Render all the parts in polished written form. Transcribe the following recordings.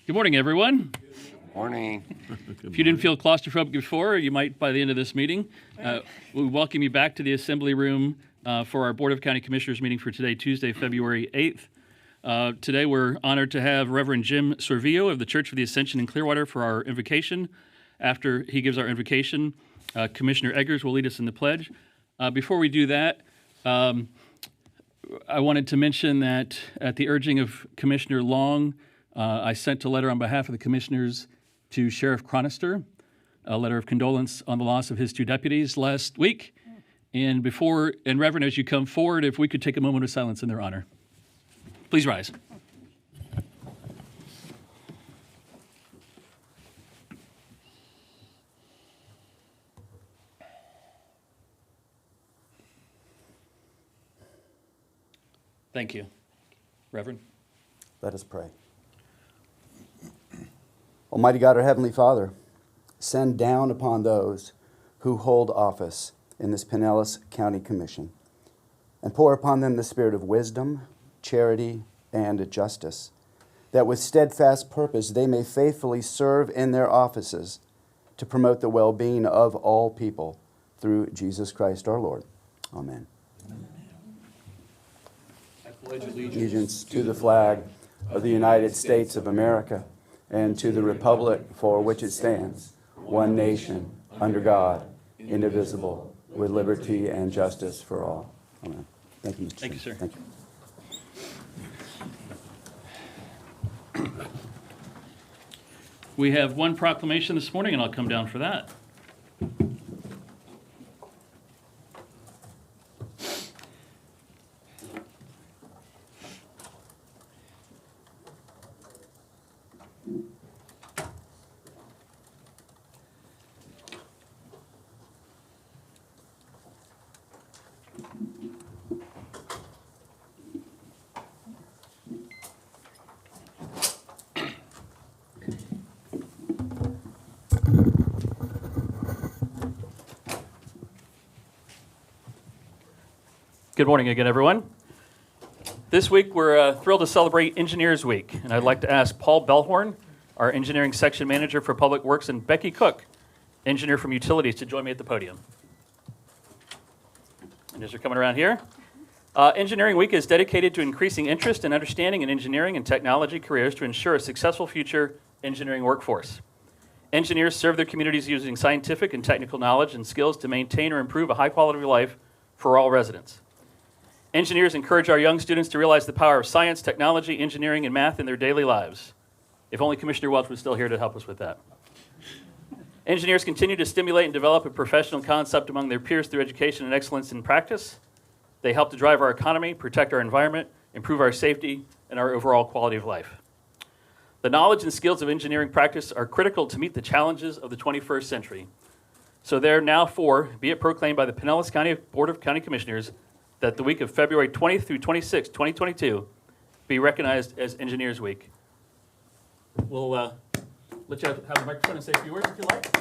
Good morning, everyone. Morning. If you didn't feel claustrophobic before, you might by the end of this meeting. We welcome you back to the Assembly Room for our Board of County Commissioners meeting for today, Tuesday, February 8th. Today, we're honored to have Reverend Jim Sorvillo of the Church of the Ascension in Clearwater for our invocation. After he gives our invocation, Commissioner Eggers will lead us in the pledge. Before we do that, I wanted to mention that at the urging of Commissioner Long, I sent a letter on behalf of the commissioners to Sheriff Chronister, a letter of condolence on the loss of his two deputies last week. And Reverend, as you come forward, if we could take a moment of silence in their honor. Please rise. Thank you. Reverend? Let us pray. Almighty God, our Heavenly Father, send down upon those who hold office in this Pinellas County Commission and pour upon them the spirit of wisdom, charity, and justice, that with steadfast purpose they may faithfully serve in their offices to promote the well-being of all people through Jesus Christ our Lord. Amen. I pledge Allegiance to the flag of the United States of America and to the republic for which it stands, one nation, under God, indivisible, with liberty and justice for all. Amen. Thank you, Mr. Thank you, sir. Thank you. We have one proclamation this morning, and I'll come down for that. Good morning again, everyone. This week, we're thrilled to celebrate Engineers Week, and I'd like to ask Paul Bellhorn, our Engineering Section Manager for Public Works, and Becky Cook, Engineer from Utilities, to join me at the podium. And as you're coming around here, Engineering Week is dedicated to increasing interest and understanding in engineering and technology careers to ensure a successful future engineering workforce. Engineers serve their communities using scientific and technical knowledge and skills to maintain or improve a high quality of life for all residents. Engineers encourage our young students to realize the power of science, technology, engineering, and math in their daily lives. If only Commissioner Welch was still here to help us with that. Engineers continue to stimulate and develop a professional concept among their peers through education and excellence in practice. They help to drive our economy, protect our environment, improve our safety, and our overall quality of life. The knowledge and skills of engineering practice are critical to meet the challenges of the 21st century. So therefore, be it proclaimed by the Pinellas County Board of County Commissioners that the week of February 20th through 26th, 2022, be recognized as Engineers Week. We'll let you have the microphone and say a few words if you like.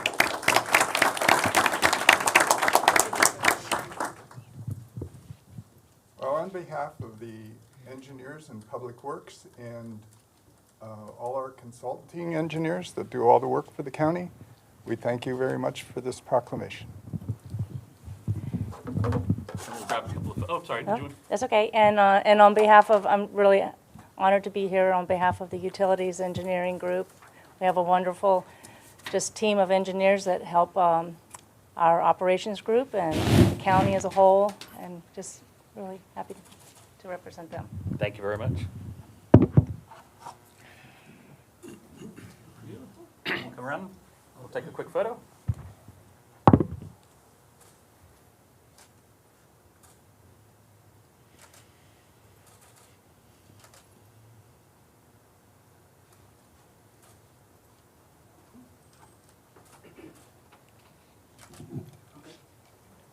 Well, on behalf of the engineers in Public Works and all our consulting engineers that do all the work for the county, we thank you very much for this proclamation. That's okay. And on behalf of, I'm really honored to be here on behalf of the Utilities Engineering Group. We have a wonderful just team of engineers that help our operations group and the county as a whole, and just really happy to represent them. Thank you very much. Come around. We'll take a quick photo.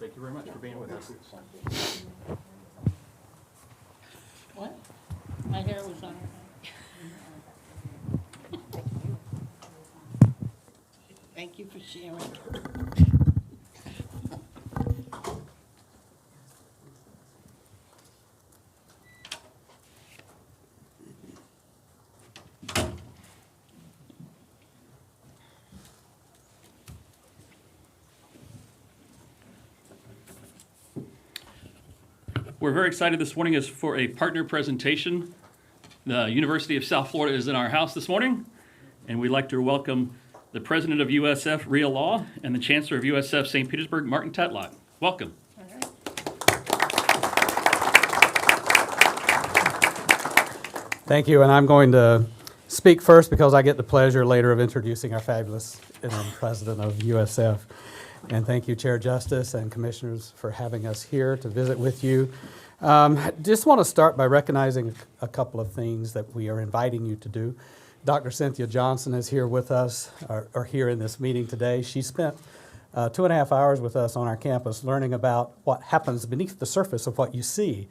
Thank you very much for being with us. What? My hair was on. Thank you for sharing. We're very excited this morning is for a partner presentation. The University of South Florida is in our house this morning, and we'd like to welcome the President of USF, Rhea Law, and the Chancellor of USF St. Petersburg, Martin Tetlock. Welcome. Thank you, and I'm going to speak first because I get the pleasure later of introducing our fabulous interim president of USF. And thank you, Chair Justice and Commissioners, for having us here to visit with you. Just want to start by recognizing a couple of things that we are inviting you to do. Dr. Cynthia Johnson is here with us, or here in this meeting today. She spent 2.5 hours with us on our campus learning about what happens beneath the surface of what you see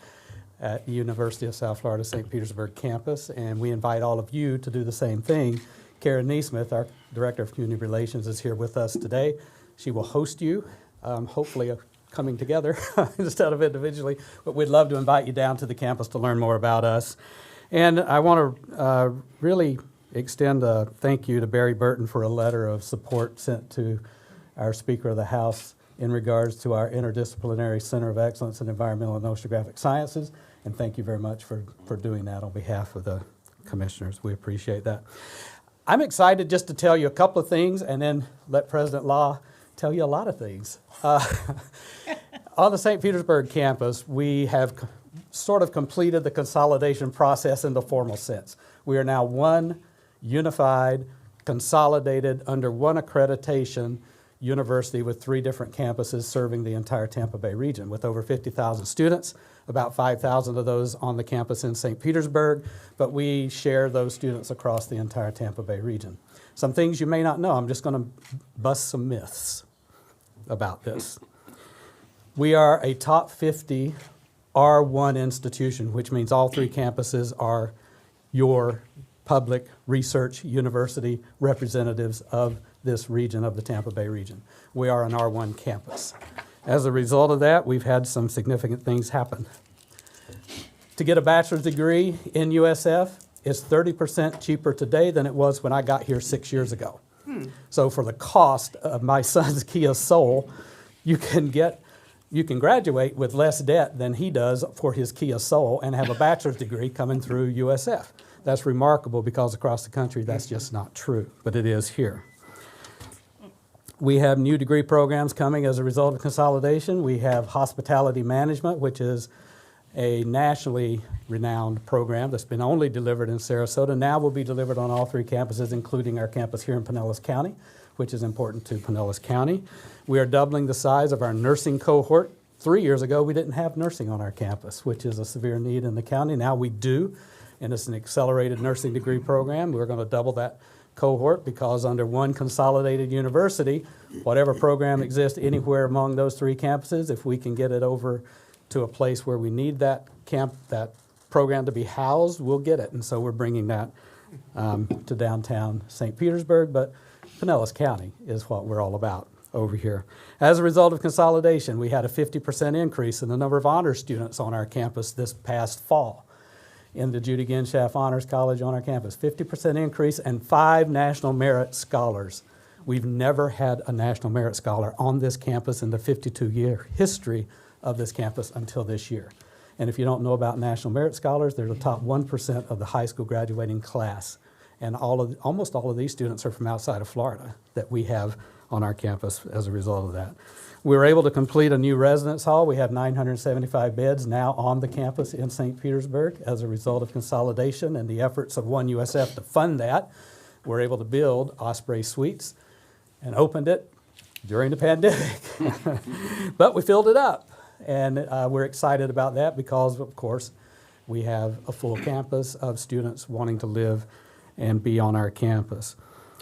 at the University of South Florida St. Petersburg campus, and we invite all of you to do the same thing. Karen Neesmith, our Director of Community Relations, is here with us today. She will host you, hopefully coming together instead of individually, but we'd love to invite you down to the campus to learn more about us. And I want to really extend a thank you to Barry Burton for a letter of support sent to our Speaker of the House in regards to our Interdisciplinary Center of Excellence in Environmental and Oceanographic Sciences. And thank you very much for doing that on behalf of the commissioners. We appreciate that. I'm excited just to tell you a couple of things and then let President Law tell you a lot of things. On the St. Petersburg campus, we have sort of completed the consolidation process in the formal sense. We are now one unified, consolidated, under one accreditation university with 3 different campuses serving the entire Tampa Bay region with over 50,000 students, about 5,000 of those on the campus in St. Petersburg, but we share those students across the entire Tampa Bay region. Some things you may not know, I'm just going to bust some myths about this. We are a top 50 R1 institution, which means all 3 campuses are your public research university representatives of this region, of the Tampa Bay region. We are an R1 campus. As a result of that, we've had some significant things happen. To get a bachelor's degree in USF is 30% cheaper today than it was when I got here 6 years ago. So for the cost of my son's Kia Soul, you can graduate with less debt than he does for his Kia Soul and have a bachelor's degree coming through USF. That's remarkable because across the country that's just not true, but it is here. We have new degree programs coming as a result of consolidation. We have hospitality management, which is a nationally renowned program that's been only delivered in Sarasota. Now will be delivered on all 3 campuses, including our campus here in Pinellas County, which is important to Pinellas County. We are doubling the size of our nursing cohort. 3 years ago, we didn't have nursing on our campus, which is a severe need in the county. Now we do, and it's an accelerated nursing degree program. We're going to double that cohort because under one consolidated university, whatever program exists anywhere among those 3 campuses, if we can get it over to a place where we need that program to be housed, we'll get it. And so we're bringing that to downtown St. Petersburg, but Pinellas County is what we're all about over here. As a result of consolidation, we had a 50% increase in the number of honors students on our campus this past fall. In the Judy Ginshaft Honors College on our campus, 50% increase and 5 National Merit Scholars. We've never had a National Merit Scholar on this campus in the 52-year history of this campus until this year. And if you don't know about National Merit Scholars, they're the top 1% of the high school graduating class. And almost all of these students are from outside of Florida that we have on our campus as a result of that. We were able to complete a new residence hall. We have 975 beds now on the campus in St. Petersburg as a result of consolidation and the efforts of One USF to fund that. We're able to build Osprey Suites and opened it during the pandemic. But we filled it up, and we're excited about that because, of course, we have a full campus of students wanting to live and be on our campus.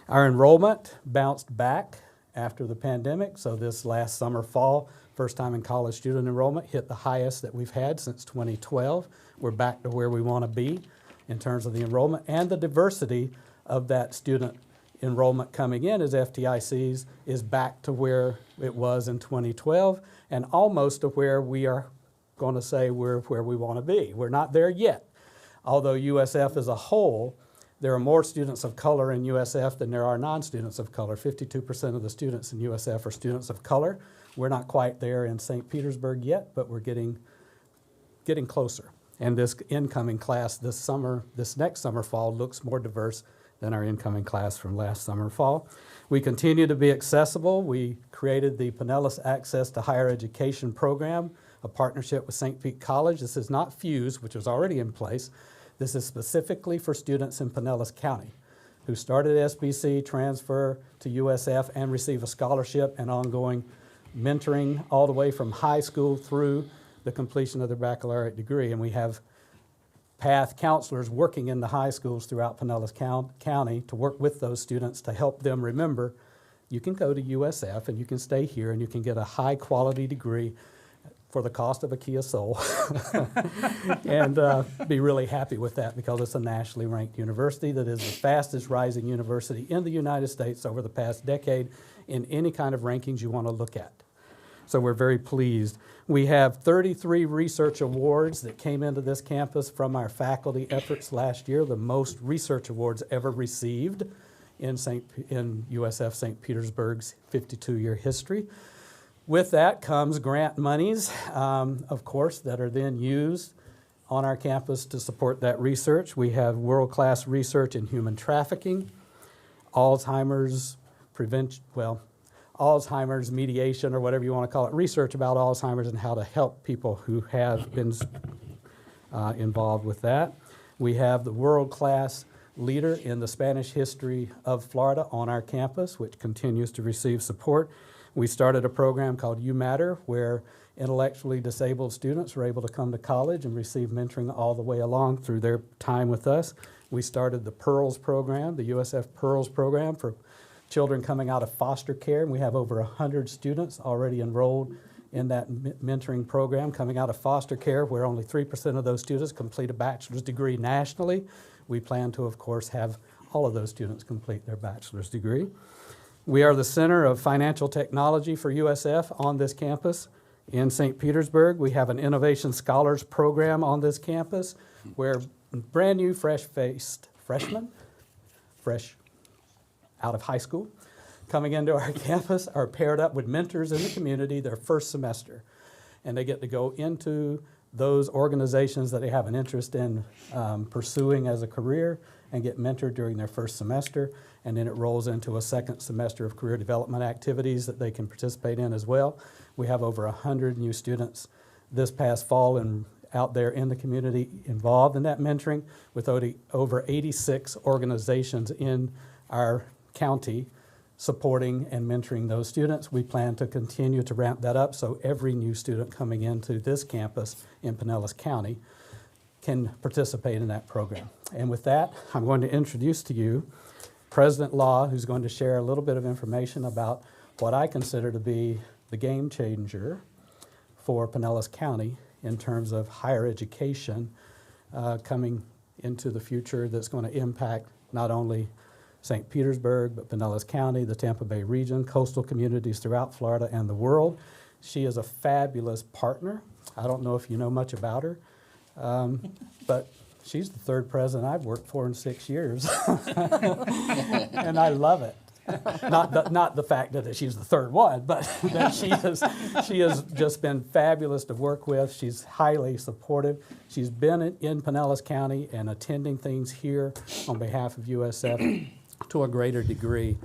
Our enrollment bounced back after the pandemic, so this last summer, fall, first time in college student enrollment hit the highest that we've had since 2012. We're back to where we want to be in terms of the enrollment, and the diversity of that student enrollment coming in as FTICs is back to where it was in 2012 and almost to where we are going to say we're where we want to be. We're not there yet, although USF as a whole, there are more students of color in USF than there are non-students of color. 52% of the students in USF are students of color. We're not quite there in St. Petersburg yet, but we're getting getting closer. And this incoming class this summer, this next summer, fall, looks more diverse than our incoming class from last summer, fall. We continue to be accessible. We created the Pinellas Access to Higher Education program, a partnership with St. Pete College. This is not Fuse, which was already in place. This is specifically for students in Pinellas County who start at SBC, transfer to USF, and receive a scholarship and ongoing mentoring all the way from high school through the completion of their baccalaureate degree. And we have path counselors working in the high schools throughout Pinellas County to work with those students to help them remember you can go to USF and you can stay here and you can get a high quality degree for the cost of a Kia Soul and be really happy with that because it's a nationally ranked university that is the fastest rising university in the United States over the past decade in any kind of rankings you want to look at. So we're very pleased. We have 33 research awards that came into this campus from our faculty efforts last year, the most research awards ever received in USF St. Petersburg's 52-year history. With that comes grant monies, of course, that are then used on our campus to support that research. We have world-class research in human trafficking, Alzheimer's prevention, Alzheimer's mediation, or whatever you want to call it, research about Alzheimer's and how to help people who have been involved with that. We have the world-class leader in the Spanish history of Florida on our campus, which continues to receive support. We started a program called You Matter, where intellectually disabled students were able to come to college and receive mentoring all the way along through their time with us. We started the PEARLS program, the USF PEARLS program for children coming out of foster care, and we have over 100 students already enrolled in that mentoring program coming out of foster care, where only 3% of those students complete a bachelor's degree nationally. We plan to, of course, have all of those students complete their bachelor's degree. We are the center of financial technology for USF on this campus in St. Petersburg. We have an Innovation Scholars program on this campus where brand new fresh-faced freshmen, fresh out of high school, coming into our campus are paired up with mentors in the community their first semester. And they get to go into those organizations that they have an interest in pursuing as a career and get mentored during their first semester. And then it rolls into a second semester of career development activities that they can participate in as well. We have over 100 new students this past fall and out there in the community involved in that mentoring, with over 86 organizations in our county supporting and mentoring those students. We plan to continue to ramp that up so every new student coming into this campus in Pinellas County can participate in that program. And with that, I'm going to introduce to you President Law, who's going to share a little bit of information about what I consider to be the game changer for Pinellas County in terms of higher education coming into the future that's going to impact not only St. Petersburg, but Pinellas County, the Tampa Bay region, coastal communities throughout Florida and the world. She is a fabulous partner. I don't know if you know much about her, but she's the third president I've worked for in 6 years, and I love it. Not the fact that she's the third one, but that she has just been fabulous to work with. She's highly supportive. She's been in Pinellas County and attending things here on behalf of USF to a greater degree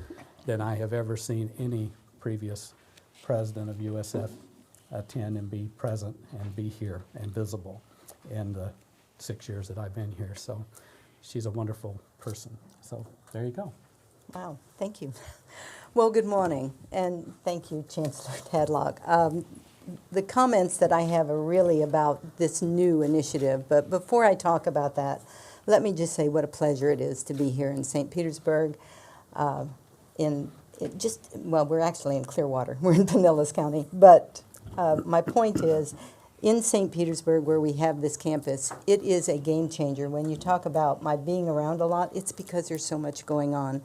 than I have ever seen any previous president of USF attend and be present and be here and visible in the 6 years that I've been here. So she's a wonderful person. So there you go. Wow, thank you. Well, good morning, and thank you, Chancellor Tadlock. The comments that I have are really about this new initiative, but before I talk about that, let me just say what a pleasure it is to be here in St. Petersburg. We're actually in Clearwater. We're in Pinellas County, but my point is, in St. Petersburg, where we have this campus, it is a game changer. When you talk about my being around a lot, it's because there's so much going on.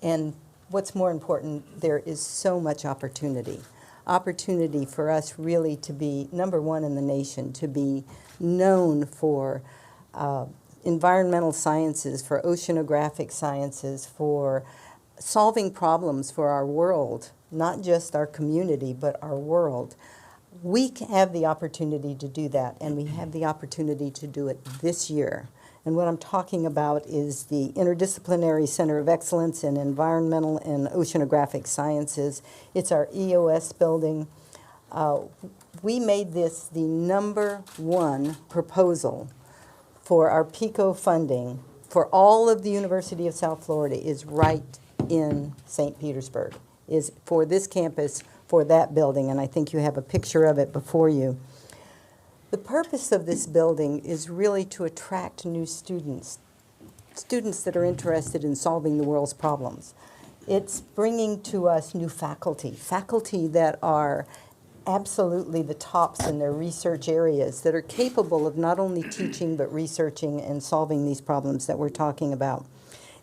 And what's more important, there is so much opportunity. Opportunity for us really to be number one in the nation, to be known for environmental sciences, for oceanographic sciences, for solving problems for our world, not just our community, but our world. We have the opportunity to do that, and we have the opportunity to do it this year. And what I'm talking about is the Interdisciplinary Center of Excellence in Environmental and Oceanographic Sciences. It's our EOS building. We made this the #1 proposal for our PICO funding for all of the University of South Florida is right in St. Petersburg, is for this campus, for that building, and I think you have a picture of it before you. The purpose of this building is really to attract new students, students that are interested in solving the world's problems. It's bringing to us new faculty, faculty that are absolutely the tops in their research areas, that are capable of not only teaching but researching and solving these problems that we're talking about.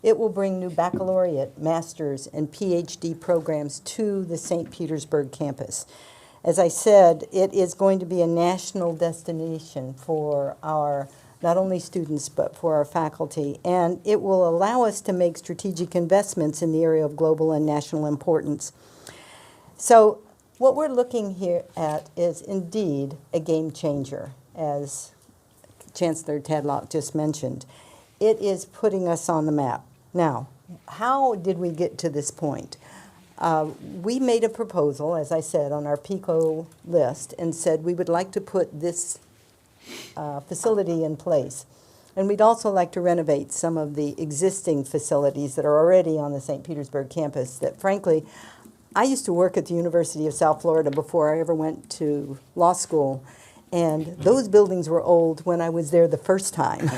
It will bring new baccalaureate, master's, and PhD programs to the St. Petersburg campus. As I said, it is going to be a national destination for our, not only students, but for our faculty. And it will allow us to make strategic investments in the area of global and national importance. So what we're looking here at is indeed a game changer, as Chancellor Tadlock just mentioned. It is putting us on the map. Now, how did we get to this point? We made a proposal, as I said, on our PICO list and said we would like to put this facility in place. And we'd also like to renovate some of the existing facilities that are already on the St. Petersburg campus that, frankly, I used to work at the University of South Florida before I ever went to law school, and those buildings were old when I was there the first time.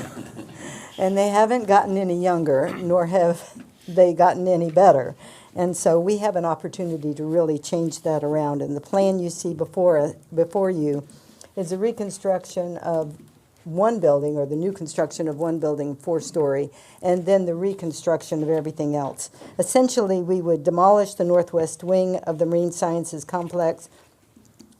And they haven't gotten any younger, nor have they gotten any better. And so we have an opportunity to really change that around. And the plan you see before you is a reconstruction of one building, or the new construction of one building, 4-story, and then the reconstruction of everything else. Essentially, we would demolish the northwest wing of the Marine Sciences Complex,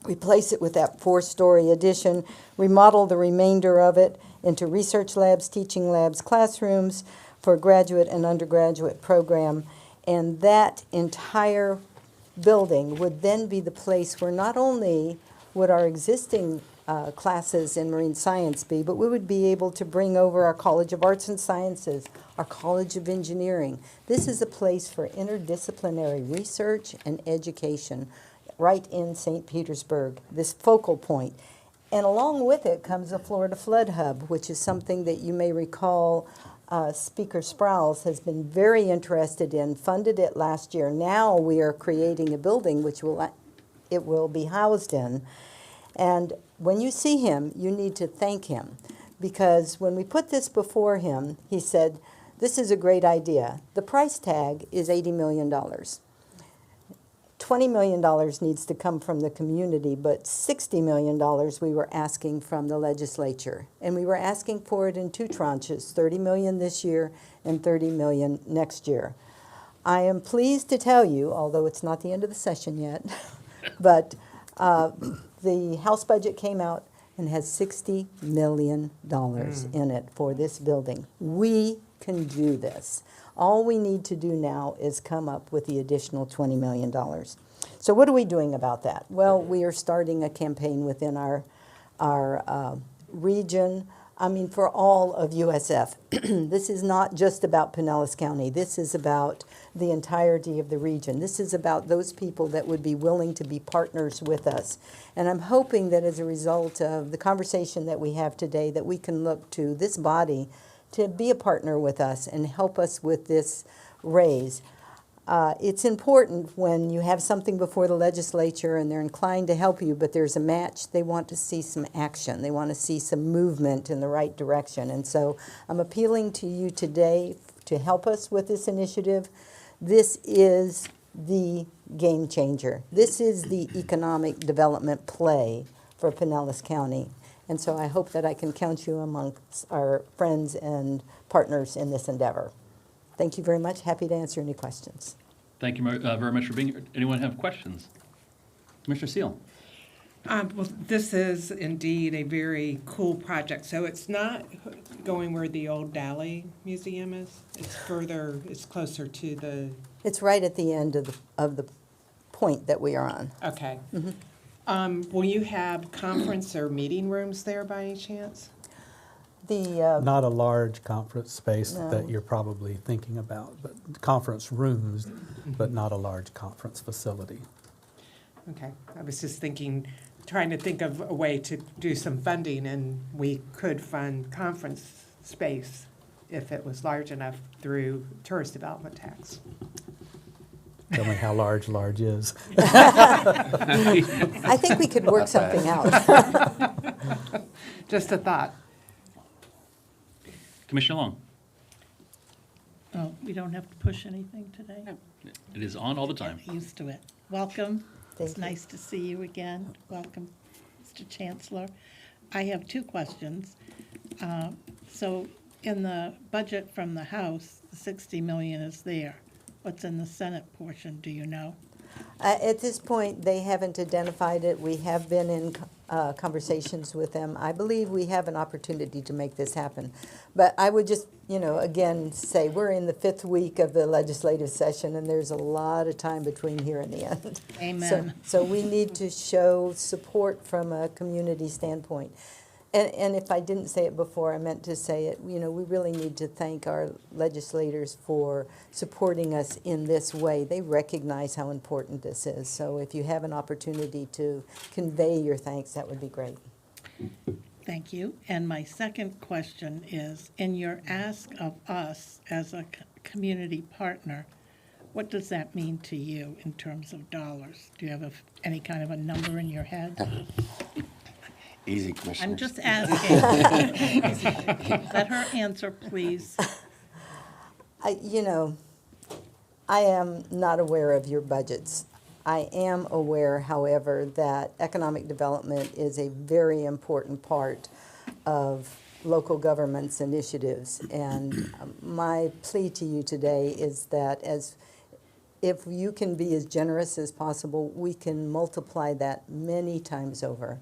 replace it with that 4-story addition, remodel the remainder of it into research labs, teaching labs, classrooms for graduate and undergraduate program. And that entire building would then be the place where not only would our existing classes in marine science be, but we would be able to bring over our College of Arts and Sciences, our College of Engineering. This is a place for interdisciplinary research and education right in St. Petersburg, this focal point. And along with it comes the Florida Flood Hub, which is something that you may recall Speaker Sprouse has been very interested in, funded it last year. Now we are creating a building which it will be housed in. And when you see him, you need to thank him, because when we put this before him, he said, this is a great idea. The price tag is $80 million. $20 million needs to come from the community, but $60 million we were asking from the legislature. And we were asking for it in 2 tranches, $30 million this year and $30 million next year. I am pleased to tell you, although it's not the end of the session yet, but the House budget came out and has $60 million in it for this building. We can do this. All we need to do now is come up with the additional $20 million. So what are we doing about that? Well, we are starting a campaign within our region, for all of USF. This is not just about Pinellas County. This is about the entirety of the region. This is about those people that would be willing to be partners with us. And I'm hoping that as a result of the conversation that we have today, that we can look to this body to be a partner with us and help us with this raise. It's important when you have something before the legislature and they're inclined to help you, but there's a match. They want to see some action. They want to see some movement in the right direction. And so I'm appealing to you today to help us with this initiative. This is the game changer. This is the economic development play for Pinellas County. And so I hope that I can count you amongst our friends and partners in this endeavor. Thank you very much. Happy to answer any questions. Thank you very much for being here. Anyone have questions? Commissioner Seal. Well, this is indeed a very cool project. So it's not going where the old Dali Museum is. It's further. It's closer to the. It's right at the end of the point that we are on. Okay. Will you have conference or meeting rooms there by any chance? The, Not a large conference space No. that you're probably thinking about, but conference rooms, but not a large conference facility. Okay, I was just thinking, trying to think of a way to do some funding, and we could fund conference space if it was large enough through tourist development tax. Tell me how large is. I think we could work something out. Just a thought. Commissioner Long? Oh, we don't have to push anything today? It is on all the time. Get used to it. Welcome. Thank It's you. nice to see you again. Welcome, Mr. Chancellor. I have two questions. So in the budget from the House, the 60 million is there. What's in the Senate portion, do you know? At this point, they haven't identified it. We have been in conversations with them. I believe we have an opportunity to make this happen. But I would just, again, say we're in the 5th week of the legislative session, and there's a lot of time between here and the end. Amen. So we need to show support from a community standpoint. And if I didn't say it before, I meant to say it, we really need to thank our legislators for supporting us in this way. They recognize how important this is. So if you have an opportunity to convey your thanks, that would be great. Thank you. And my second question is, in your ask of us as a community partner, what does that mean to you in terms of dollars? Do you have any kind of a number in your head? Easy, Commissioner. I'm just asking. Let her answer, please. I am not aware of your budgets. I am aware, however, that economic development is a very important part of local government's initiatives. And my plea to you today is that if you can be as generous as possible, we can multiply that many times over.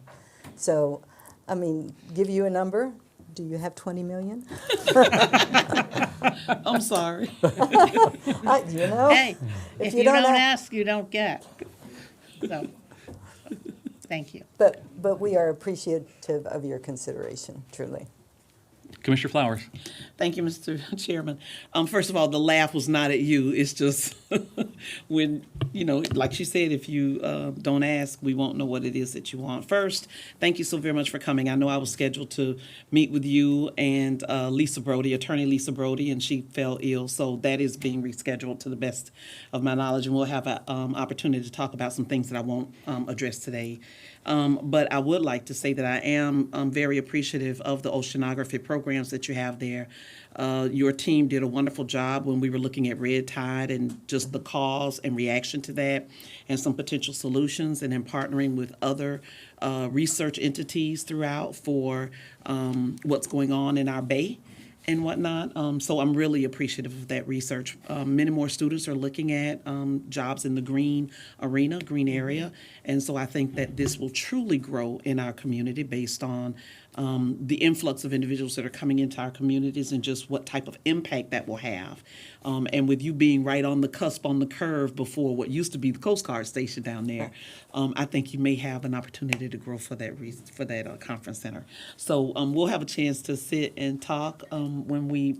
So, give you a number. Do you have 20 million? I'm sorry. Hey, if you don't have- ask, you don't get. So, thank you. But we are appreciative of your consideration, truly. Commissioner Flowers? Thank you, Mr. Chairman. First of all, the laugh was not at you. It's just when, like she said, if you don't ask, we won't know what it is that you want. First, thank you so very much for coming. I know I was scheduled to meet with you and Lisa Brody, Attorney Lisa Brody, and she fell ill. So that is being rescheduled to the best of my knowledge. And we'll have an opportunity to talk about some things that I won't address today. But I would like to say that I am very appreciative of the oceanography programs that you have there. Your team did a wonderful job when we were looking at red tide and just the cause and reaction to that and some potential solutions, and then partnering with other research entities throughout for what's going on in our bay and whatnot. So I'm really appreciative of that research. Many more students are looking at jobs in the green arena, green area. And so I think that this will truly grow in our community based on the influx of individuals that are coming into our communities and just what type of impact that will have. And with you being right on the cusp, on the curve before what used to be the Coast Guard station down there, I think you may have an opportunity to grow for that conference center. So we'll have a chance to sit and talk when we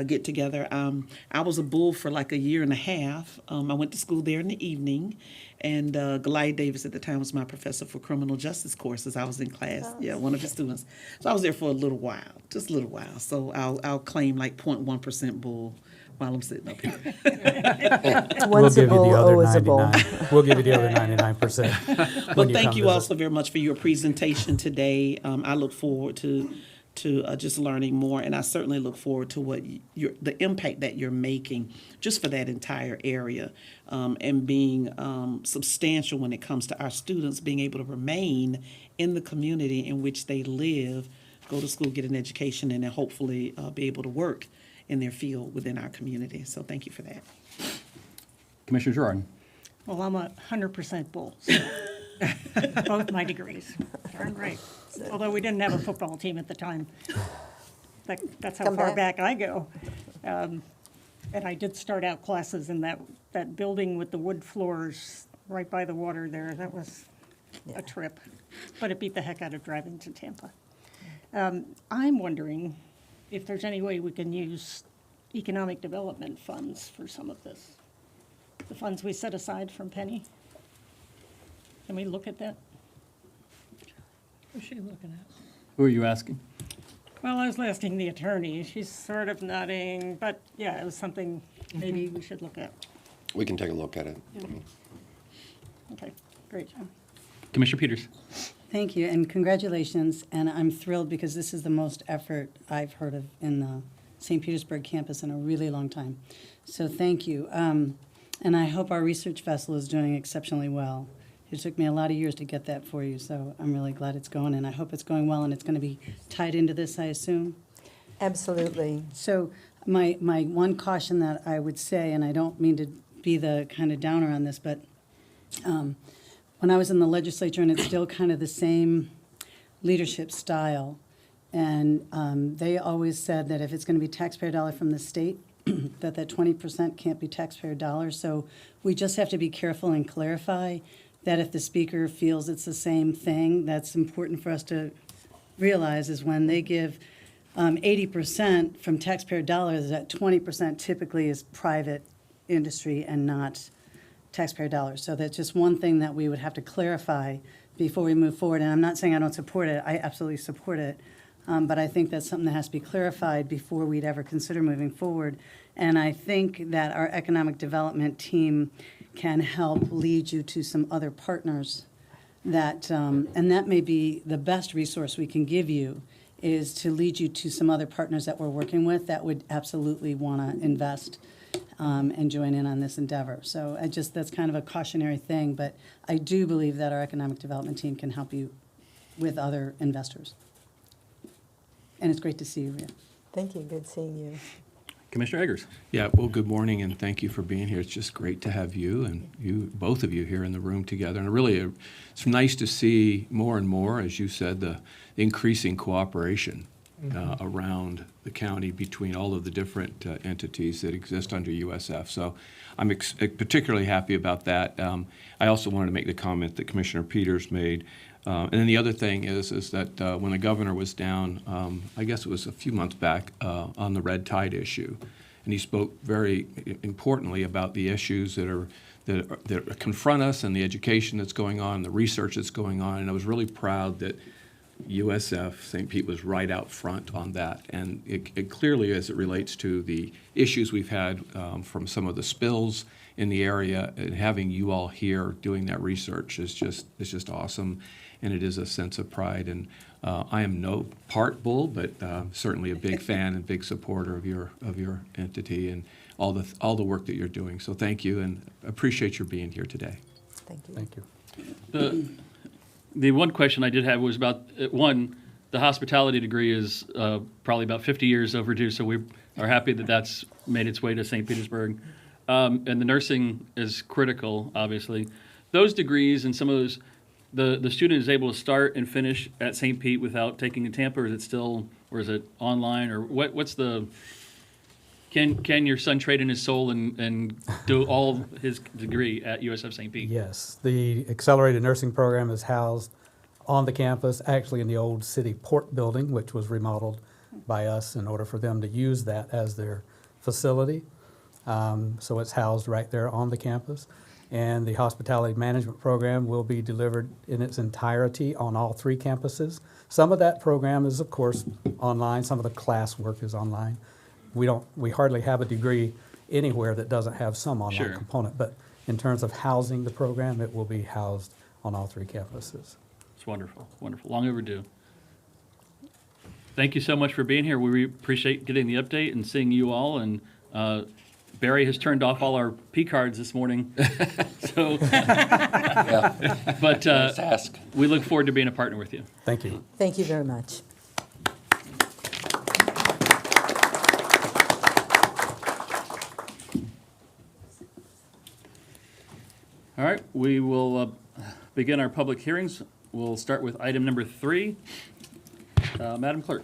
get together. I was a bull for like a year and a half. I went to school there in the evening, and Goliath Davis at the time was my professor for criminal justice courses. I was in class, one of his students. So I was there for a little while, just a little while. So I'll claim like 0.1% bull while I'm sitting up here. We'll give you the other always a bull. 99. We'll give you the other 99%. Well, thank you also very much for your presentation today. I look forward to just learning more, and I certainly look forward to what the impact that you're making just for that entire area, and being substantial when it comes to our students being able to remain in the community in which they live, go to school, get an education, and then hopefully be able to work in their field within our community. So thank you for that. Commissioner Gerard? Well, I'm 100% bull. So both my degrees. Darn right. Although we didn't have a football team at the time. That's how Come far back. back I go. And I did start out classes in that building with the wood floors right by the water there. That was Yeah. a trip, but it beat the heck out of driving to Tampa. I'm wondering if there's any way we can use economic development funds for some of this. The funds we set aside from Penny. Can we look at that? What's she looking at? Who are you asking? Well, I was asking the attorney. She's sort of nodding, but yeah, it was something maybe we should look at. We can take a look at it. Okay, great. Commissioner Peters. Thank you, and congratulations, and I'm thrilled because this is the most effort I've heard of in the St. Petersburg campus in a really long time. So thank you. And I hope our research vessel is doing exceptionally well. It took me a lot of years to get that for you, so I'm really glad it's going, and I hope it's going well, and it's going to be tied into this, I assume. Absolutely. So my one caution that I would say, and I don't mean to be the kind of downer on this, but when I was in the legislature, and it's still kind of the same leadership style, and they always said that if it's going to be taxpayer dollar from the state, that 20% can't be taxpayer dollars. So we just have to be careful and clarify that if the speaker feels it's the same thing, that's important for us to realize is when they give 80% from taxpayer dollars, that 20% typically is private industry and not taxpayer dollars. So that's just one thing that we would have to clarify before we move forward. And I'm not saying I don't support it. I absolutely support it. But I think that's something that has to be clarified before we'd ever consider moving forward. And I think that our economic development team can help lead you to some other partners that, and that may be the best resource we can give you, is to lead you to some other partners that we're working with that would absolutely want to invest and join in on this endeavor. So that's kind of a cautionary thing, but I do believe that our economic development team can help you with other investors. And it's great to see you, Rhea. Thank you. Good seeing you. Commissioner Eggers. Yeah, well, good morning, and thank you for being here. It's just great to have you and both of you here in the room together. And really, it's nice to see more and more, as you said, the increasing cooperation around the county between all of the different entities that exist under USF. So I'm particularly happy about that. I also wanted to make the comment that Commissioner Peters made. And then the other thing is that when the governor was down, I guess it was a few months back, on the red tide issue, and he spoke very importantly about the issues that confront us and the education that's going on, the research that's going on, and I was really proud that USF St. Pete was right out front on that, and it clearly, as it relates to the issues we've had from some of the spills in the area, and having you all here doing that research is just awesome. And it is a sense of pride. And I am no part bull, but certainly a big fan and big supporter of your entity and all the work that you're doing. So thank you, and appreciate your being here today. Thank you. Thank you. The one question I did have was about, one, the hospitality degree is probably about 50 years overdue, so we are happy that that's made its way to St. Petersburg. And the nursing is critical, obviously. Those degrees and some of those, the student is able to start and finish at St. Pete without taking a Tampa, or is it still, or is it online, or what's the, can your son trade in his soul and do all his degree at USF St. Pete? Yes, the accelerated nursing program is housed on the campus, actually in the old city port building, which was remodeled by us in order for them to use that as their facility. So it's housed right there on the campus. And the hospitality management program will be delivered in its entirety on all 3 campuses. Some of that program is, of course, online. Some of the class work is online. We hardly have a degree anywhere that doesn't have some online Sure. component. But in terms of housing the program, it will be housed on all 3 campuses. It's wonderful, wonderful, long overdue. Thank you so much for being here. We appreciate getting the update and seeing you all, and Barry has turned off all our P cards this morning. So, but Nice ask. we look forward to being a partner with you. Thank you. Thank you very much. All right, we will begin our public hearings. We'll start with item number 3. Madam Clerk.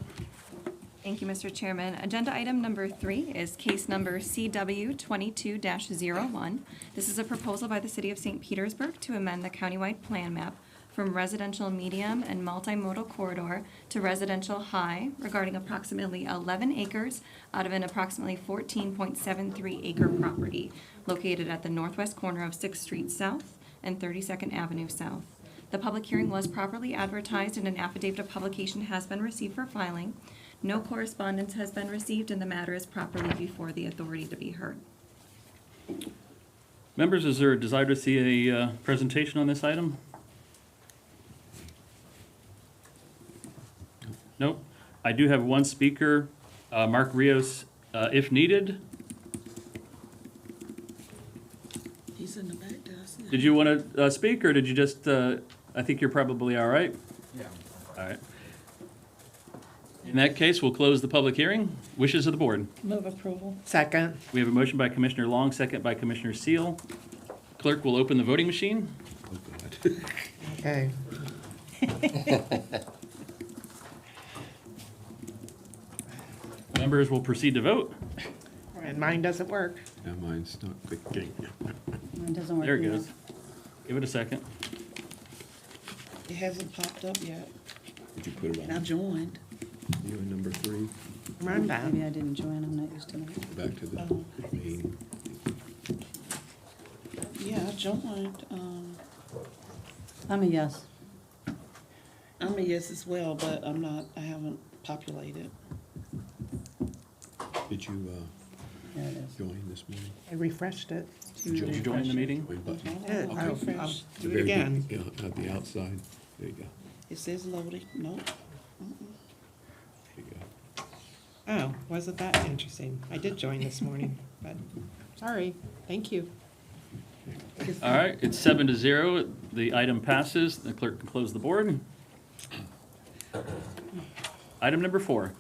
Thank you, Mr. Chairman. Agenda item number 3 is case number CW 22-01. This is a proposal by the City of St. Petersburg to amend the countywide plan map from residential medium and multimodal corridor to residential high regarding approximately 11 acres out of an approximately 14.73 acre property located at the northwest corner of 6th Street South and 32nd Avenue South. The public hearing was properly advertised and an affidavit of publication has been received for filing. No correspondence has been received and the matter is properly before the authority to be heard. Members, is there a desire to see a presentation on this item? Nope. I do have one speaker, Mark Rios, if needed. He's in the back desk. Did you want to speak, or did you just, I think you're probably all right? Yeah. All right. In that case, we'll close the public hearing. Wishes of the board. Move approval. Second. We have a motion by Commissioner Long, second by Commissioner Seal. Clerk will open the voting machine. Oh, God. Okay. Members will proceed to vote. And mine doesn't work. Yeah, mine's not clicking. Mine doesn't work. There it either. goes. Give it a second. It hasn't popped up yet. Did you put it And I on? joined. You in number 3? Run back. Maybe I didn't join, I'm not used to that. Back to the Oh. main. Yeah, I joined. I'm a yes. I'm a yes as well, but I haven't populated. Did you There it is. join this morning? I refreshed it. Did you join the meeting? Join button. Did. I'll I'll refresh. do Very it again. big, yeah, at the outside. There you go. It says loading. Nope. There you go. Oh, wasn't that interesting? I did join this morning, but sorry. Thank you. All right, it's 7-0. The item passes. The clerk can close the board. Item number 4.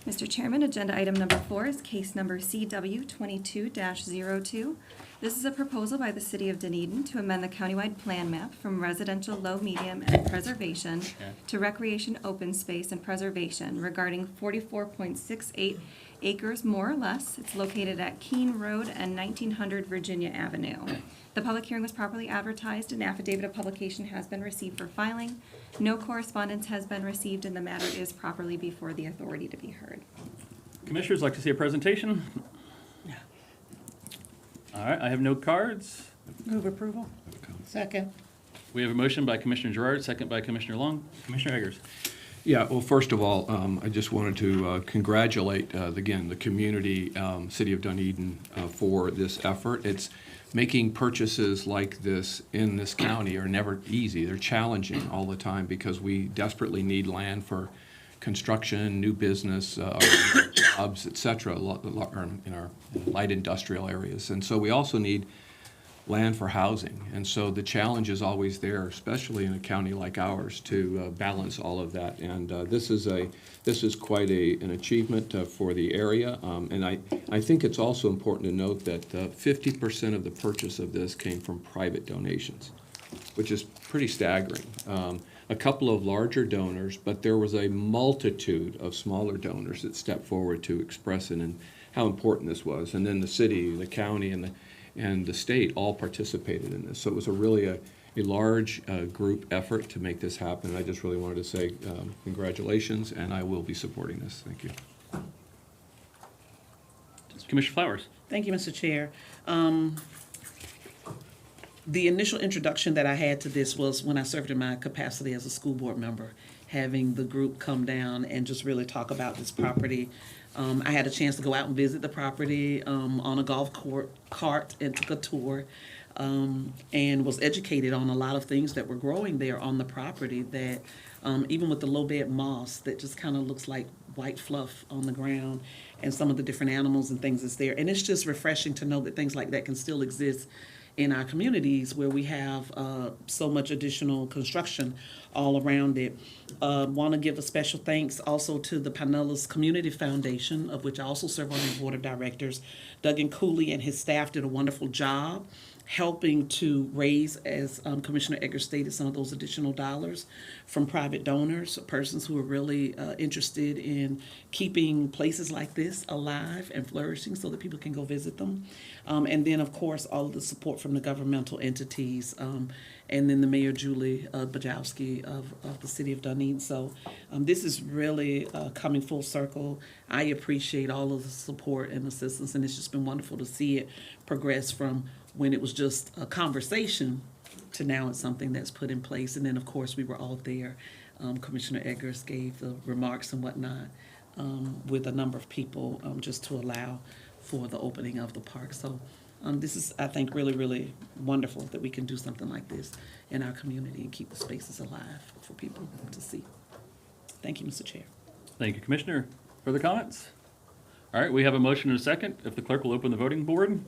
Mr. Chairman, agenda item number 4 is case number CW 22-02. This is a proposal by the City of Dunedin to amend the countywide plan map from residential low, medium, and preservation to recreation, open space, and preservation regarding 44.68 acres, more or less. It's located at Keene Road and 1900 Virginia Avenue. The public hearing was properly advertised. An affidavit of publication has been received for filing. No correspondence has been received, and the matter is properly before the authority to be heard. Commissioners, like to see a presentation? All right, I have no cards. Move approval. Second. We have a motion by Commissioner Gerard, second by Commissioner Long. Commissioner Eggers. Yeah, well, first of all, I just wanted to congratulate, again, the community, City of Dunedin, for this effort. It's making purchases like this in this county are never easy. They're challenging all the time because we desperately need land for construction, new business, jobs, et cetera, in our light industrial areas. And so we also need land for housing. And so the challenge is always there, especially in a county like ours, to balance all of that. And this is quite an achievement for the area. And I think it's also important to note that 50% of the purchase of this came from private donations, which is pretty staggering. A couple of larger donors, but there was a multitude of smaller donors that stepped forward to express it and how important this was. And then the city, the county, and the state all participated in this. So it was a large group effort to make this happen. I just really wanted to say congratulations, and I will be supporting this. Thank you. Commissioner Flowers. Thank you, Mr. Chair. The initial introduction that I had to this was when I served in my capacity as a school board member, having the group come down and just really talk about this property. I had a chance to go out and visit the property on a golf cart and took a tour and was educated on a lot of things that were growing there on the property that even with the low bed moss that just kind of looks like white fluff on the ground and some of the different animals and things that's there. And it's just refreshing to know that things like that can still exist in our communities where we have so much additional construction all around it. Want to give a special thanks also to the Pinellas Community Foundation, of which I also serve on the board of directors. Doug and Cooley and his staff did a wonderful job helping to raise, as Commissioner Eggers stated, some of those additional dollars from private donors, persons who are really interested in keeping places like this alive and flourishing so that people can go visit them. And then, of course, all of the support from the governmental entities, and then the Mayor Julie Bajowski of the city of Dunedin. So this is really coming full circle. I appreciate all of the support and assistance, and it's just been wonderful to see it progress from when it was just a conversation to now it's something that's put in place. And then, of course, we were all there. Commissioner Eggers gave the remarks and whatnot with a number of people just to allow for the opening of the park. So this is, I think, really, really wonderful that we can do something like this in our community and keep the spaces alive for people to see. Thank you, Mr. Chair. Thank you, Commissioner. Further comments? All right, we have a motion and a second. If the clerk will open the voting board.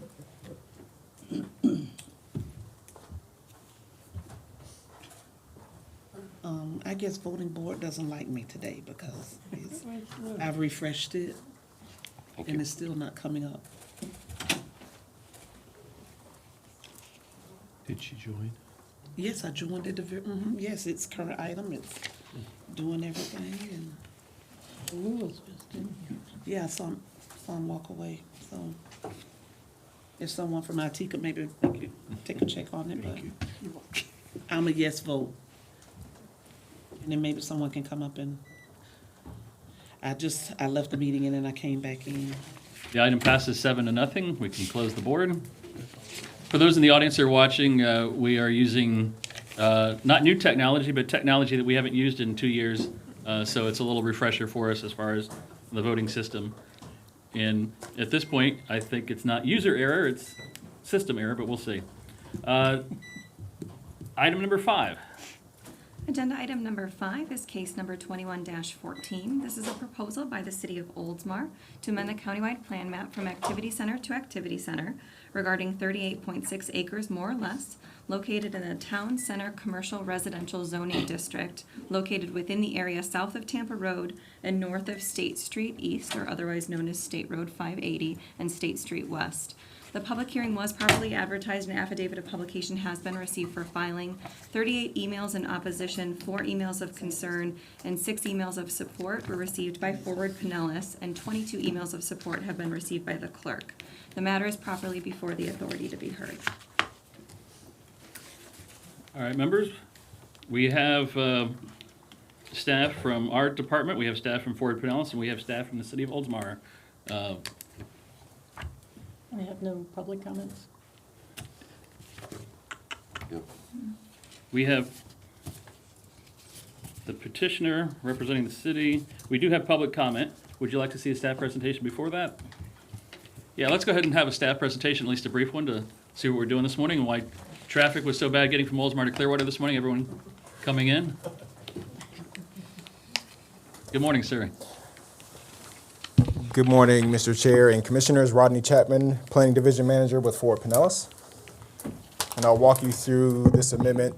I guess voting board doesn't like me today because I've refreshed it and it's still not coming up. Did she join? Yes, I joined it. Yes, it's current item. It's doing everything and. Yeah, some walk away. So if someone from IT could maybe take a check on it, but I'm a yes vote. And then maybe someone can come up and, I left the meeting and then I came back in. The item passes 7-0. We can close the board. For those in the audience who are watching, we are using not new technology, but technology that we haven't used in 2 years. So it's a little refresher for us as far as the voting system. And at this point, I think it's not user error, it's system error, but we'll see. Item number 5. Agenda item number 5 is case number 21-14. This is a proposal by the City of Oldsmar to amend the countywide plan map from activity center to activity center regarding 38.6 acres more or less located in the Town Center Commercial Residential Zoning District located within the area south of Tampa Road and north of State Street East, or otherwise known as State Road 580 and State Street West. The public hearing was properly advertised. An affidavit of publication has been received for filing. 38 emails in opposition, 4 emails of concern, and 6 emails of support were received by Forward Pinellas, and 22 emails of support have been received by the clerk. The matter is properly before the authority to be heard. All right, members, we have staff from our department, we have staff from Forward Pinellas, and we have staff from the City of Oldsmar. I have no public comments. Yep. We have the petitioner representing the city. We do have public comment. Would you like to see a staff presentation before that? Yeah, let's go ahead and have a staff presentation, at least a brief one, to see what we're doing this morning and why traffic was so bad getting from Oldsmar to Clearwater this morning. Everyone coming in. Good morning, sir. Good morning, Mr. Chair and Commissioners. Rodney Chapman, Planning Division Manager with Forward Pinellas. And I'll walk you through this amendment,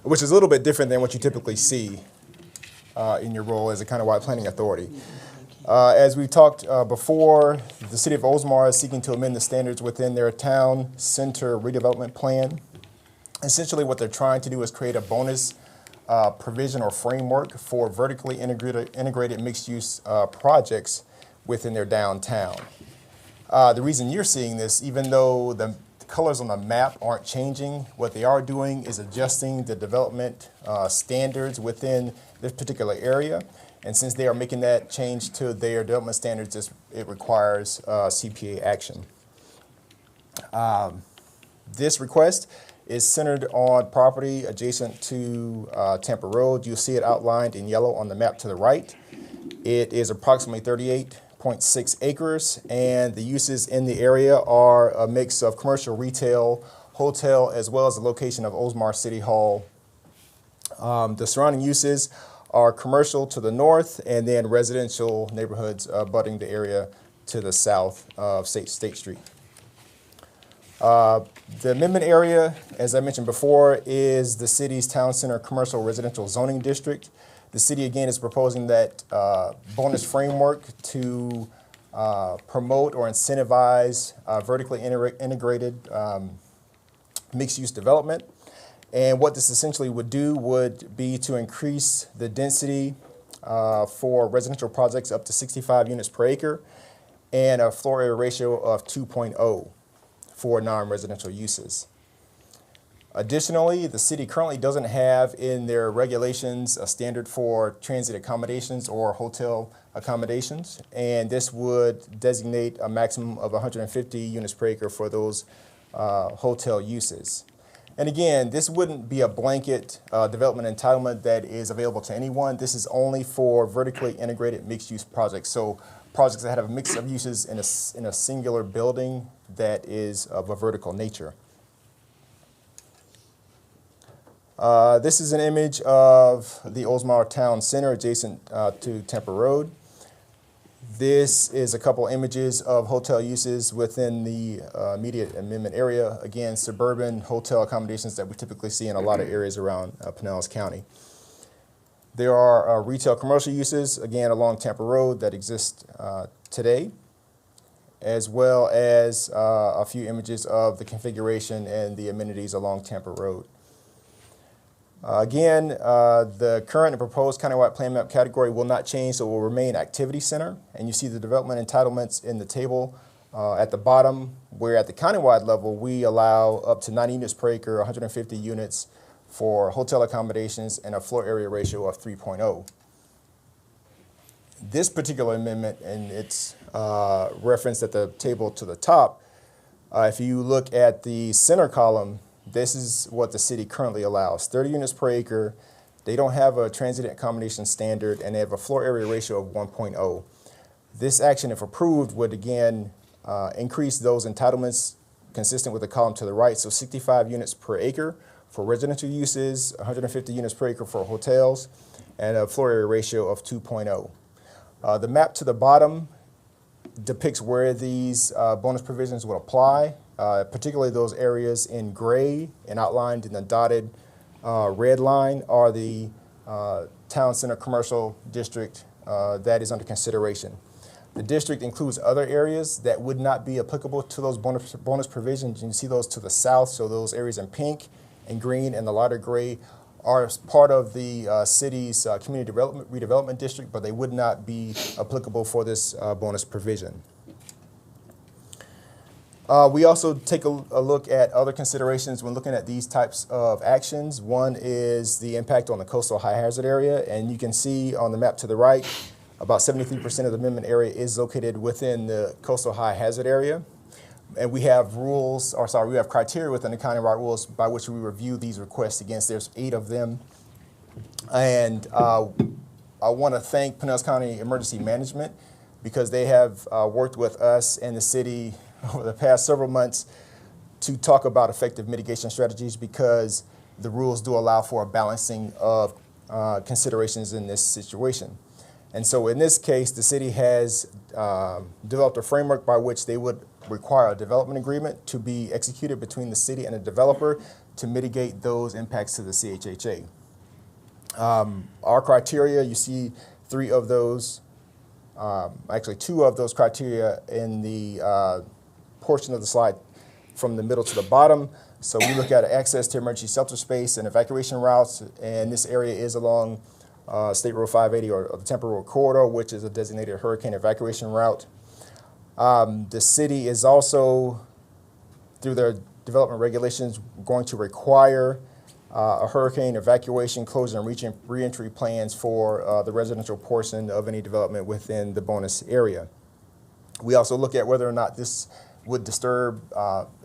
which is a little bit different than what you typically see in your role as a countywide planning authority. As we talked before, the City of Oldsmar is seeking to amend the standards within their town center redevelopment plan. Essentially, what they're trying to do is create a bonus provision or framework for vertically integrated mixed-use projects within their downtown. The reason you're seeing this, even though the colors on the map aren't changing, what they are doing is adjusting the development standards within this particular area. And since they are making that change to their development standards, it requires CPA action. This request is centered on property adjacent to Tampa Road. You'll see it outlined in yellow on the map to the right. It is approximately 38.6 acres, and the uses in the area are a mix of commercial, retail, hotel, as well as the location of Oldsmar City Hall. The surrounding uses are commercial to the north, and then residential neighborhoods abutting the area to the south of State Street. The amendment area, as I mentioned before, is the city's town center commercial residential zoning district. The city, again, is proposing that bonus framework to promote or incentivize vertically integrated mixed-use development. And what this essentially would do would be to increase the density for residential projects up to 65 units per acre and a floor area ratio of 2.0 for non-residential uses. Additionally, the city currently doesn't have in their regulations a standard for transit accommodations or hotel accommodations, and this would designate a maximum of 150 units per acre for those hotel uses. And again, this wouldn't be a blanket development entitlement that is available to anyone. This is only for vertically integrated mixed-use projects. So projects that have a mix of uses in a singular building that is of a vertical nature. This is an image of the Oldsmar Town Center adjacent to Temple Road. This is a couple images of hotel uses within the immediate amendment area. Again, suburban hotel accommodations that we typically see in a lot of areas around Pinellas County. There are retail commercial uses, again, along Tampa Road that exist today, as well as a few images of the configuration and the amenities along Tampa Road. Again, the current and proposed countywide plan map category will not change, so it will remain activity center. And you see the development entitlements in the table at the bottom, where at the countywide level, we allow up to 90 units per acre, 150 units for hotel accommodations, and a floor area ratio of 3.0. This particular amendment, and it's referenced at the table to the top, if you look at the center column, this is what the city currently allows, 30 units per acre. They don't have a transit accommodation standard, and they have a floor area ratio of 1.0. This action, if approved, would again increase those entitlements consistent with the column to the right, so 65 units per acre for residential uses, 150 units per acre for hotels, and a floor area ratio of 2.0. The map to the bottom depicts where these bonus provisions would apply. Particularly those areas in gray and outlined in the dotted red line are the town center commercial district that is under consideration. The district includes other areas that would not be applicable to those bonus provisions. You can see those to the south, so those areas in pink and green and the lighter gray are part of the city's community redevelopment district, but they would not be applicable for this bonus provision. We also take a look at other considerations when looking at these types of actions. One is the impact on the coastal high hazard area, and you can see on the map to the right, about 73% of the amendment area is located within the coastal high hazard area. And we have we have criteria within the countywide rules by which we review these requests against. There's 8 of them. And I want to thank Pinellas County Emergency Management because they have worked with us and the city over the past several months to talk about effective mitigation strategies because the rules do allow for a balancing of considerations in this situation. And so in this case, the city has developed a framework by which they would require a development agreement to be executed between the city and a developer to mitigate those impacts to the CHHA. Our criteria, you see 3 of those, actually 2 of those criteria in the portion of the slide from the middle to the bottom. So we look at access to emergency shelter space and evacuation routes, and this area is along State Road 580 or the Temple Road corridor, which is a designated hurricane evacuation route. The city is also, through their development regulations, going to require a hurricane evacuation, closure, and reentry plans for the residential portion of any development within the bonus area. We also look at whether or not this would disturb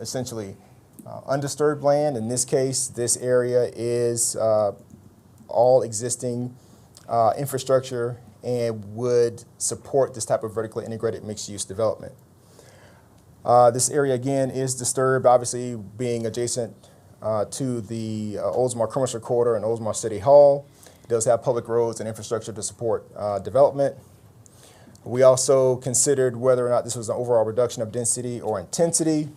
essentially undisturbed land. In this case, this area is all existing infrastructure and would support this type of vertically integrated mixed-use development. This area, again, is disturbed, obviously being adjacent to the Oldsmar Commercial Corridor and Oldsmar City Hall. It does have public roads and infrastructure to support development. We also considered whether or not this was an overall reduction of density or intensity.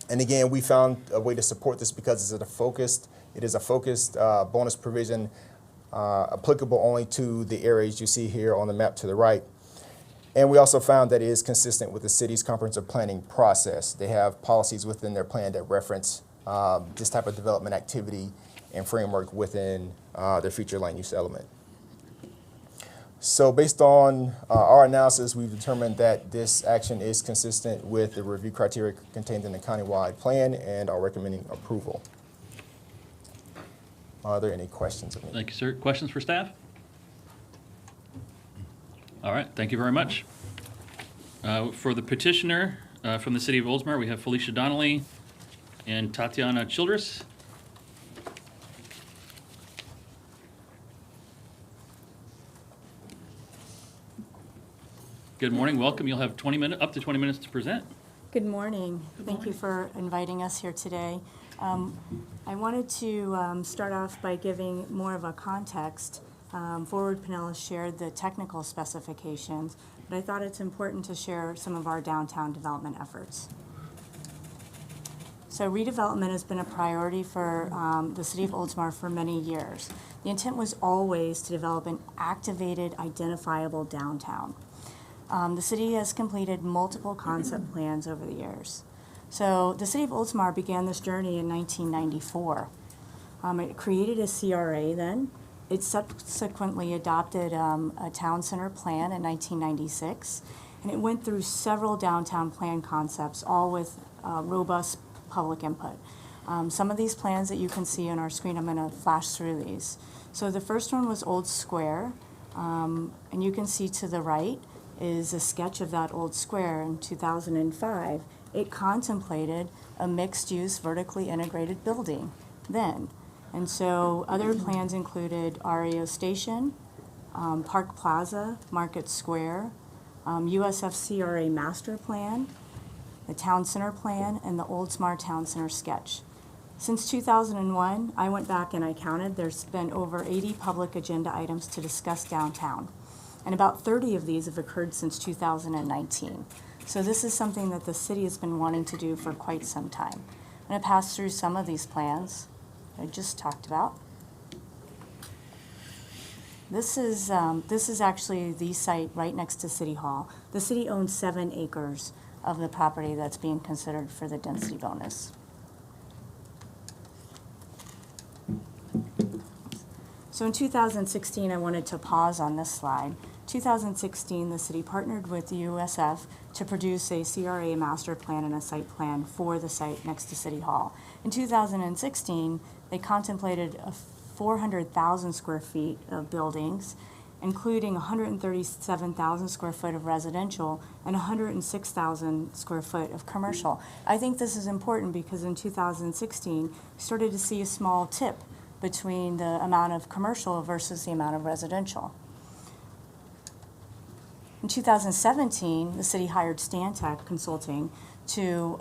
And again, we found a way to support this because it is a focused bonus provision applicable only to the areas you see here on the map to the right. And we also found that it is consistent with the city's comprehensive planning process. They have policies within their plan that reference this type of development activity and framework within their future land use element. So based on our analysis, we've determined that this action is consistent with the review criteria contained in the countywide plan and are recommending approval. Are there any questions of me? Thank you, sir. Questions for staff? All right, thank you very much. For the petitioner from the city of Oldsmar, we have Felicia Donnelly and Tatiana Childress. Good morning, welcome. You'll have 20 minutes, up to 20 minutes to present. Good morning. Thank you for inviting us here today. I wanted to start off by giving more of a context. Forward Pinellas shared the technical specifications, but I thought it's important to share some of our downtown development efforts. So redevelopment has been a priority for the city of Oldsmar for many years. The intent was always to develop an activated, identifiable downtown. The city has completed multiple concept plans over the years. So the city of Oldsmar began this journey in 1994. It created a CRA then. It subsequently adopted a town center plan in 1996, and it went through several downtown plan concepts, all with robust public input. Some of these plans that you can see on our screen, I'm going to flash through these. So the first one was Old Square, and you can see to the right is a sketch of that old square in 2005. It contemplated a mixed-use, vertically integrated building then. And so other plans included REO Station, Park Plaza, Market Square, USF CRA Master Plan, the Town Center Plan, and the Oldsmar Town Center sketch. Since 2001, I went back and I counted, there's been over 80 public agenda items to discuss downtown. And about 30 of these have occurred since 2019. So this is something that the city has been wanting to do for quite some time. I'm going to pass through some of these plans I just talked about. This is actually the site right next to City Hall. The city owns 7 acres of the property that's being considered for the density bonus. So in 2016, I wanted to pause on this slide. 2016, the city partnered with the USF to produce a CRA master plan and a site plan for the site next to City Hall. In 2016, they contemplated 400,000 square feet of buildings, including 137,000 square foot of residential and 106,000 square foot of commercial. I think this is important because in 2016, we started to see a small tip between the amount of commercial versus the amount of residential. In 2017, the city hired Stantec Consulting to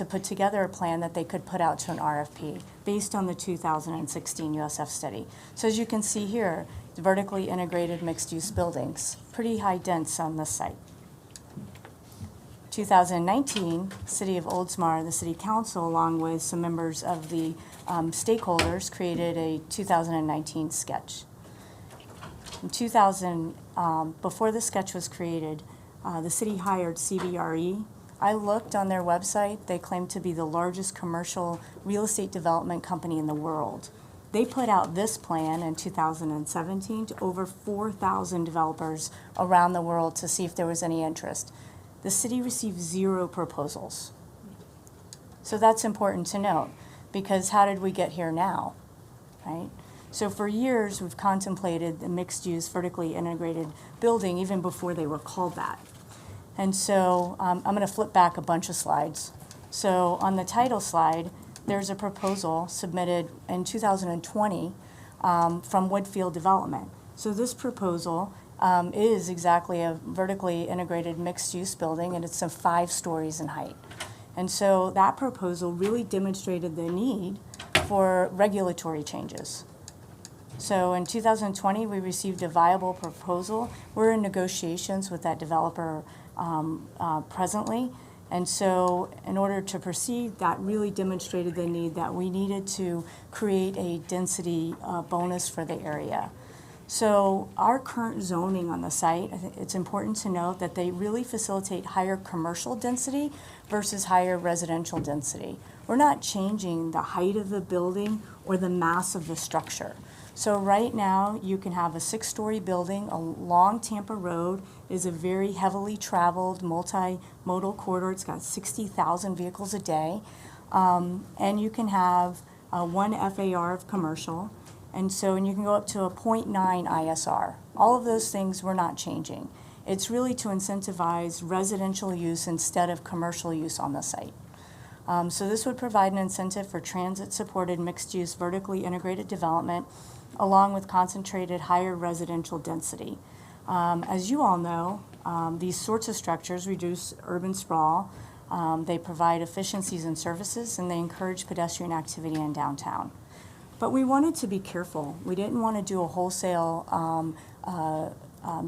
put together a plan that they could put out to an RFP based on the 2016 USF study. So as you can see here, the vertically integrated mixed-use buildings, pretty high dense on this site. 2019, City of Oldsmar, the City Council, along with some members of the stakeholders, created a 2019 sketch. In before the sketch was created, the city hired CBRE. I looked on their website. They claim to be the largest commercial real estate development company in the world. They put out this plan in 2017 to over 4,000 developers around the world to see if there was any interest. The city received 0 proposals. So that's important to note, because how did we get here now, right? So for years, we've contemplated the mixed-use, vertically integrated building even before they were called that. And so I'm going to flip back a bunch of slides. So on the title slide, there's a proposal submitted in 2020 from Woodfield Development. So this proposal is exactly a vertically integrated mixed-use building, and it's 5 stories in height. And so that proposal really demonstrated the need for regulatory changes. So in 2020, we received a viable proposal. We're in negotiations with that developer presently. And so in order to proceed, that really demonstrated the need that we needed to create a density bonus for the area. So our current zoning on the site, I think it's important to note that they really facilitate higher commercial density versus higher residential density. We're not changing the height of the building or the mass of the structure. So right now, you can have a 6-story building along Tampa Road. It is a very heavily traveled multimodal corridor. It's got 60,000 vehicles a day. And you can have 1 FAR of commercial. And you can go up to a 0.9 ISR. All of those things we're not changing. It's really to incentivize residential use instead of commercial use on the site. So this would provide an incentive for transit-supported mixed-use vertically integrated development along with concentrated higher residential density. As you all know, these sorts of structures reduce urban sprawl. They provide efficiencies in services, and they encourage pedestrian activity in downtown. But we wanted to be careful. We didn't want to do a wholesale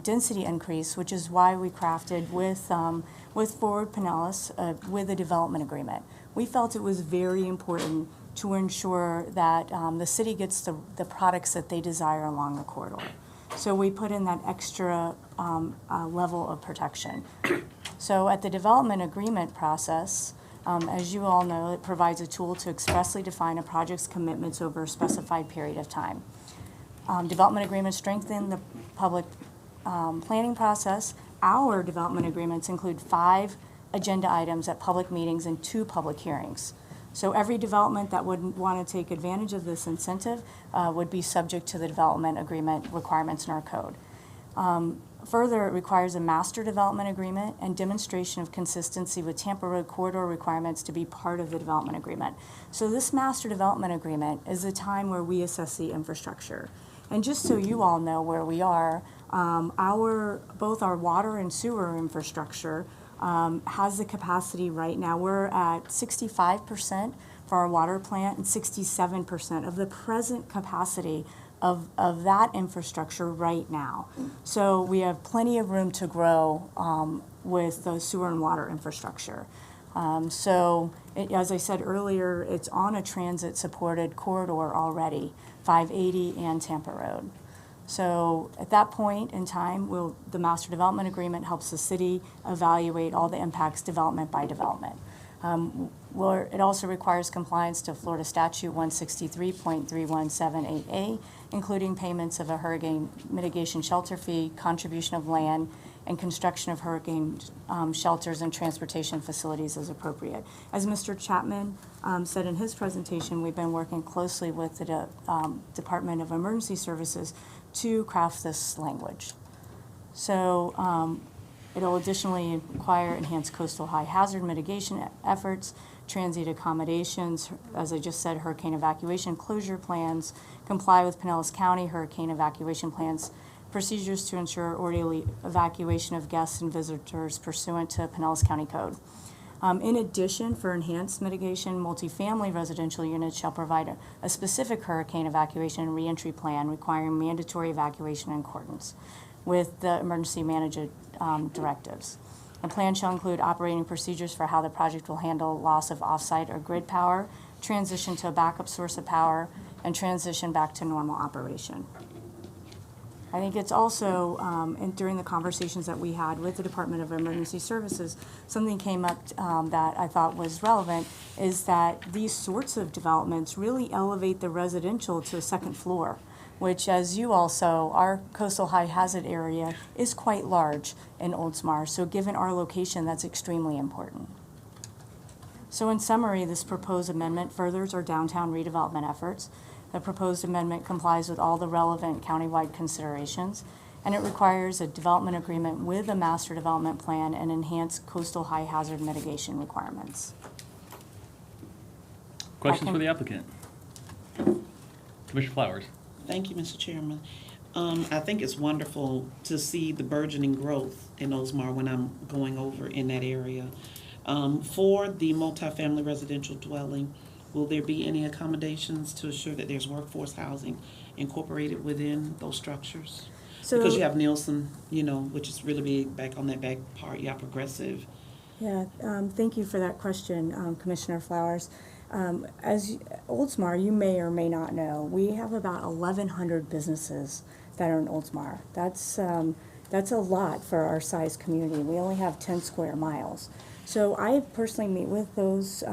density increase, which is why we crafted with Forward Pinellas with a development agreement. We felt it was very important to ensure that the city gets the products that they desire along the corridor. So we put in that extra level of protection. So at the development agreement process, as you all know, it provides a tool to expressly define a project's commitments over a specified period of time. Development agreements strengthen the public planning process. Our development agreements include 5 agenda items at public meetings and 2 public hearings. So every development that would want to take advantage of this incentive would be subject to the development agreement requirements in our code. Further, it requires a master development agreement and demonstration of consistency with Tampa Road corridor requirements to be part of the development agreement. So this master development agreement is the time where we assess the infrastructure. And just so you all know where we are, both our water and sewer infrastructure has the capacity right now. We're at 65% for our water plant and 67% of the present capacity of that infrastructure right now. So we have plenty of room to grow with the sewer and water infrastructure. As I said earlier, it's on a transit-supported corridor already, 580 and Tampa Road. So at that point in time, the master development agreement helps the city evaluate all the impacts development by development. It also requires compliance to Florida Statute 163.3178A, including payments of a hurricane mitigation shelter fee, contribution of land, and construction of hurricane shelters and transportation facilities as appropriate. As Mr. Chapman said in his presentation, we've been working closely with the Department of Emergency Services to craft this language. So it'll additionally require enhanced coastal high hazard mitigation efforts, transient accommodations, as I just said, hurricane evacuation closure plans, comply with Pinellas County hurricane evacuation plans, procedures to ensure orderly evacuation of guests and visitors pursuant to Pinellas County Code. In addition, for enhanced mitigation, multifamily residential units shall provide a specific hurricane evacuation and reentry plan requiring mandatory evacuation in accordance with the emergency management directives. The plan shall include operating procedures for how the project will handle loss of off-site or grid power, transition to a backup source of power, and transition back to normal operation. I think it's also, and during the conversations that we had with the Department of Emergency Services, something came up that I thought was relevant, is that these sorts of developments really elevate the residential to a second floor, which, as you all saw, our coastal high hazard area is quite large in Oldsmar, so given our location, that's extremely important. So in summary, this proposed amendment furthers our downtown redevelopment efforts. The proposed amendment complies with all the relevant countywide considerations, and it requires a development agreement with a master development plan and enhanced coastal high hazard mitigation requirements. Questions for the applicant? Commissioner Flowers. Thank you, Mr. Chairman. I think it's wonderful to see the burgeoning growth in Oldsmar when I'm going over in that area. For the multifamily residential dwelling, will there be any accommodations to assure that there's workforce housing incorporated within those structures? Because you have Nielsen, which is really big back on that back part. You have Progressive. Yeah, thank you for that question, Commissioner Flowers. As Oldsmar, you may or may not know, we have about 1,100 businesses that are in Oldsmar. That's a lot for our size community. We only have 10 square miles. So I personally meet with those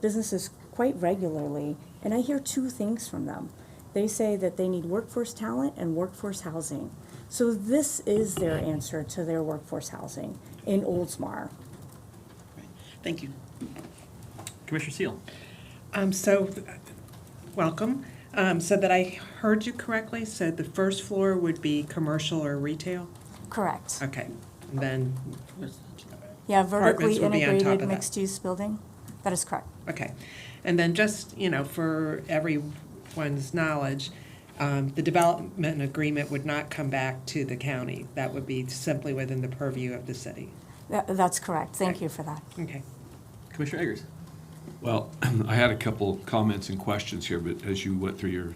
businesses quite regularly, and I hear two things from them. They say that they need workforce talent and workforce housing. So this is their answer to their workforce housing in Oldsmar. Thank you. Commissioner Seal. Welcome. So that I heard you correctly, so the first floor would be commercial or retail? Correct. Okay, and then, Yeah, Apartments vertically will be on top of integrated that. mixed-use building. That is correct. okay. And then just, for everyone's knowledge, the development agreement would not come back to the county. That would be simply within the purview of the city. That's correct. Thank you for that. Okay. Commissioner Eggers. Well, I had a couple comments and questions here, but as you went through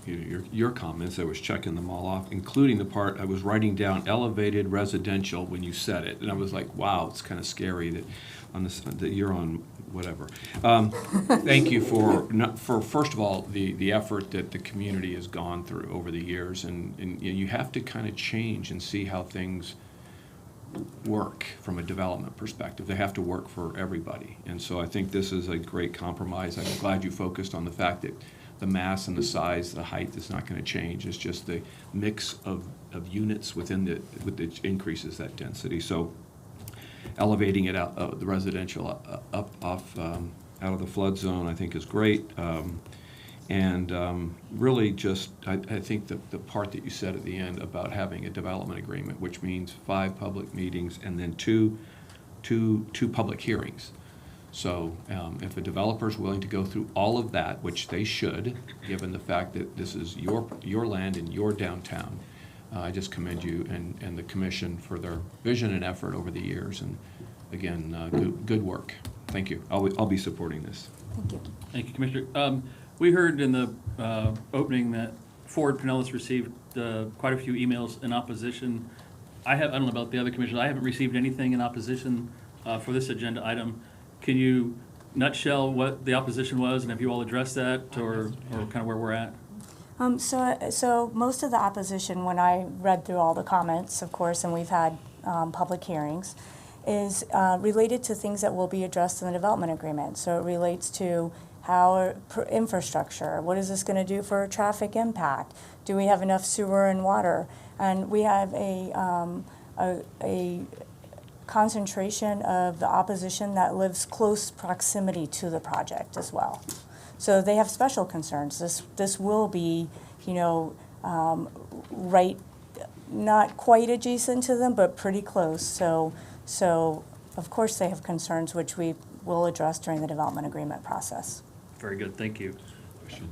your comments, I was checking them all off, including the part I was writing down elevated residential when you said it, and I was like, wow, it's kind of scary that that you're on whatever. Thank you for first of all the effort that the community has gone through over the years, and you have to kind of change and see how things work from a development perspective. They have to work for everybody. And so I think this is a great compromise. I'm glad you focused on the fact that the mass and the size, the height is not going to change. It's just the mix of units with the increases that density. So elevating it out, the residential up off out of the flood zone, I think is great. Really just, I think the part that you said at the end about having a development agreement, which means 5 public meetings and then two public hearings. So if a developer is willing to go through all of that, which they should, given the fact that this is your land and your downtown, I just commend you and the commission for their vision and effort over the years. And again, good work. Thank you. I'll be supporting this. Thank you. Thank you, Commissioner. We heard in the opening that Ford Pinellas received quite a few emails in opposition. I don't know about the other commissioners. I haven't received anything in opposition for this agenda item. Can you nutshell what the opposition was, and have you all addressed that, or kind of where we're at? So most of the opposition, when I read through all the comments, of course, and we've had public hearings, is related to things that will be addressed in the development agreement. So it relates to how infrastructure, what is this going to do for traffic impact? Do we have enough sewer and water? And we have a concentration of the opposition that lives close proximity to the project as well. So they have special concerns. This will be, right, not quite adjacent to them, but pretty close. So of course they have concerns which we will address during the development agreement process. Very good, thank you.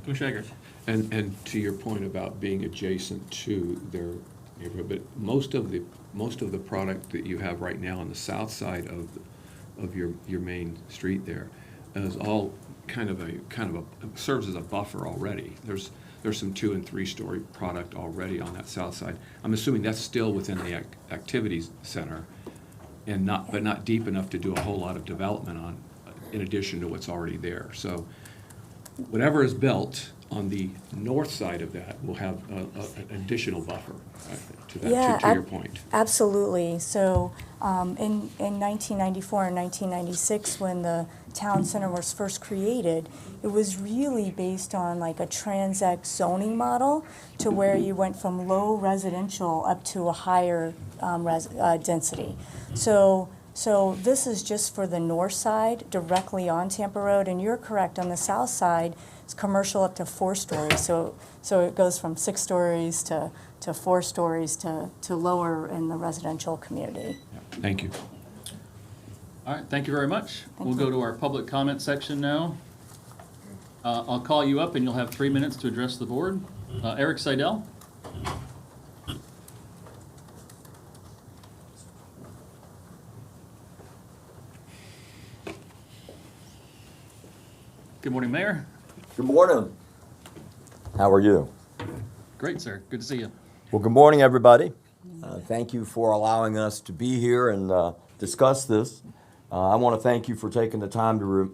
Commissioner Eggers. And to your point about being adjacent to their neighborhood, but most of the product that you have right now on the south side of your main street there is all kind of a serves as a buffer already. There's some 2- and 3-story product already on that south side. I'm assuming that's still within the activities center, and but not deep enough to do a whole lot of development on, in addition to what's already there. So whatever is built on the north side of that will have an additional buffer to that, to your point. Absolutely. So in 1994 and 1996, when the town center was first created, it was really based on like a transact zoning model to where you went from low residential up to a higher density. So this is just for the north side, directly on Tampa Road, and you're correct, on the south side, it's commercial up to 4 stories. So it goes from 6 stories to 4 stories to lower in the residential community. Thank you. All right, thank you very much. We'll go to our public comment section now. I'll call you up and you'll have 3 minutes to address the board. Eric Seidel. Good morning, Mayor. Good morning. How are you? Great, sir. Good to see you. Well, good morning, everybody. Thank you for allowing us to be here and discuss this. I want to thank you for taking the time to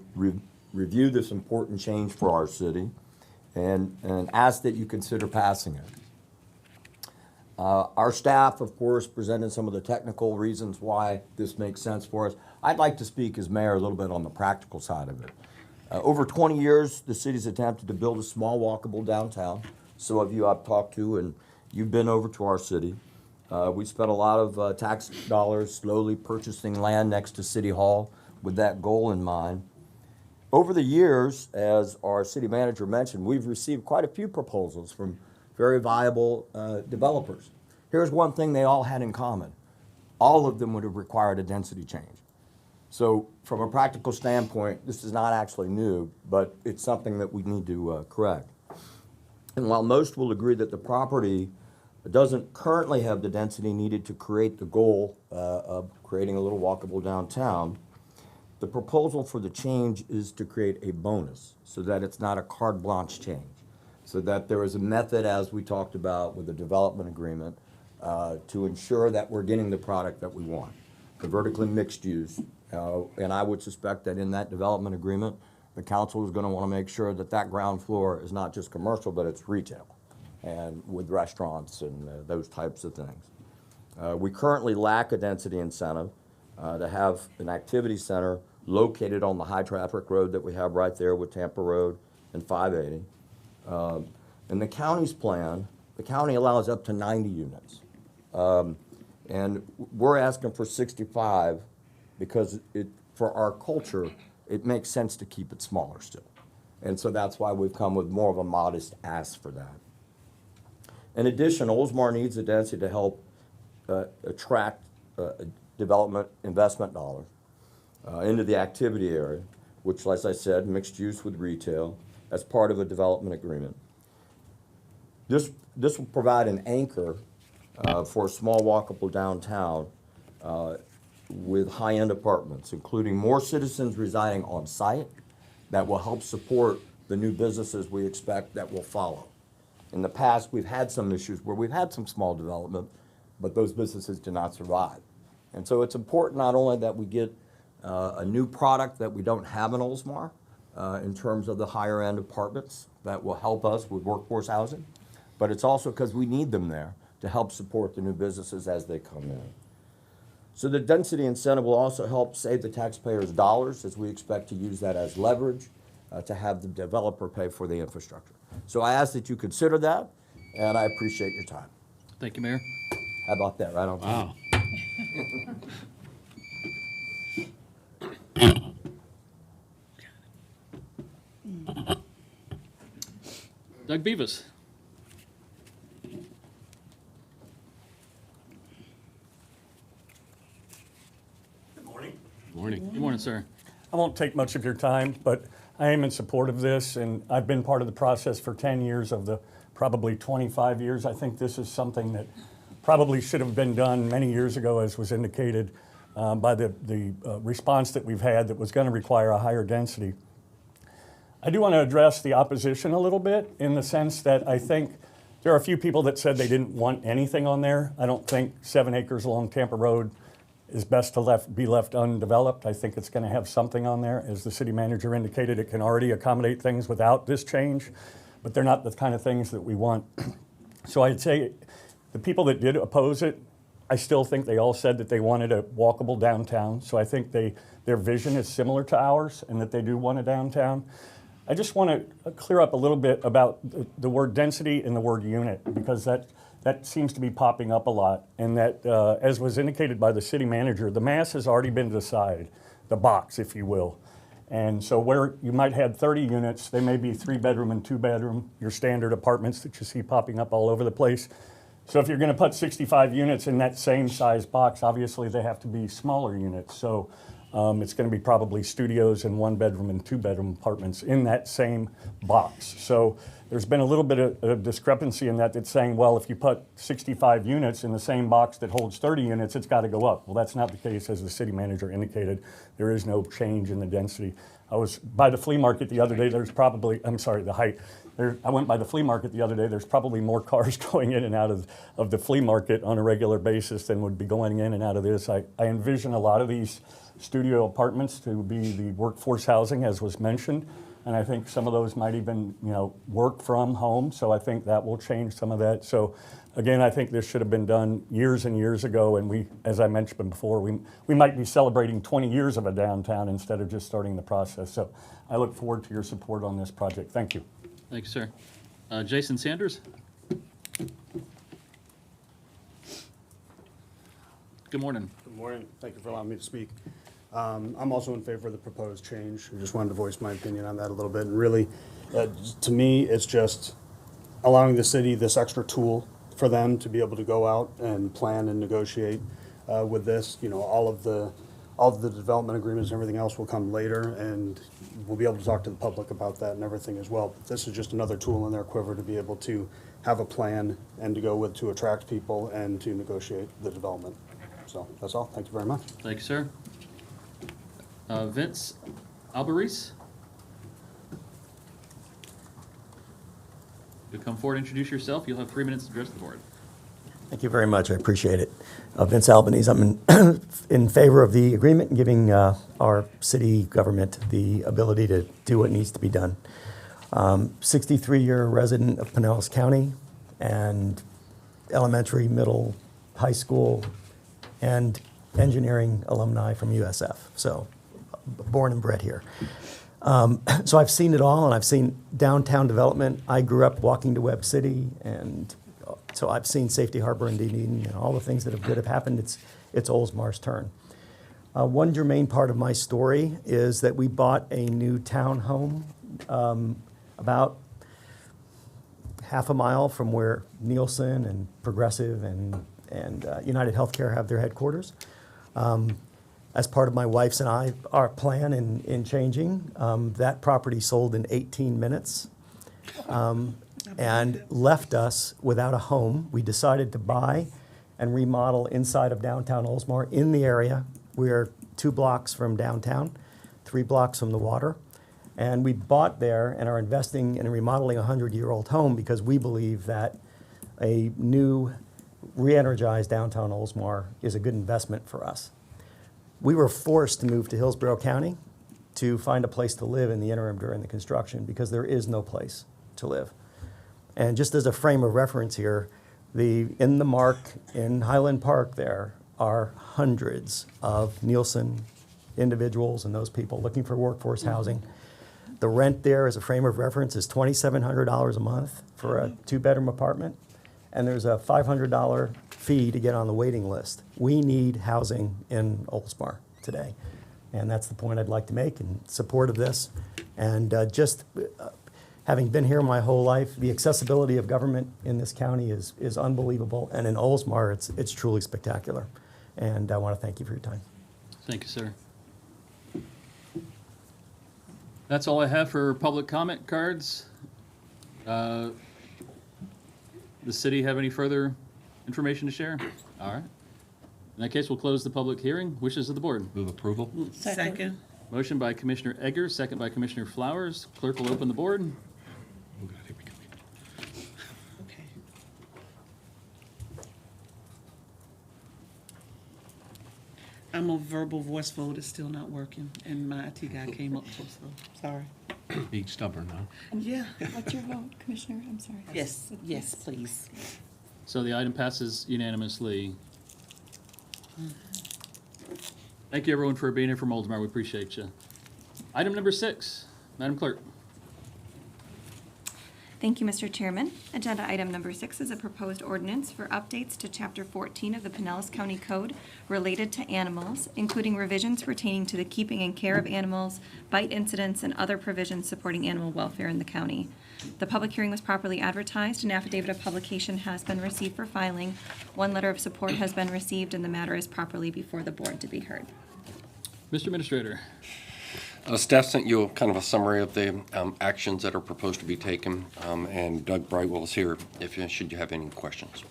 review this important change for our city and ask that you consider passing it. Our staff, of course, presented some of the technical reasons why this makes sense for us. I'd like to speak as mayor a little bit on the practical side of it. Over 20 years, the city's attempted to build a small walkable downtown. Some of you I've talked to, and you've been over to our city. We spent a lot of tax dollars slowly purchasing land next to City Hall with that goal in mind. Over the years, as our city manager mentioned, we've received quite a few proposals from very viable developers. Here's one thing they all had in common. All of them would have required a density change. So from a practical standpoint, this is not actually new, but it's something that we need to correct. And while most will agree that the property doesn't currently have the density needed to create the goal of creating a little walkable downtown, the proposal for the change is to create a bonus so that it's not a carte blanche change, so that there is a method, as we talked about with the development agreement, to ensure that we're getting the product that we want, the vertically mixed use. And I would suspect that in that development agreement, the council is going to want to make sure that that ground floor is not just commercial, but it's retail, and with restaurants and those types of things. We currently lack a density incentive to have an activity center located on the high traffic road that we have right there with Tampa Road and 580. In the county's plan, the county allows up to 90 units. And we're asking for 65 because for our culture, it makes sense to keep it smaller still. And so that's why we've come with more of a modest ask for that. In addition, Oldsmar needs a density to help attract development investment dollars into the activity area, which, as I said, mixed use with retail as part of a development agreement. This will provide an anchor for a small walkable downtown with high-end apartments, including more citizens residing on site that will help support the new businesses we expect that will follow. In the past, we've had some issues where we've had some small development, but those businesses did not survive. And so it's important not only that we get a new product that we don't have in Oldsmar in terms of the higher-end apartments that will help us with workforce housing, but it's also because we need them there to help support the new businesses as they come in. So the density incentive will also help save the taxpayers dollars, as we expect to use that as leverage to have the developer pay for the infrastructure. So I ask that you consider that, and I appreciate your time. Thank you, Mayor. How about that, right on time? Wow. Doug Beavis. Morning. Good morning, sir. I won't take much of your time, but I am in support of this, and I've been part of the process for 10 years of the probably 25 years. I think this is something that probably should have been done many years ago, as was indicated by the response that we've had that was going to require a higher density. I do want to address the opposition a little bit in the sense that I think there are a few people that said they didn't want anything on there. I don't think 7 acres along Tampa Road is best to be left undeveloped. I think it's going to have something on there. As the city manager indicated, it can already accommodate things without this change, but they're not the kind of things that we want. So I'd say the people that did oppose it, I still think they all said that they wanted a walkable downtown. So I think their vision is similar to ours and that they do want a downtown. I just want to clear up a little bit about the word density and the word unit, because that seems to be popping up a lot, and that, as was indicated by the city manager, the mass has already been decided, the box, if you will. And so where you might have 30 units, they may be 3-bedroom and 2-bedroom, your standard apartments that you see popping up all over the place. So if you're going to put 65 units in that same size box, obviously they have to be smaller units. So it's going to be probably studios and 1-bedroom and 2-bedroom apartments in that same box. So there's been a little bit of discrepancy in that, that's saying, well, if you put 65 units in the same box that holds 30 units, it's got to go up. Well, that's not the case, as the city manager indicated. There is no change in the density. I was by the flea market the other day. There's probably, I'm sorry, the height. I went by the flea market the other day. There's probably more cars going in and out of the flea market on a regular basis than would be going in and out of this. I envision a lot of these studio apartments to be the workforce housing, as was mentioned. And I think some of those might even, work from home. So I think that will change some of that. So again, I think this should have been done years and years ago. And we, as I mentioned before, we might be celebrating 20 years of a downtown instead of just starting the process. So I look forward to your support on this project. Thank you. Thank you, sir. Jason Sanders? Good morning. Good morning. Thank you for allowing me to speak. I'm also in favor of the proposed change. I just wanted to voice my opinion on that a little bit. And really, to me, it's just allowing the city this extra tool for them to be able to go out and plan and negotiate with this. All of the development agreements and everything else will come later, and we'll be able to talk to the public about that and everything as well. But this is just another tool in their quiver to be able to have a plan and to go with to attract people and to negotiate the development. So that's all. Thank you very much. Thank you, sir. Vince Alvarez? You'll come forward and introduce yourself. You'll have 3 minutes to address the board. Thank you very much. I appreciate it. Vince Albanese. I'm in favor of the agreement and giving our city government the ability to do what needs to be done. 63-year resident of Pinellas County and elementary, middle, high school, and engineering alumni from USF. So born and bred here. So I've seen it all, and I've seen downtown development. I grew up walking to Webb City, and so I've seen Safety Harbor and Dunedin and all the things that have happened. It's Oldsmar's turn. One germane part of my story is that we bought a new townhome about half a mile from where Nielsen and Progressive and United Healthcare have their headquarters. As part of my wife's and our plan in changing, that property sold in 18 minutes and left us without a home. We decided to buy and remodel inside of downtown Oldsmar in the area. We're 2 blocks from downtown, 3 blocks from the water. And we bought there and are investing in remodeling a 100-year-old home because we believe that a new re-energized downtown Oldsmar is a good investment for us. We were forced to move to Hillsborough County to find a place to live in the interim during the construction because there is no place to live. And just as a frame of reference here, in the mark in Highland Park there are hundreds of Nielsen individuals and those people looking for workforce housing. The rent there, as a frame of reference, is $2,700 a month for a 2-bedroom apartment, and there's a $500 fee to get on the waiting list. We need housing in Oldsmar today, and that's the point I'd like to make in support of this. And having been here my whole life, the accessibility of government in this county is unbelievable, and in Oldsmar, it's truly spectacular. And I want to thank you for your time. Thank you, sir. That's all I have for public comment cards. The city have any further information to share? All right. In that case, we'll close the public hearing. Wishes of the board. Move approval. Second. Motion by Commissioner Eggers, second by Commissioner Flowers. Clerk will open the board. Okay. I'm a verbal voice vote. It's still not working, and my IT guy came up to, so sorry. Being stubborn, huh? Yeah. What's your vote, Commissioner? I'm sorry. Yes, please. So the item passes unanimously. Thank you, everyone, for being here from Oldsmar. We appreciate you. Item number 6, Madam Clerk. Thank you, Mr. Chairman. Agenda item number 6 is a proposed ordinance for updates to Chapter 14 of the Pinellas County Code related to animals, including revisions pertaining to the keeping and care of animals, bite incidents, and other provisions supporting animal welfare in the county. The public hearing was properly advertised. An affidavit of publication has been received for filing. 1 letter of support has been received, and the matter is properly before the board to be heard. Mr. Administrator. Staff sent you kind of a summary of the actions that are proposed to be taken, and Doug Brightwell is here should you have any questions.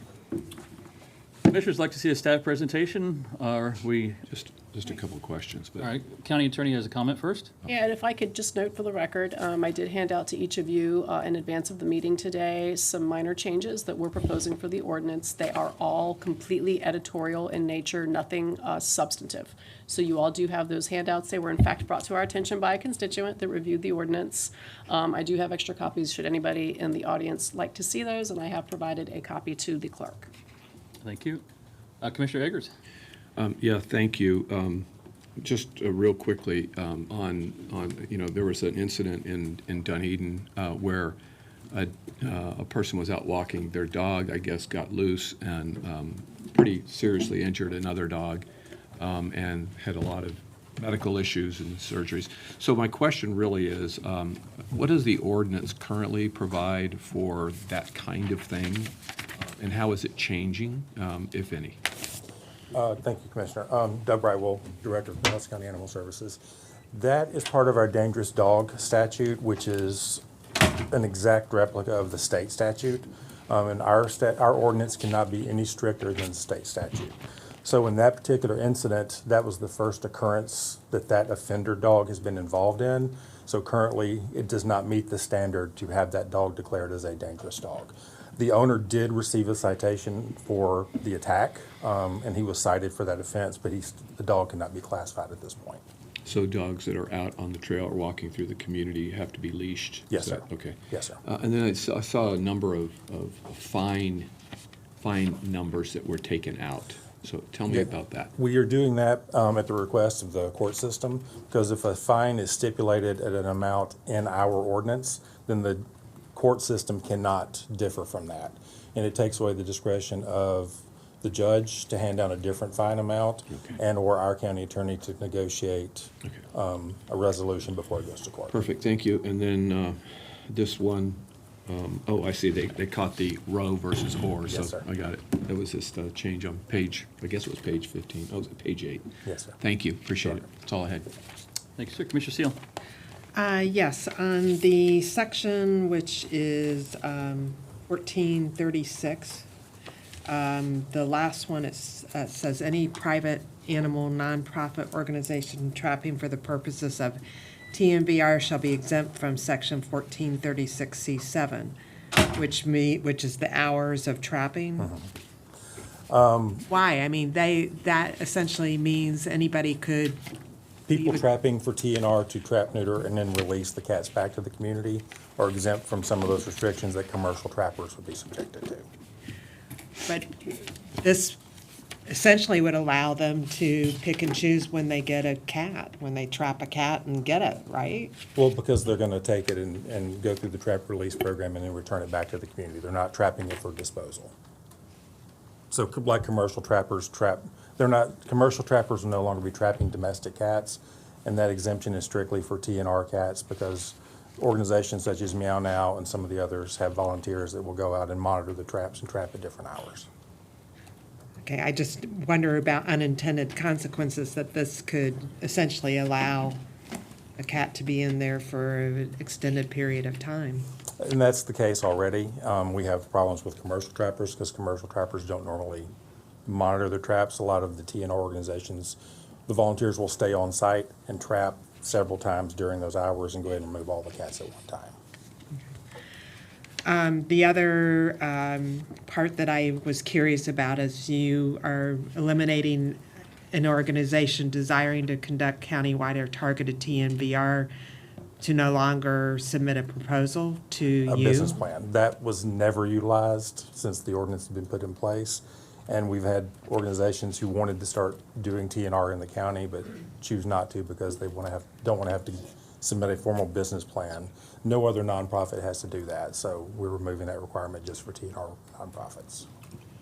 Commissioners like to see a staff presentation, or we? Just a couple of questions. But All right, County Attorney has a comment first. Yeah, and if I could just note for the record, I did hand out to each of you in advance of the meeting today some minor changes that we're proposing for the ordinance. They are all completely editorial in nature, nothing substantive. So you all do have those handouts. They were in fact brought to our attention by a constituent that reviewed the ordinance. I do have extra copies should anybody in the audience like to see those, and I have provided a copy to the clerk. Thank you. Commissioner Eggers. Yeah, thank you. Just real quickly on there was an incident in Dunedin where a person was out walking. Their dog, I guess, got loose and pretty seriously injured another dog and had a lot of medical issues and surgeries. So my question really is, what does the ordinance currently provide for that kind of thing? And how is it changing, if any? Thank you, Commissioner. Doug Brightwell, Director of Pinellas County Animal Services. That is part of our dangerous dog statute, which is an exact replica of the state statute. And our ordinance cannot be any stricter than the state statute. So in that particular incident, that was the first occurrence that offender dog has been involved in. So currently, it does not meet the standard to have that dog declared as a dangerous dog. The owner did receive a citation for the attack, and he was cited for that offense, but the dog cannot be classified at this point. So dogs that are out on the trail or walking through the community have to be leashed? Yes, sir. Okay. Yes, sir. And then I saw a number of fine numbers that were taken out. So tell me about that. We are doing that at the request of the court system, because if a fine is stipulated at an amount in our ordinance, then the court system cannot differ from that. And it takes away the discretion of the judge to hand down a different fine amount and/or our county attorney to negotiate a resolution before it goes to court. Perfect, thank you. And then this one, I see, they caught the row versus or, so Yes, sir. I got it. That was just a change on page, I guess it was page 15. Oh, it was page 8. Yes, sir. Thank you, appreciate it. That's all I had. Thank you, sir. Commissioner Seal. Yes, on the section which is 1436, the last one, it says any private animal nonprofit organization trapping for the purposes of TNVR shall be exempt from section 1436C7, which is the hours of trapping. Why? I mean, that essentially means anybody could. People trapping for TNR to trap, neuter, and then release the cats back to the community are exempt from some of those restrictions that commercial trappers would be subjected to. But this essentially would allow them to pick and choose when they get a cat, when they trap a cat and get it, right? Well, because they're going to take it and go through the trap release program and then return it back to the community. They're not trapping it for disposal. So like commercial trappers commercial trappers will no longer be trapping domestic cats, and that exemption is strictly for TNR cats because organizations such as Meow Now and some of the others have volunteers that will go out and monitor the traps and trap at different hours. Okay, I just wonder about unintended consequences that this could essentially allow a cat to be in there for an extended period of time. And that's the case already. We have problems with commercial trappers because commercial trappers don't normally monitor their traps. A lot of the TNR organizations, the volunteers will stay on site and trap several times during those hours and go ahead and remove all the cats at one time. The other part that I was curious about is you are eliminating an organization desiring to conduct countywide or targeted TNVR to no longer submit a proposal to you? A business plan. That was never utilized since the ordinance had been put in place. And we've had organizations who wanted to start doing TNR in the county but choose not to because they don't want to have to submit a formal business plan. No other nonprofit has to do that, so we're removing that requirement just for TNR nonprofits.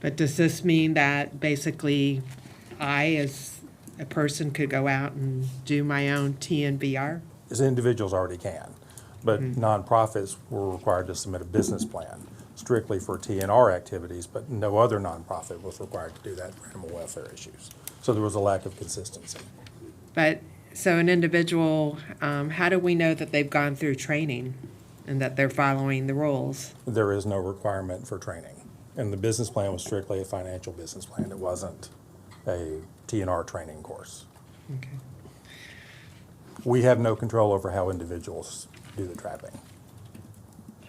But does this mean that basically I, as a person, could go out and do my own TNVR? As individuals already can, but nonprofits were required to submit a business plan strictly for TNR activities, but no other nonprofit was required to do that for animal welfare issues. So there was a lack of consistency. But, so an individual, how do we know that they've gone through training and that they're following the rules? There is no requirement for training. And the business plan was strictly a financial business plan. It wasn't a TNR training course. Okay. We have no control over how individuals do the trapping.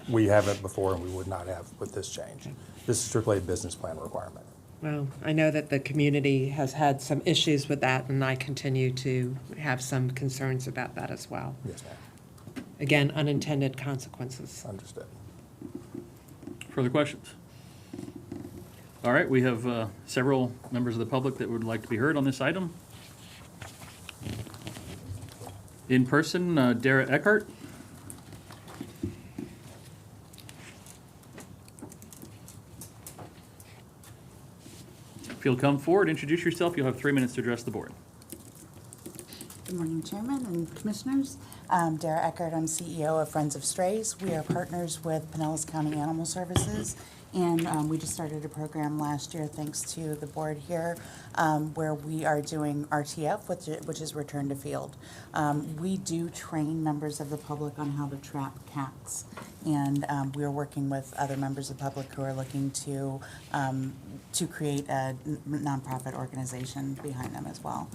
We haven't before, and we would not have with this change. This is strictly a business plan requirement. Well, I know that the community has had some issues with that, and I continue to have some concerns about that as well. Yes, ma'am. Again, unintended consequences. Understood. Further questions? All right, we have several members of the public that would like to be heard on this item. In person, Dara Eckhart. If you'll come forward, introduce yourself, you'll have 3 minutes to address the board. Good morning, Chairman and Commissioners. I'm Dara Eckert. I'm CEO of Friends of Strays. We are partners with Pinellas County Animal Services, and we just started a program last year, thanks to the board here, where we are doing RTF, which is Return to Field. We do train members of the public on how to trap cats, and we are working with other members of the public who are looking to create a nonprofit organization behind them as well.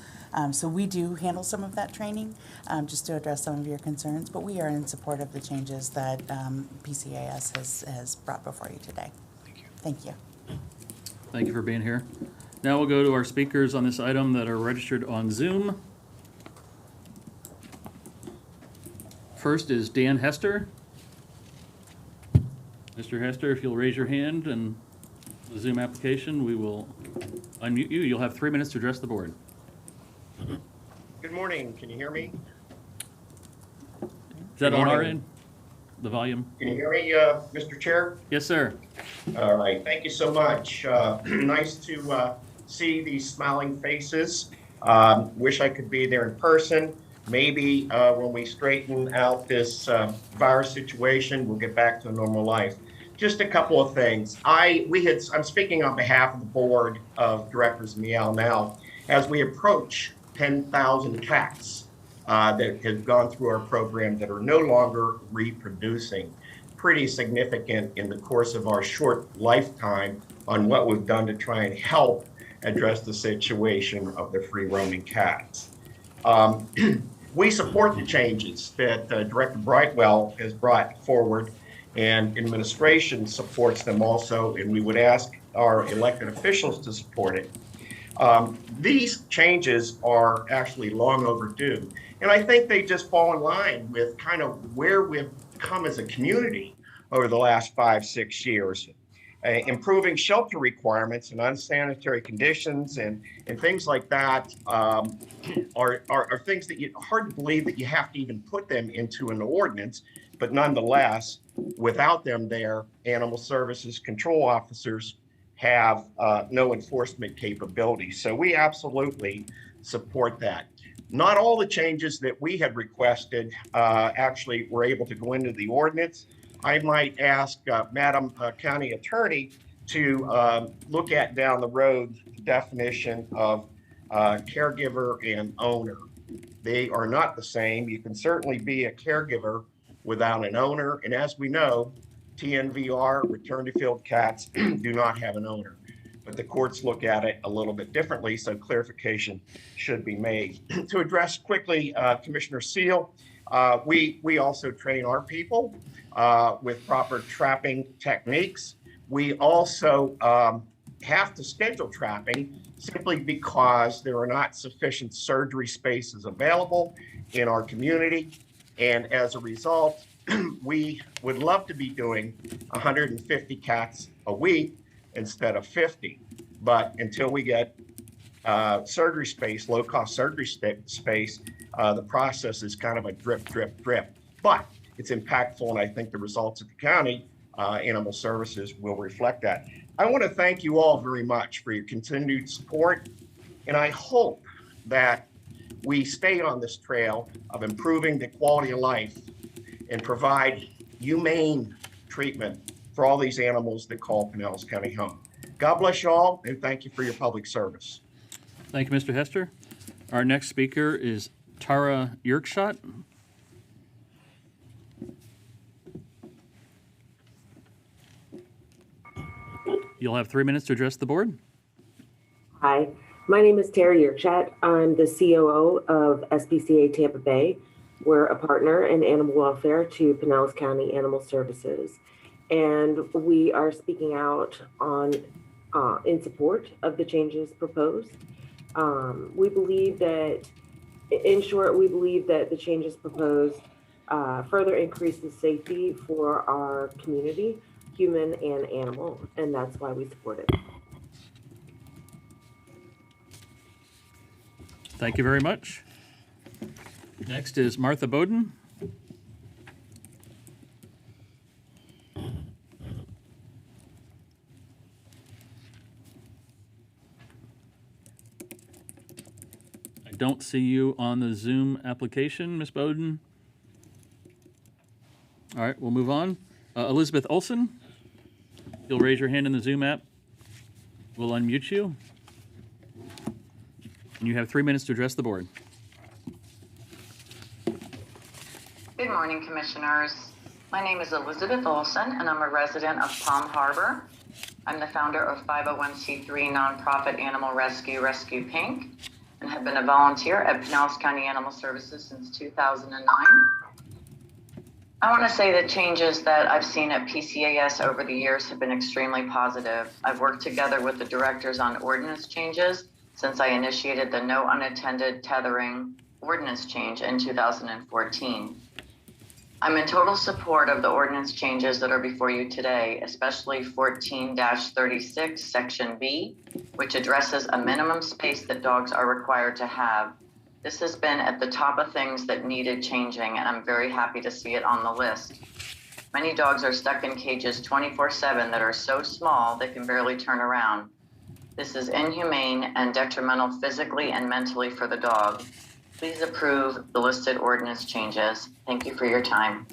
So we do handle some of that training, just to address some of your concerns, but we are in support of the changes that PCAS has brought before you today. Thank you. Thank you for being here. Now we'll go to our speakers on this item that are registered on Zoom. First is Dan Hester. Mr. Hester, if you'll raise your hand and the Zoom application, we will unmute you. You'll have 3 minutes to address the board. Good morning. Can you hear me? Is that Good on our morning. end? The volume? Can you hear me, Mr. Chair? Yes, sir. All right. Thank you so much. Nice to see these smiling faces. Wish I could be there in person. Maybe when we straighten out this virus situation, we'll get back to a normal life. Just a couple of things. I'm speaking on behalf of the board of directors of Meow Now as we approach 10,000 cats that have gone through our program that are no longer reproducing. Pretty significant in the course of our short lifetime on what we've done to try and help address the situation of the free roaming cats. We support the changes that Director Brightwell has brought forward, and administration supports them also, and we would ask our elected officials to support it. These changes are actually long overdue, and I think they just fall in line with kind of where we've come as a community over the last 5-6 years. Improving shelter requirements and unsanitary conditions and things like that are things that hard to believe that you have to even put them into an ordinance, but nonetheless, without them there, animal services control officers have no enforcement capability. So we absolutely support that. Not all the changes that we had requested actually were able to go into the ordinance. I might ask Madam County Attorney to look at down the road the definition of caregiver and owner. They are not the same. You can certainly be a caregiver without an owner. And as we know, TNVR, return to field cats, do not have an owner. But the courts look at it a little bit differently, so clarification should be made. To address quickly Commissioner Seal, we also train our people with proper trapping techniques. We also have to schedule trapping simply because there are not sufficient surgery spaces available in our community. And as a result, we would love to be doing 150 cats a week instead of 50. But until we get surgery space, low-cost surgery space, the process is kind of a drip, drip, drip. But it's impactful, and I think the results at the county animal services will reflect that. I want to thank you all very much for your continued support, and I hope that we stay on this trail of improving the quality of life and provide humane treatment for all these animals that call Pinellas County home. God bless you all, and thank you for your public service. Thank you, Mr. Hester. Our next speaker is Tara Yerkshot. You'll have 3 minutes to address the board. Hi, my name is Terry Yerkchat. I'm the COO of SPCA Tampa Bay. We're a partner in animal welfare to Pinellas County Animal Services. And we are speaking out on in support of the changes proposed. We believe that, in short, we believe that the changes proposed further increases safety for our community, human and animal, and that's why we support it. Thank you very much. Next is Martha Bowden. I don't see you on the Zoom application, Ms. Bowden. All right, we'll move on. Elizabeth Olson, you'll raise your hand in the Zoom app. We'll unmute you. And you have 3 minutes to address the board. Good morning, Commissioners. My name is Elizabeth Olson, and I'm a resident of Palm Harbor. I'm the founder of 501c3 nonprofit Animal Rescue, Rescue Pink, and have been a volunteer at Pinellas County Animal Services since 2009. I want to say the changes that I've seen at PCAS over the years have been extremely positive. I've worked together with the directors on ordinance changes since I initiated the no unattended tethering ordinance change in 2014. I'm in total support of the ordinance changes that are before you today, especially 14-36 Section B, which addresses a minimum space that dogs are required to have. This has been at the top of things that needed changing, and I'm very happy to see it on the list. Many dogs are stuck in cages 24/7 that are so small they can barely turn around. This is inhumane and detrimental physically and mentally for the dog. Please approve the listed ordinance changes. Thank you for your time.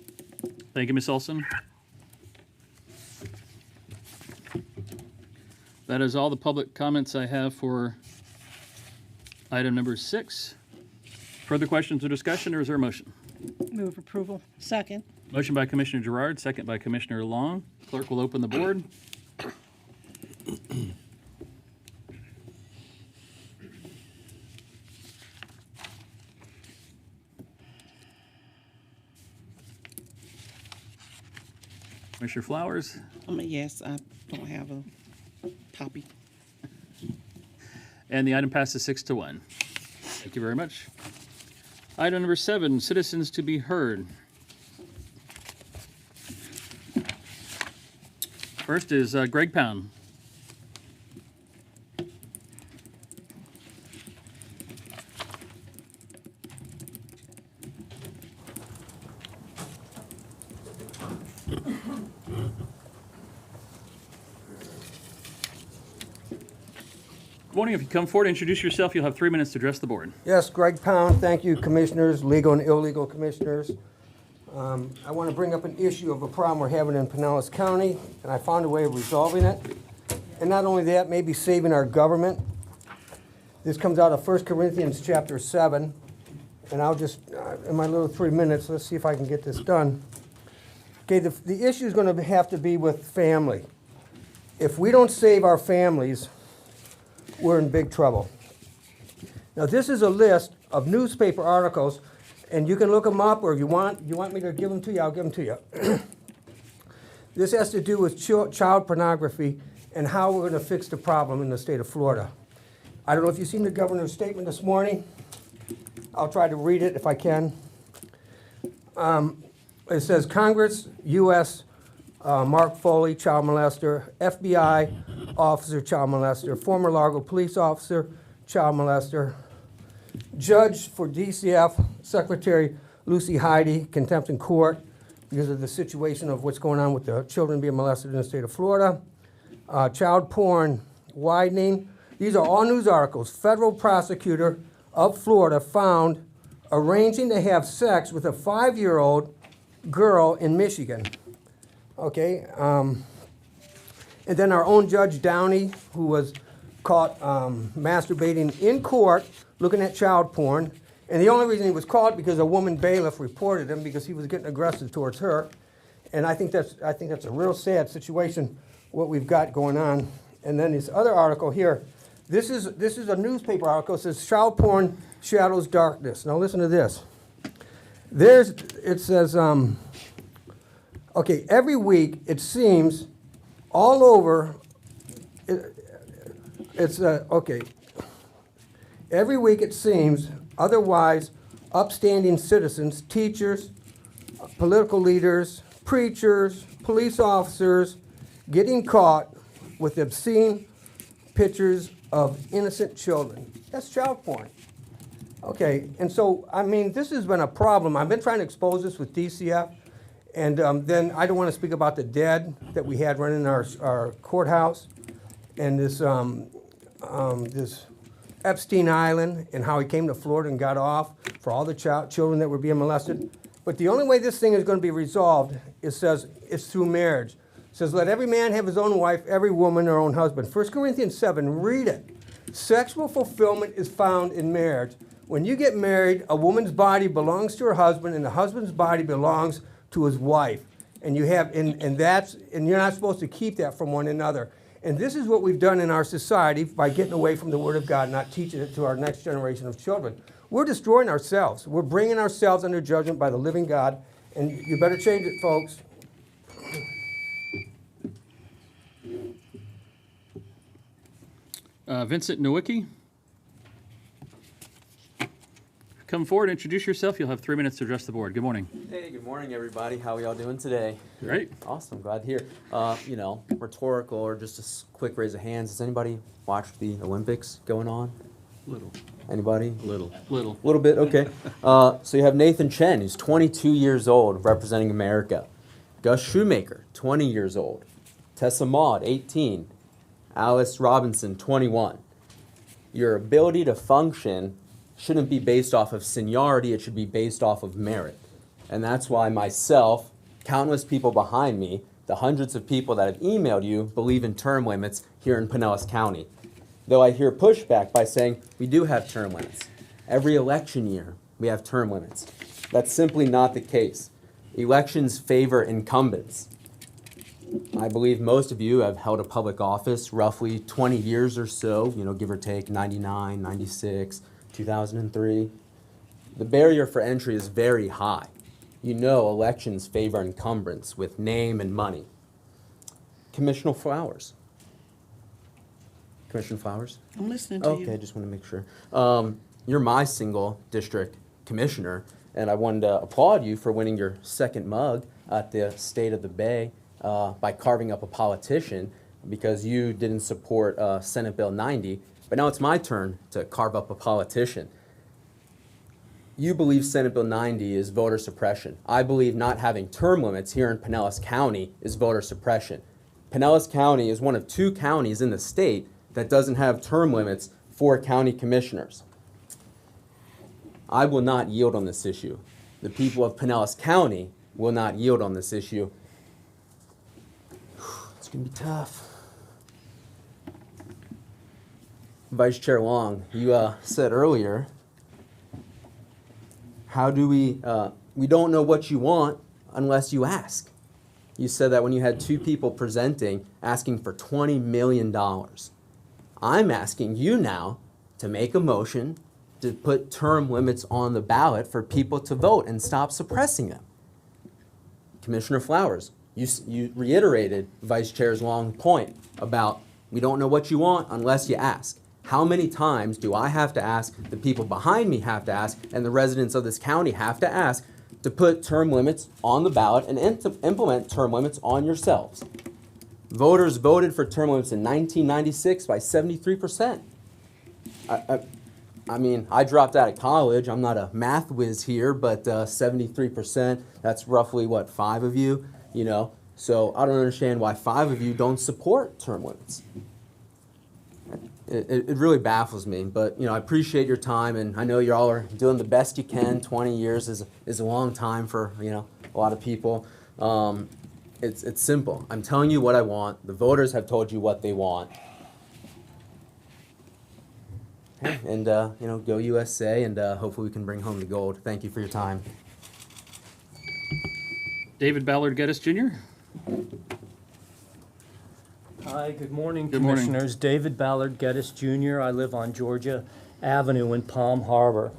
Thank you, Ms. Olson. That is all the public comments I have for item number 6. Further questions or discussion, or is there a motion? Move approval. Second. Motion by Commissioner Gerard, second by Commissioner Long. Clerk will open the board. Commissioner Flowers? Yes, I don't have a copy. And the item passes 6-1. Thank you very much. Item number 7, citizens to be heard. First is Greg Pound. Good morning. If you come forward and introduce yourself, you'll have 3 minutes to address the board. Yes, Greg Pound. Thank you, commissioners, legal and illegal commissioners. I want to bring up an issue of a problem we're having in Pinellas County, and I found a way of resolving it. And not only that, maybe saving our government. This comes out of 1 Corinthians chapter 7, and I'll just, in my little 3 minutes, let's see if I can get this done. Okay, the issue is going to have to be with family. If we don't save our families, we're in big trouble. Now, this is a list of newspaper articles, and you can look them up, or if you want me to give them to you, I'll give them to you. This has to do with child pornography and how we're going to fix the problem in the state of Florida. I don't know if you've seen the governor's statement this morning. I'll try to read it if I can. It says, Congress, U.S., Mark Foley, child molester, FBI officer, child molester, former Largo police officer, child molester, judge for DCF, Secretary Lucy Heidi, contempt in court because of the situation of what's going on with the children being molested in the state of Florida, child porn widening. These are all news articles. Federal prosecutor of Florida found arranging to have sex with a 5-year-old girl in Michigan. Okay, and then our own Judge Downey, who was caught masturbating in court, looking at child porn, and the only reason he was caught because a woman bailiff reported him because he was getting aggressive towards her, and I think that's a real sad situation what we've got going on. And then this other article here, this is a newspaper article. It says child porn shadows darkness. Now listen to this. It says, okay, every week it seems all over, every week it seems otherwise upstanding citizens, teachers, political leaders, preachers, police officers getting caught with obscene pictures of innocent children. That's child porn. Okay, and so, I mean, this has been a problem. I've been trying to expose this with DCF, and then I don't want to speak about the dead that we had running our courthouse, and this Epstein Island, and how he came to Florida and got off for all the children that were being molested. But the only way this thing is going to be resolved, it says, it's through marriage. It says, let every man have his own wife, every woman her own husband. 1 Corinthians 7, read it. Sexual fulfillment is found in marriage. When you get married, a woman's body belongs to her husband, and the husband's body belongs to his wife. And you have, and you're not supposed to keep that from one another. And this is what we've done in our society by getting away from the Word of God, not teaching it to our next generation of children. We're destroying ourselves. We're bringing ourselves under judgment by the living God, and you better change it, folks. Vincent Nowicki. Come forward, introduce yourself. You'll have 3 minutes to address the board. Good morning. Hey, good morning, everybody. How are y'all doing today? Great. Awesome. Glad to hear. Rhetorical or just a quick raise of hands. Does anybody watch the Olympics going on? Little. Anybody? Little. Little bit, okay. So you have Nathan Chen, who's 22 years old, representing America. Gus Shoemaker, 20 years old. Tessa Maud, 18. Alice Robinson, 21. Your ability to function shouldn't be based off of seniority, it should be based off of merit. And that's why myself, countless people behind me, the hundreds of people that have emailed you, believe in term limits here in Pinellas County. Though I hear pushback by saying we do have term limits. Every election year, we have term limits. That's simply not the case. Elections favor incumbents. I believe most of you have held a public office roughly 20 years or so, give or take 99, 96, 2003. The barrier for entry is very high. Elections favor incumbents with name and money. Commissioner Flowers. Commissioner Flowers? I'm listening to you. Okay, just want to make sure. You're my single district commissioner, and I wanted to applaud you for winning your second mug at the State of the Bay by carving up a politician because you didn't support Senate Bill 90. But now it's my turn to carve up a politician. You believe Senate Bill 90 is voter suppression. I believe not having term limits here in Pinellas County is voter suppression. Pinellas County is one of 2 counties in the state that doesn't have term limits for county commissioners. I will not yield on this issue. The people of Pinellas County will not yield on this issue. It's going to be tough. Vice Chair Long, you said earlier, how do we don't know what you want unless you ask. You said that when you had 2 people presenting, asking for $20 million. I'm asking you now to make a motion to put term limits on the ballot for people to vote and stop suppressing them. Commissioner Flowers, you reiterated Vice Chair's Long point about we don't know what you want unless you ask. How many times do I have to ask, the people behind me have to ask, and the residents of this county have to ask to put term limits on the ballot and implement term limits on yourselves? Voters voted for term limits in 1996 by 73%. I mean, I dropped out of college. I'm not a math whiz here, but 73%, that's roughly, 5 of you, So I don't understand why 5 of you don't support term limits. It really baffles me, but I appreciate your time, and I know you all are doing the best you can. 20 years is a long time for a lot of people. It's simple. I'm telling you what I want. The voters have told you what they want. And go USA, and hopefully we can bring home the gold. Thank you for your time. David Ballard Geddes Jr. Hi, good morning, Good morning. Commissioners. David Ballard Geddes Jr. I live on Georgia Avenue in Palm Harbor.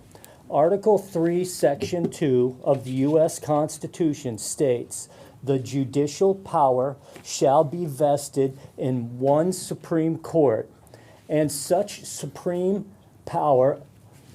Article 3, Section 2 of the U.S. Constitution states, "The judicial power shall be vested in one Supreme Court, and such supreme power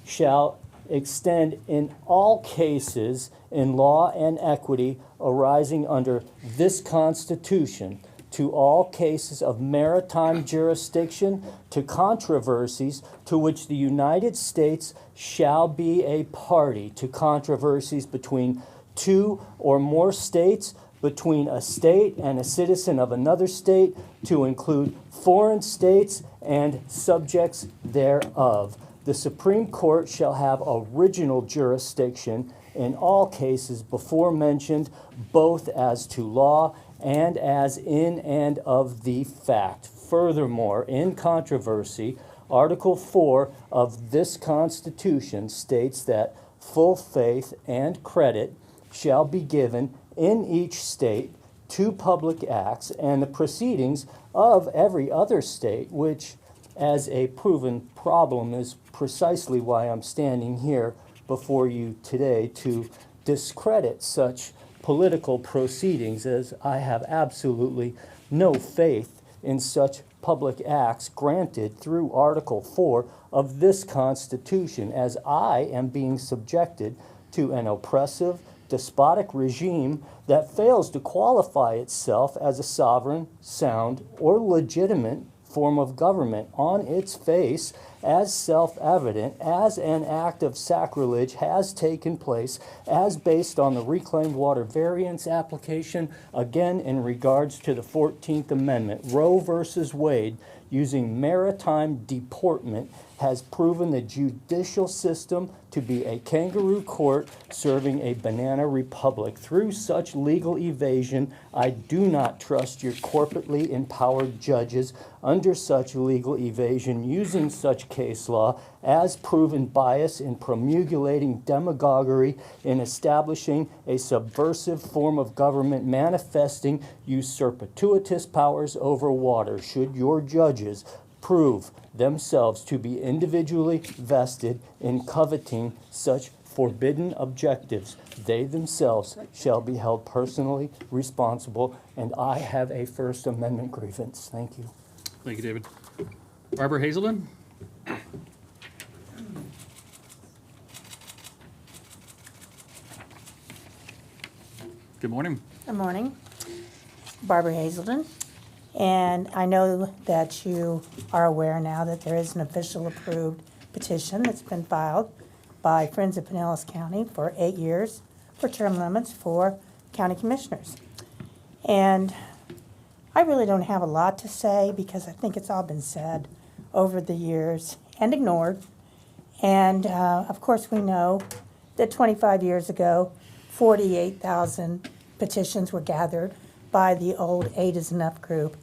shall extend in all cases in law and equity arising under this Constitution, to all cases of maritime jurisdiction, to controversies to which the United States shall be a party, to controversies between two or more states, between a state and a citizen of another state, to include foreign states and subjects thereof. The Supreme Court shall have original jurisdiction in all cases before mentioned, both as to law and as in and of the fact." Furthermore, in controversy, Article 4 of this Constitution states that full faith and credit shall be given in each state to public acts and the proceedings of every other state, which, as a proven problem, is precisely why I'm standing here before you today to discredit such political proceedings, as I have absolutely no faith in such public acts granted through Article 4 of this Constitution, as I am being subjected to an oppressive, despotic regime that fails to qualify itself as a sovereign, sound, or legitimate form of government on its face, as self-evident as an act of sacrilege has taken place, as based on the Reclaimed Water Variance application, again in regards to the 14th Amendment. Roe versus Wade, using maritime deportment, has proven the judicial system to be a kangaroo court serving a banana republic. Through such legal evasion, I do not trust your corporately empowered judges under such legal evasion, using such case law as proven bias in promulgating demagoguery, in establishing a subversive form of government manifesting usurpatuitous powers over water. Should your judges prove themselves to be individually vested in coveting such forbidden objectives, they themselves shall be held personally responsible, and I have a First Amendment grievance. Thank you. Thank you, David. Barbara Hazelden? Good morning. Good morning. Barbara Hazelden. And I know that you are aware now that there is an official approved petition that's been filed by Friends of Pinellas County for 8 years for term limits for county commissioners. And I really don't have a lot to say because I think it's all been said over the years and ignored. And of course we know that 25 years ago, 48,000 petitions were gathered by the old 8 is Enough group.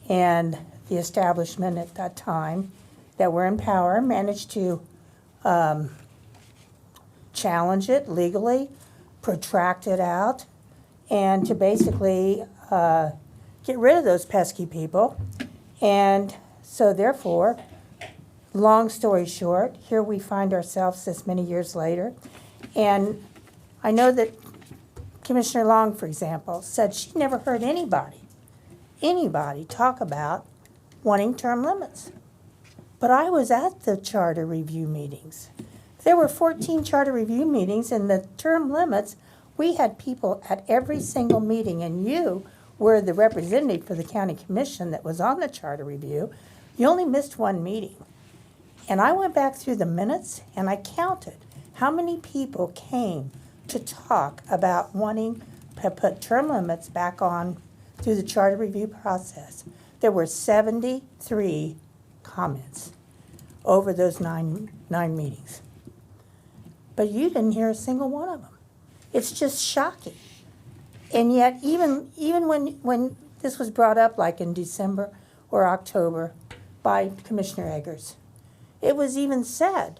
And the establishment at that time that were in power managed to challenge it legally, protract it out, and to basically get rid of those pesky people. And so therefore, long story short, here we find ourselves this many years later. And I know that Commissioner Long, for example, said she never heard anybody talk about wanting term limits. But I was at the charter review meetings. There were 14 charter review meetings, and the term limits, we had people at every single meeting, and you were the representative for the county commission that was on the charter review. You only missed one meeting. And I went back through the minutes, and I counted how many people came to talk about wanting to put term limits back on through the charter review process. There were 73 comments over those nine meetings. But you didn't hear a single one of them. It's just shocking. And yet, even when this was brought up, like in December or October by Commissioner Eggers, it was even said,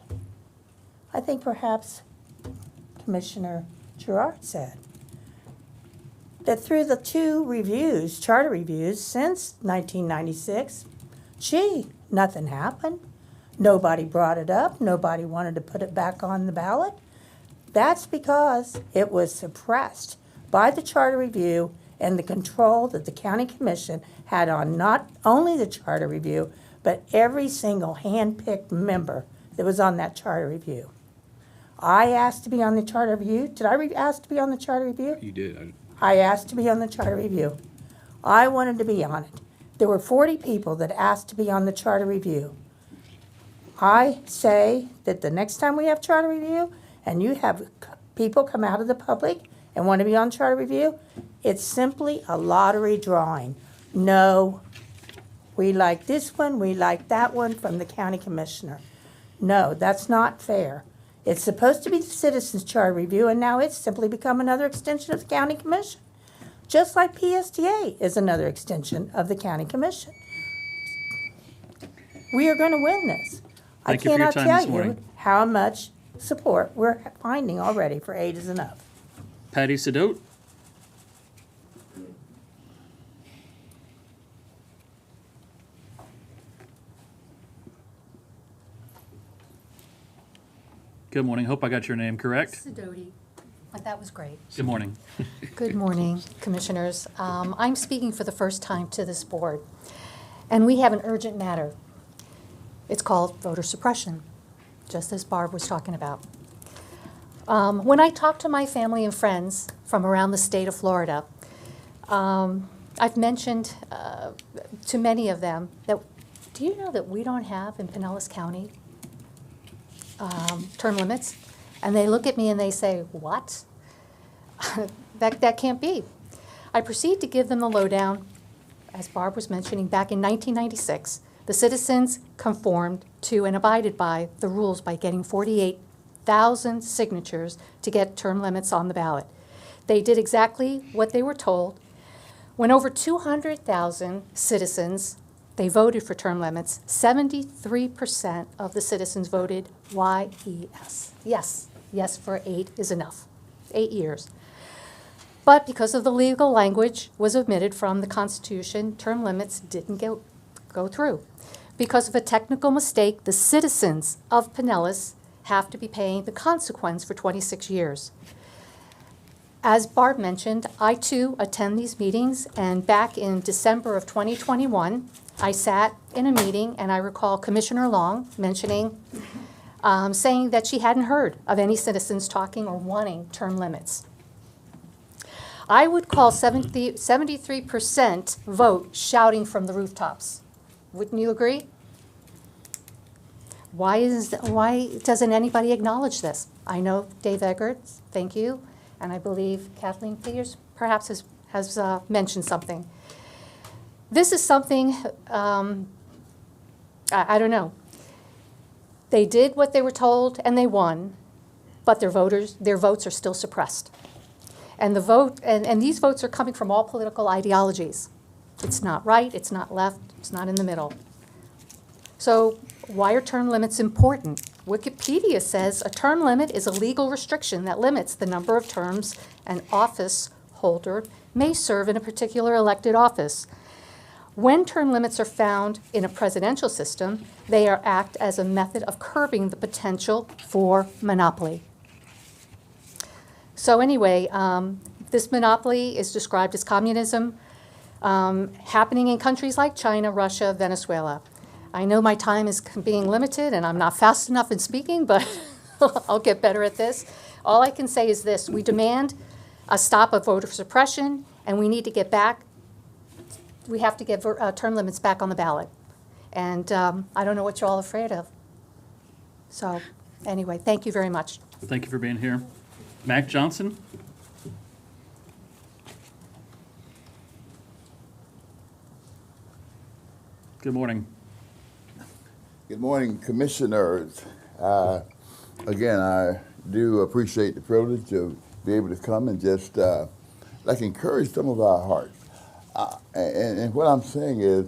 I think perhaps Commissioner Gerard said, that through the 2 reviews, charter reviews, since 1996, gee, nothing happened. Nobody brought it up. Nobody wanted to put it back on the ballot. That's because it was suppressed by the charter review and the control that the county commission had on not only the charter review, but every single hand-picked member that was on that charter review. I asked to be on the charter review. Did I ask to be on the charter review? You did. I asked to be on the charter review. I wanted to be on it. There were 40 people that asked to be on the charter review. I say that the next time we have charter review and you have people come out of the public and want to be on charter review, it's simply a lottery drawing. No, we like this one, we like that one from the county commissioner. No, that's not fair. It's supposed to be the citizens' charter review, and now it's simply become another extension of the county commission. Just like PSTA is another extension of the county commission. We are going to win this. Thank you for your I time cannot this tell you morning. how much support we're finding already for 8 is enough. Patty Sadote. Good morning. Hope I got your name correct. Sidoti, but that was great. Good morning. Good morning, Commissioners. I'm speaking for the first time to this board, and we have an urgent matter. It's called voter suppression, just as Barb was talking about. When I talk to my family and friends from around the state of Florida, I've mentioned to many of them that, do you know that we don't have in Pinellas County term limits? And they look at me and they say, what? That can't be. I proceed to give them the lowdown. As Barb was mentioning, back in 1996, the citizens conformed to and abided by the rules by getting 48,000 signatures to get term limits on the ballot. They did exactly what they were told. When over 200,000 citizens, they voted for term limits, 73% of the citizens voted YES. Yes for 8 is enough. 8 years. But because of the legal language was omitted from the Constitution, term limits didn't go through. Because of a technical mistake, the citizens of Pinellas have to be paying the consequence for 26 years. As Barb mentioned, I too attend these meetings, and back in December of 2021, I sat in a meeting and I recall Commissioner Long mentioning, saying that she hadn't heard of any citizens talking or wanting term limits. I would call 73% vote shouting from the rooftops. Wouldn't you agree? Why doesn't anybody acknowledge this? I know Dave Eggert, thank you, and I believe Kathleen Peters perhaps has mentioned something. This is something, I don't know. They did what they were told and they won, but their votes are still suppressed. And these votes are coming from all political ideologies. It's not right, it's not left, it's not in the middle. So why are term limits important? Wikipedia says a term limit is a legal restriction that limits the number of terms an office holder may serve in a particular elected office. When term limits are found in a presidential system, they act as a method of curbing the potential for monopoly. So anyway, this monopoly is described as communism, happening in countries like China, Russia, Venezuela. I know my time is being limited and I'm not fast enough in speaking, but I'll get better at this. All I can say is this: we demand a stop of voter suppression, and we need to get back. We have to get term limits back on the ballot. And I don't know what you're all afraid of. So anyway, thank you very much. Thank you for being here. Mac Johnson. Good morning. Good morning, Commissioners. Again, I do appreciate the privilege of being able to come and just encourage some of our hearts. And what I'm saying is,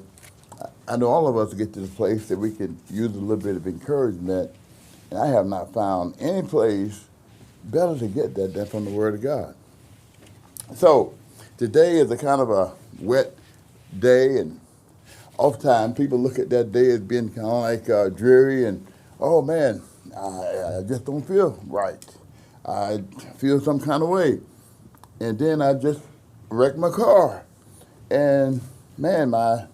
I know all of us get to the place that we can use a little bit of encouragement, and I have not found any place better to get that than from the Word of God. So, today is a kind of a wet day, and oftentimes people look at that day as being kind of like dreary, and oh man, I just don't feel right. I feel some kind of way. And then I just wrecked my car. And man, my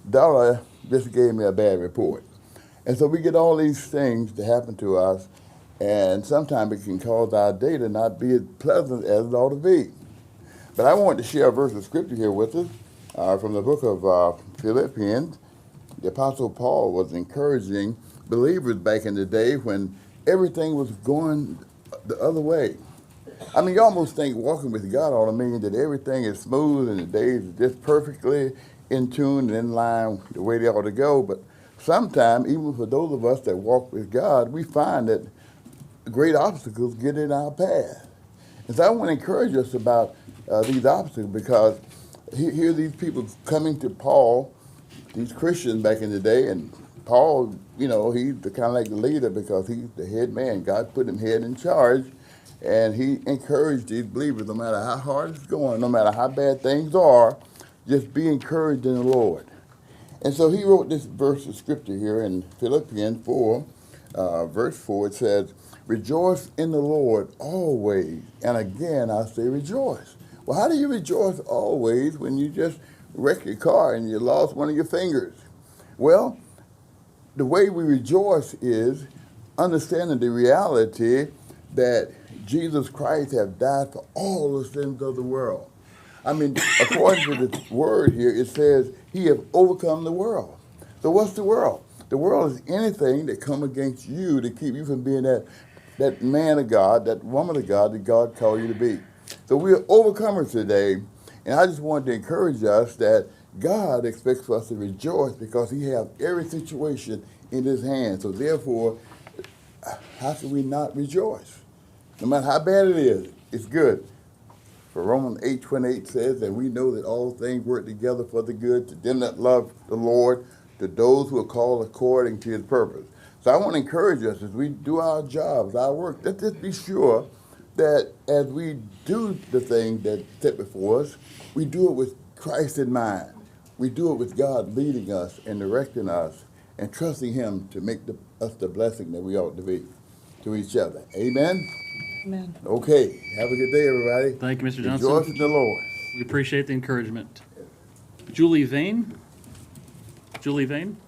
daughter just gave me a bad report. And so we get all these things to happen to us, and sometimes it can cause our day to not be as pleasant as it ought to be. But I wanted to share a verse of scripture here with us from the book of Philippians. The Apostle Paul was encouraging believers back in the day when everything was going the other way. I mean, you almost think walking with God ought to mean that everything is smooth and the days are just perfectly in tune and in line the way they ought to go. But sometimes, even for those of us that walk with God, we find that great obstacles get in our path. And so I want to encourage us about these obstacles, because here these people coming to Paul, these Christians back in the day, and Paul, you know, he's the kind of like the leader because he's the head man. God put him head in charge, and he encouraged these believers, no matter how hard it's going, no matter how bad things are, just be encouraged in the Lord. And so he wrote this verse of scripture here in Philippians 4, verse 4. It says, "Rejoice in the Lord always." And again, I say rejoice. Well, how do you rejoice always when you just wrecked your car and you lost one of your fingers? Well, the way we rejoice is understanding the reality that Jesus Christ has died for all the sins of the world. I mean, according to the word here, it says he has overcome the world. So what's the world? The world is anything that come against you to keep you from being that man of God, that woman of God that God called you to be. So we are overcomers today, and I just wanted to encourage us that God expects for us to rejoice because he has every situation in his hand. So therefore, how can we not rejoice? No matter how bad it is, it's good. For Romans 8:28 says that we know that all things work together for the good to them that love the Lord, to those who are called according to his purpose. So I want to encourage us as we do our jobs, our work, let's just be sure that as we do the thing that's set before us, we do it with Christ in mind. We do it with God leading us and directing us and trusting him to make us the blessing that we ought to be to each other. Amen? Amen. Okay. Have a good day, everybody. Thank you, Mr. Johnson. Rejoice in the Lord. We appreciate the encouragement. Julie Vane. Julie Vane.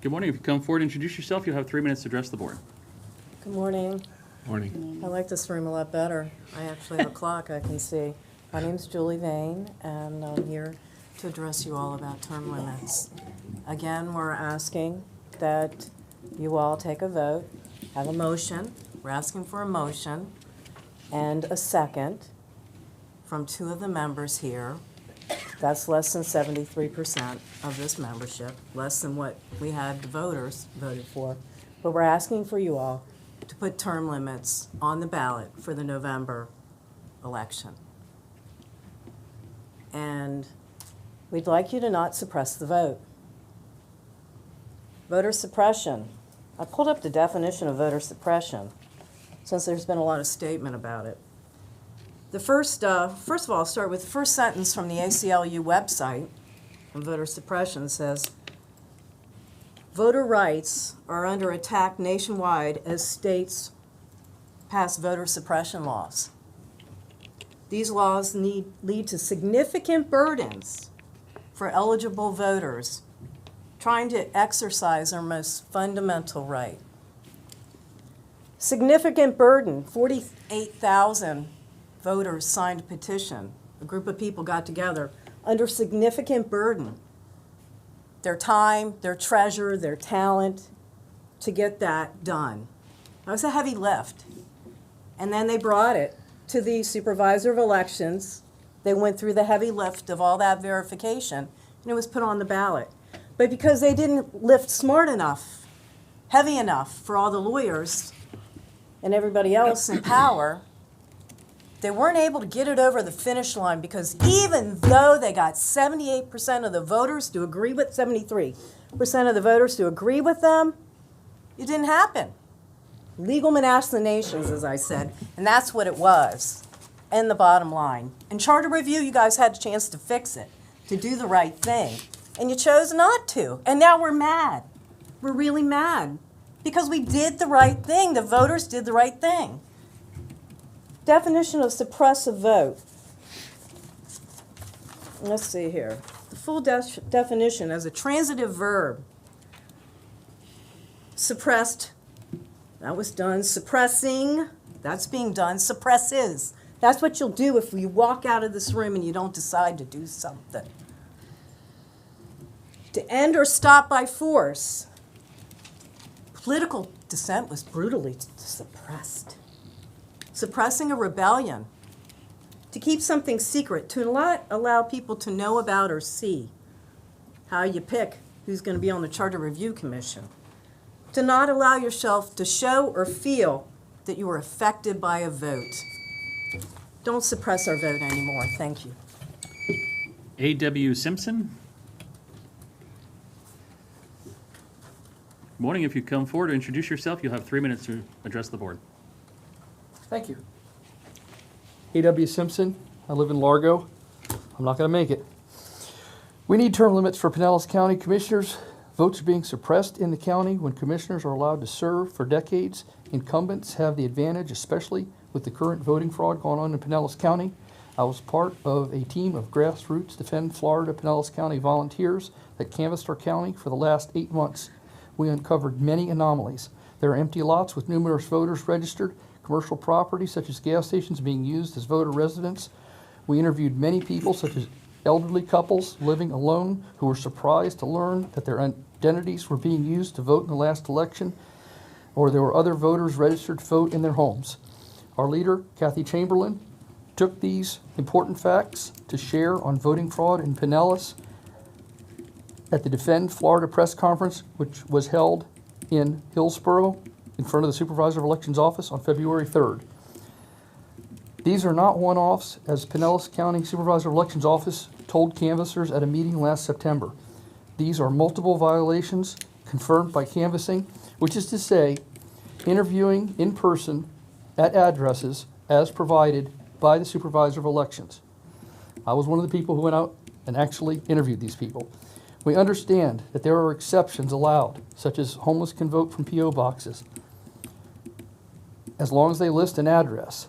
Good morning. If you come forward and introduce yourself, you'll have 3 minutes to address the board. Good morning. Morning. I like this room a lot better. I actually have a clock I can see. My name's Julie Vane, and I'm here to address you all about term limits. Again, we're asking that you all take a vote, have a motion. We're asking for a motion and a second from two of the members here. That's less than 73% of this membership, less than what we had the voters voted for. But we're asking for you all to put term limits on the ballot for the November election. And we'd like you to not suppress the vote. Voter suppression. I pulled up the definition of voter suppression since there's been a lot of statement about it. The first of all, I'll start with the first sentence from the ACLU website on voter suppression. Says, voter rights are under attack nationwide as states pass voter suppression laws. These laws lead to significant burdens for eligible voters trying to exercise their most fundamental right. Significant burden, 48,000 voters signed a petition. A group of people got together under significant burden. Their time, their treasure, their talent to get that done. That was a heavy lift. And then they brought it to the supervisor of elections. They went through the heavy lift of all that verification, and it was put on the ballot. But because they didn't lift smart enough, heavy enough for all the lawyers and everybody else in power, they weren't able to get it over the finish line, because even though they got 78% of the voters to agree with, 73% of the voters to agree with them, it didn't happen. Legal machinations, as I said, and that's what it was. and the bottom line. In charter review, you guys had a chance to fix it, to do the right thing, and you chose not to. And now we're mad. We're really mad because we did the right thing. The voters did the right thing. Definition of suppressive vote. Let's see here. The full definition as a transitive verb. Suppressed, that was done. Suppressing, that's being done. Suppresses, that's what you'll do if you walk out of this room and you don't decide to do something. To end or stop by force. Political dissent was brutally suppressed. Suppressing a rebellion. To keep something secret, to allow people to know about or see. How you pick who's going to be on the Charter Review Commission. To not allow yourself to show or feel that you were affected by a vote. Don't suppress our vote anymore. Thank you. A.W. Simpson. Good morning. If you come forward to introduce yourself, you'll have 3 minutes to address the board. Thank you. A.W. Simpson. I live in Largo. I'm not going to make it. We need term limits for Pinellas County Commissioners. Votes are being suppressed in the county when commissioners are allowed to serve for decades. Incumbents have the advantage, especially with the current voting fraud going on in Pinellas County. I was part of a team of grassroots Defend Florida Pinellas County volunteers that canvassed our county for the last 8 months. We uncovered many anomalies. There are empty lots with numerous voters registered, commercial property such as gas stations being used as voter residence. We interviewed many people such as elderly couples living alone who were surprised to learn that their identities were being used to vote in the last election, or there were other voters registered to vote in their homes. Our leader, Kathy Chamberlain, took these important facts to share on voting fraud in Pinellas at the Defend Florida press conference, which was held in Hillsborough in front of the Supervisor of Elections office on February 3rd. These are not one-offs, as Pinellas County Supervisor of Elections office told canvassers at a meeting last September. These are multiple violations confirmed by canvassing, which is to say, interviewing in person at addresses as provided by the Supervisor of Elections. I was one of the people who went out and actually interviewed these people. We understand that there are exceptions allowed, such as homeless can vote from P.O. boxes, as long as they list an address.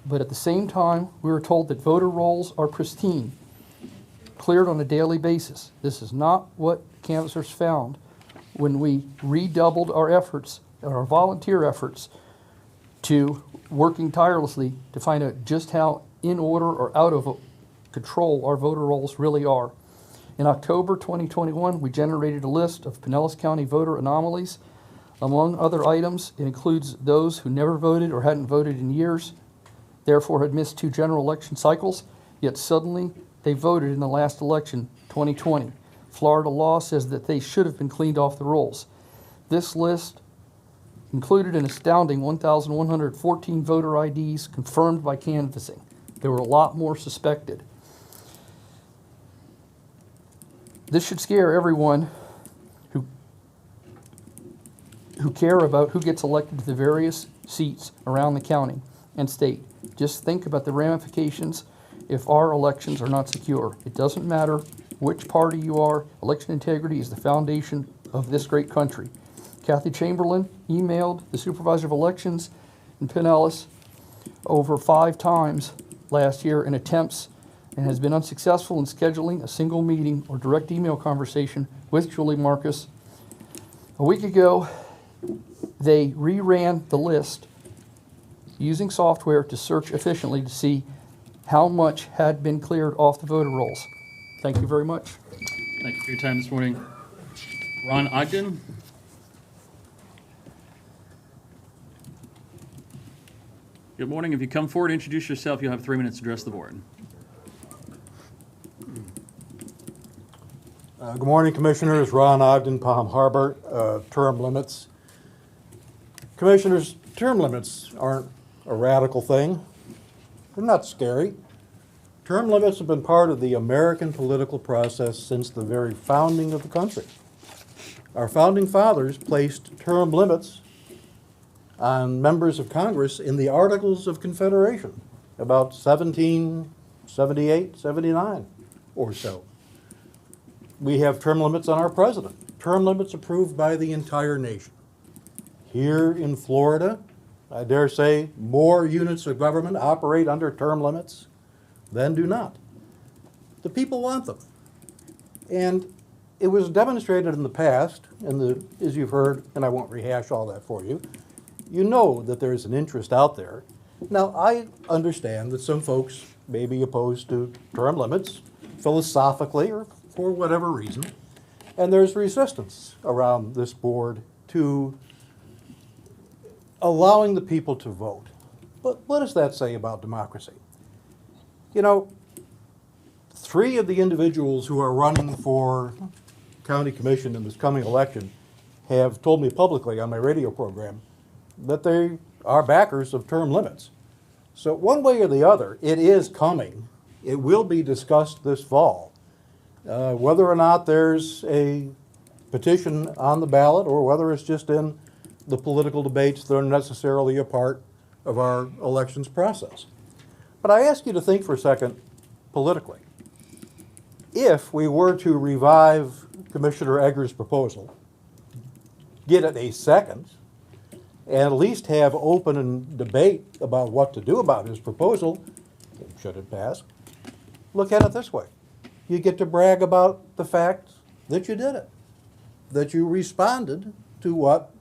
But at the same time, we were told that voter rolls are pristine, cleared on a daily basis. This is not what canvassers found when we redoubled our efforts, our volunteer efforts, to working tirelessly to find out just how in order or out of control our voter rolls really are. In October 2021, we generated a list of Pinellas County voter anomalies. Among other items, it includes those who never voted or hadn't voted in years, therefore had missed 2 general election cycles, yet suddenly they voted in the last election, 2020. Florida law says that they should have been cleaned off the rolls. This list included an astounding 1,114 voter IDs confirmed by canvassing. There were a lot more suspected. This should scare everyone who care about who gets elected to the various seats around the county and state. Just think about the ramifications if our elections are not secure. It doesn't matter which party you are, election integrity is the foundation of this great country. Kathy Chamberlain emailed the Supervisor of Elections in Pinellas over 5 times last year in attempts and has been unsuccessful in scheduling a single meeting or direct email conversation with Julie Marcus. A week ago, they reran the list using software to search efficiently to see how much had been cleared off the voter rolls. Thank you very much. Thank you for your time this morning. Ron Ogden. Good morning. If you come forward, introduce yourself. You'll have 3 minutes to address the board. Good morning, Commissioners. Ron Ogden, Palm Harbor. Term limits. Commissioners, term limits aren't a radical thing. They're not scary. Term limits have been part of the American political process since the very founding of the country. Our founding fathers placed term limits on members of Congress in the Articles of Confederation. about 1778, 79 or so. We have term limits on our president, term limits approved by the entire nation. Here in Florida, I dare say more units of government operate under term limits than do not. The people want them. And it was demonstrated in the past, and as you've heard, and I won't rehash all that for you, you know that there's an interest out there. Now, I understand that some folks may be opposed to term limits philosophically or for whatever reason, and there's resistance around this board to allowing the people to vote. But what does that say about democracy? You know, 3 of the individuals who are running for county commission in this coming election have told me publicly on my radio program that they are backers of term limits. So one way or the other, it is coming. It will be discussed this fall. Whether or not there's a petition on the ballot or whether it's just in the political debates that are necessarily a part of our elections process. But I ask you to think for a second politically. If we were to revive Commissioner Egger's proposal, get it a second, and at least have open and debate about what to do about his proposal, should it pass, look at it this way. You get to brag about the fact that you did it, that you responded to what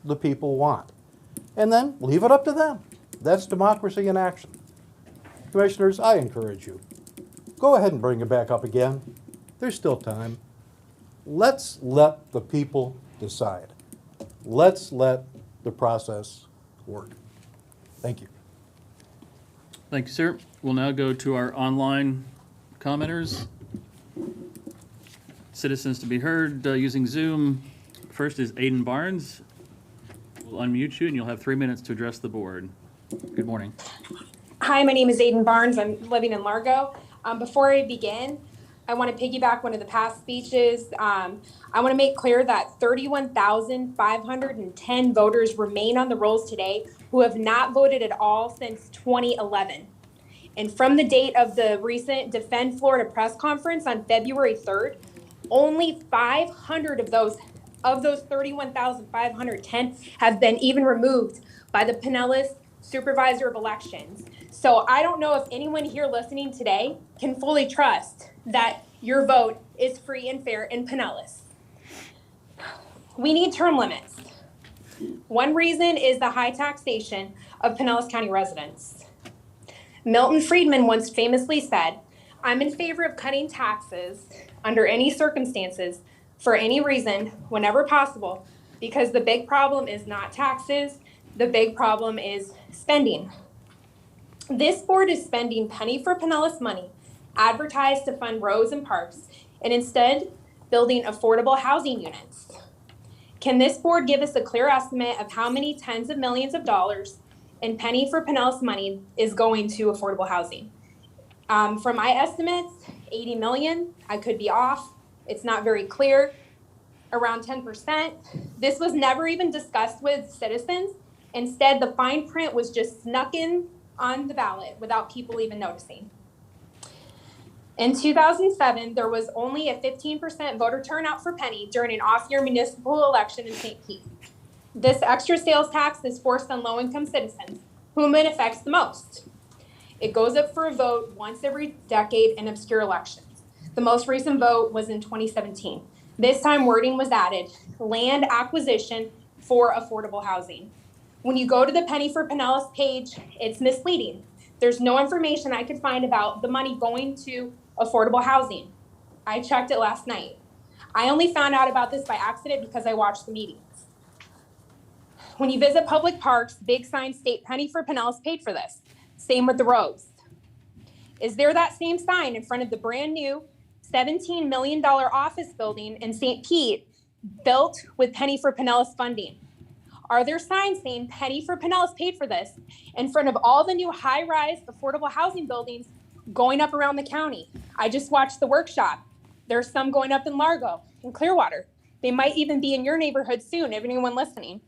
the people want. And then leave it up to them. That's democracy in action. Commissioners, I encourage you, go ahead and bring it back up again. There's still time. Let's let the people decide. Let's let the process work. Thank you. Thank you, sir. We'll now go to our online commenters. Citizens to be heard using Zoom. First is Aiden Barnes. We'll unmute you and you'll have 3 minutes to address the board. Good morning. Hi, my name is Aiden Barnes. I'm living in Largo. Before I begin, I want to piggyback one of the past speeches. I want to make clear that 31,510 voters remain on the rolls today who have not voted at all since 2011. And from the date of the recent Defend Florida press conference on February 3rd, only 500 of those 31,510 have been even removed by the Pinellas Supervisor of Elections. So I don't know if anyone here listening today can fully trust that your vote is free and fair in Pinellas. We need term limits. One reason is the high taxation of Pinellas County residents. Milton Friedman once famously said, "I'm in favor of cutting taxes under any circumstances, for any reason, whenever possible, because the big problem is not taxes, the big problem is spending." This board is spending penny for Pinellas money, advertised to fund roads and parks, and instead building affordable housing units. Can this board give us a clear estimate of how many tens of millions of dollars in penny for Pinellas money is going to affordable housing? From my estimates, 80 million. I could be off. It's not very clear. Around 10%. This was never even discussed with citizens. Instead, the fine print was just snuck in on the ballot without people even noticing. In 2007, there was only a 15% voter turnout for penny during an off-year municipal election in St. Pete. This extra sales tax is forced on low-income citizens, whom it affects the most. It goes up for a vote once every decade in obscure elections. The most recent vote was in 2017. This time wording was added, land acquisition for affordable housing. When you go to the Penny for Pinellas page, it's misleading. There's no information I could find about the money going to affordable housing. I checked it last night. I only found out about this by accident because I watched the meetings. When you visit public parks, big signs state Penny for Pinellas paid for this. Same with the roads. Is there that same sign in front of the brand new $17 million office building in St. Pete built with Penny for Pinellas funding? Are there signs saying Penny for Pinellas paid for this in front of all the new high-rise affordable housing buildings going up around the county? I just watched the workshop. There's some going up in Largo and Clearwater. They might even be in your neighborhood soon, if anyone listening.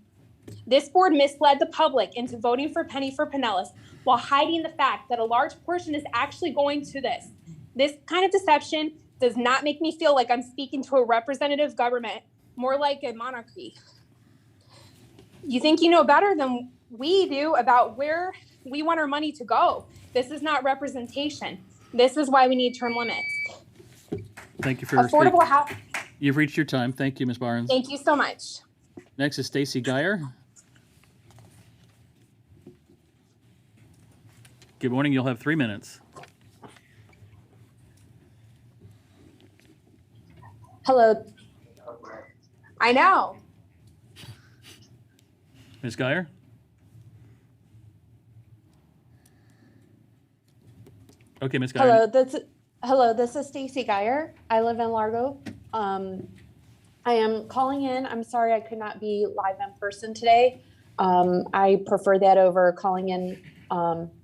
This board misled the public into voting for Penny for Pinellas while hiding the fact that a large portion is actually going to this. This kind of deception does not make me feel like I'm speaking to a representative government, more like a monarchy. You think you know better than we do about where we want our money to go. This is not representation. This is why we need term limits. Thank you for Affordable housing. You've reached your time. Thank you, Ms. Barnes. Thank you so much. Next is Stacy Geyer. Good morning. You'll have 3 minutes. Hello. I know. Ms. Geyer? Okay, Ms. Geyer. Hello, this is Stacy Geyer. I live in Largo. I am calling in. I'm sorry I could not be live in person today. I prefer that over calling in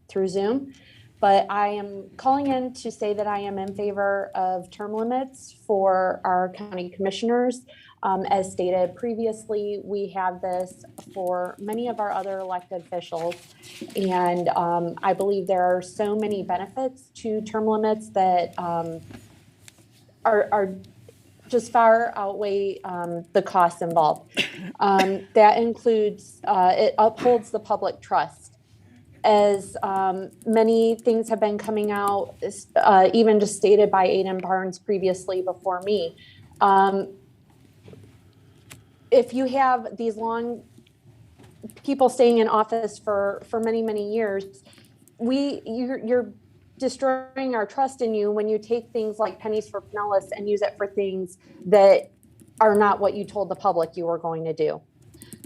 through Zoom. But I am calling in to say that I am in favor of term limits for our county commissioners. As stated previously, we have this for many of our other elected officials. And I believe there are so many benefits to term limits that are just far outweigh the costs involved. That includes, it upholds the public trust. As many things have been coming out, even just stated by Aiden Barnes previously before me, if you have these long people staying in office for many, many years, you're destroying our trust in you when you take things like pennies for Pinellas and use it for things that are not what you told the public you were going to do.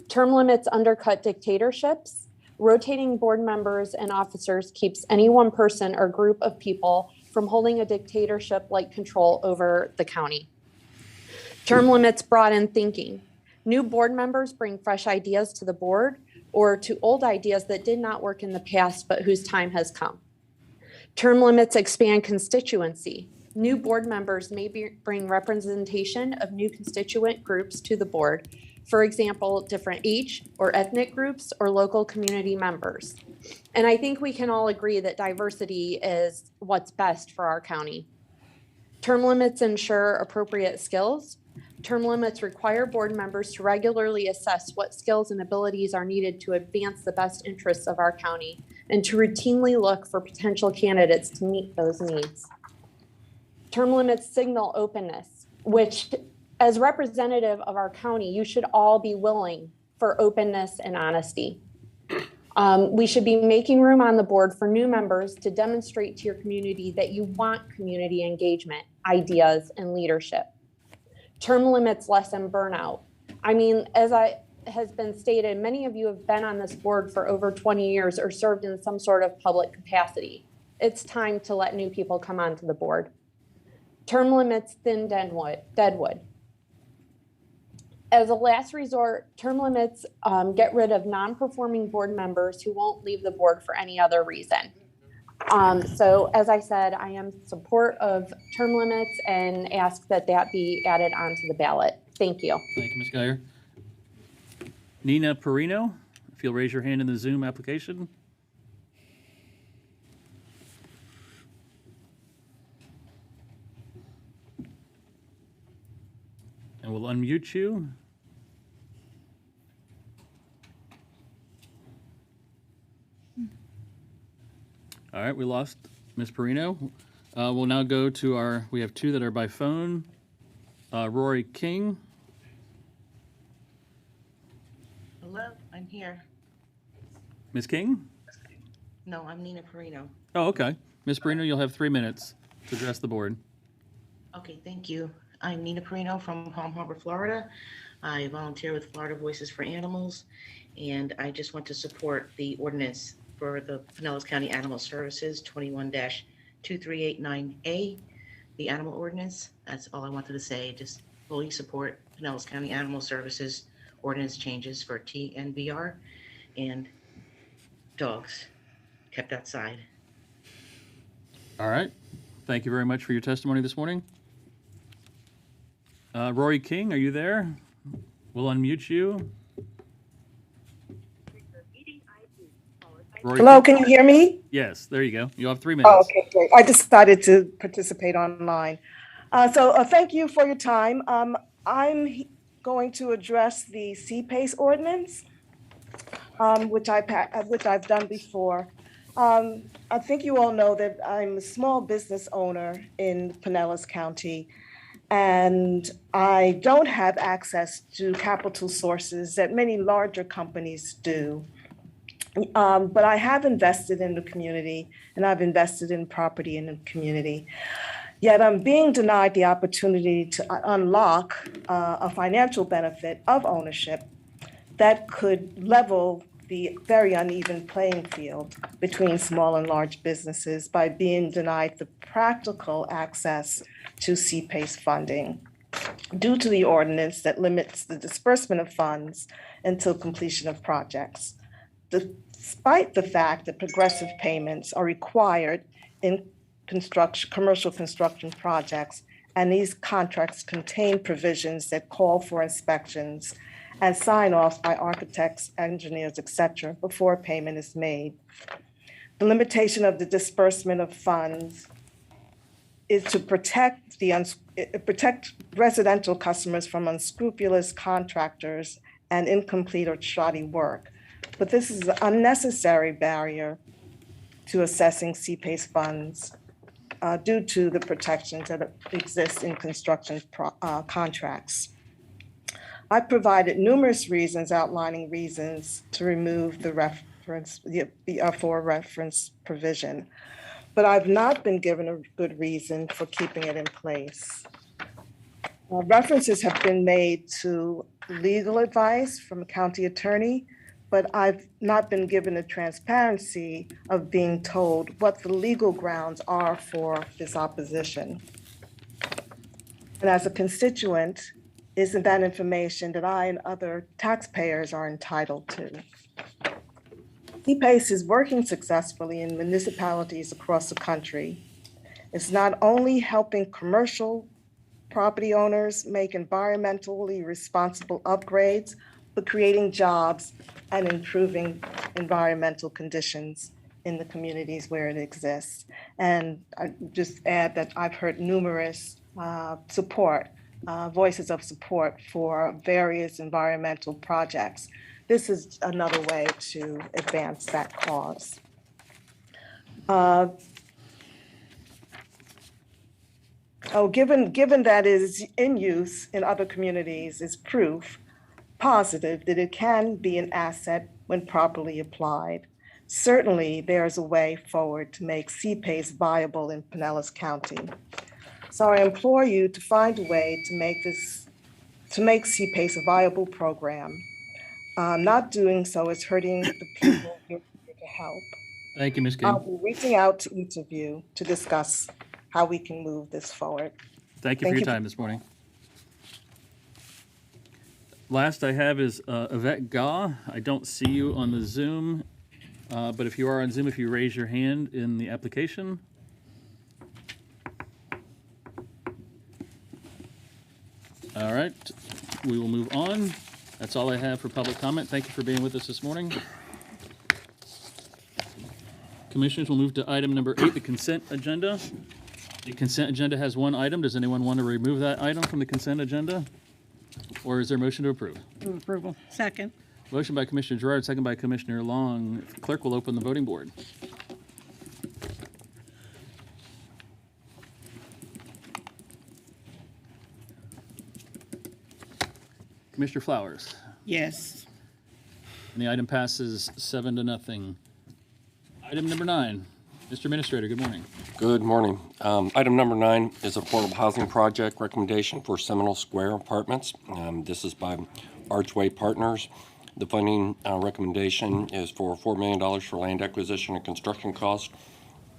Term limits undercut dictatorships. Rotating board members and officers keeps any one person or group of people from holding a dictatorship-like control over the county. Term limits broaden thinking. New board members bring fresh ideas to the board or to old ideas that did not work in the past but whose time has come. Term limits expand constituency. New board members may bring representation of new constituent groups to the board. For example, different age or ethnic groups or local community members. And I think we can all agree that diversity is what's best for our county. Term limits ensure appropriate skills. Term limits require board members to regularly assess what skills and abilities are needed to advance the best interests of our county and to routinely look for potential candidates to meet those needs. Term limits signal openness, which as representative of our county, you should all be willing for openness and honesty. We should be making room on the board for new members to demonstrate to your community that you want community engagement, ideas, and leadership. Term limits lessen burnout. I mean, as has been stated, many of you have been on this board for over 20 years or served in some sort of public capacity. It's time to let new people come onto the board. Term limits thin deadwood. As a last resort, term limits get rid of non-performing board members who won't leave the board for any other reason. So as I said, I am in support of term limits and ask that that be added onto the ballot. Thank you. Thank you, Ms. Geyer. Nina Perino, if you'll raise your hand in the Zoom application. And we'll unmute you. All right, we lost Ms. Perino. We'll now go to we have two that are by phone. Rory King. Hello, I'm here. Ms. King? No, I'm Nina Perino. Oh, okay. Ms. Perino, you'll have 3 minutes to address the board. Okay, thank you. I'm Nina Perino from Palm Harbor, Florida. I volunteer with Florida Voices for Animals, and I just want to support the ordinance for the Pinellas County Animal Services 21-2389A, the animal ordinance. That's all I wanted to say. Just fully support Pinellas County Animal Services ordinance changes for TNVR and dogs kept outside. All right. Thank you very much for your testimony this morning. Rory King, are you there? We'll unmute you. Rory, Hello, can you hear me? Yes, there you go. You have 3 Oh, minutes. okay, great. I decided to participate online. Thank you for your time. Going to address the CPACE ordinance, which I've done before. I think you all know that I'm a small business owner in Pinellas County, and I don't have access to capital sources that many larger companies do. But I have invested in the community, and I've invested in property in the community. Yet I'm being denied the opportunity to unlock a financial benefit of ownership that could level the very uneven playing field between small and large businesses by being denied the practical access to CPACE funding due to the ordinance that limits the disbursement of funds until completion of projects. Despite the fact that progressive payments are required in commercial construction projects, and these contracts contain provisions that call for inspections and sign-offs by architects, engineers, etc., before payment is made. The limitation of the disbursement of funds is to protect residential customers from unscrupulous contractors and incomplete or shoddy work. But this is an unnecessary barrier to assessing CPACE funds due to the protections that exist in construction contracts. I provided numerous reasons outlining reasons to remove the reference, the for reference provision, but I've not been given a good reason for keeping it in place. References have been made to legal advice from a county attorney, but I've not been given the transparency of being told what the legal grounds are for this opposition. And as a constituent, isn't that information that I and other taxpayers are entitled to? CPACE is working successfully in municipalities across the country. It's not only helping commercial property owners make environmentally responsible upgrades, but creating jobs and improving environmental conditions in the communities where it exists. And I just add that I've heard numerous voices of support for various environmental projects. This is another way to advance that cause. Given that it is in use in other communities is proof positive that it can be an asset when properly applied. Certainly, there is a way forward to make CPACE viable in Pinellas County. So I implore you to find a way to make CPACE a viable program. Not doing so is hurting the people you're here to help. Thank you, Ms. King. I'll be reaching out to each of you to discuss how we can move this forward. Thank you for your time this morning. Last I have is Yvette Gaw. I don't see you on the Zoom, but if you are on Zoom, if you raise your hand in the application. All right, we will move on. That's all I have for public comment. Thank you for being with us this morning. Commissioners, we'll move to item number 8, the consent agenda. The consent agenda has one item. Does anyone want to remove that item from the consent agenda? Or is there a motion to approve? Move approval. Second. Motion by Commissioner Gerard, second by Commissioner Long. Clerk will open the voting board. Commissioner Flowers. Yes. And the item passes 7-0. Item number 9. Mr. Administrator, good morning. Good morning. Item number 9 is a affordable housing project recommendation for Seminole Square Apartments. This is by Archway Partners. The funding recommendation is for $4 million for land acquisition and construction costs.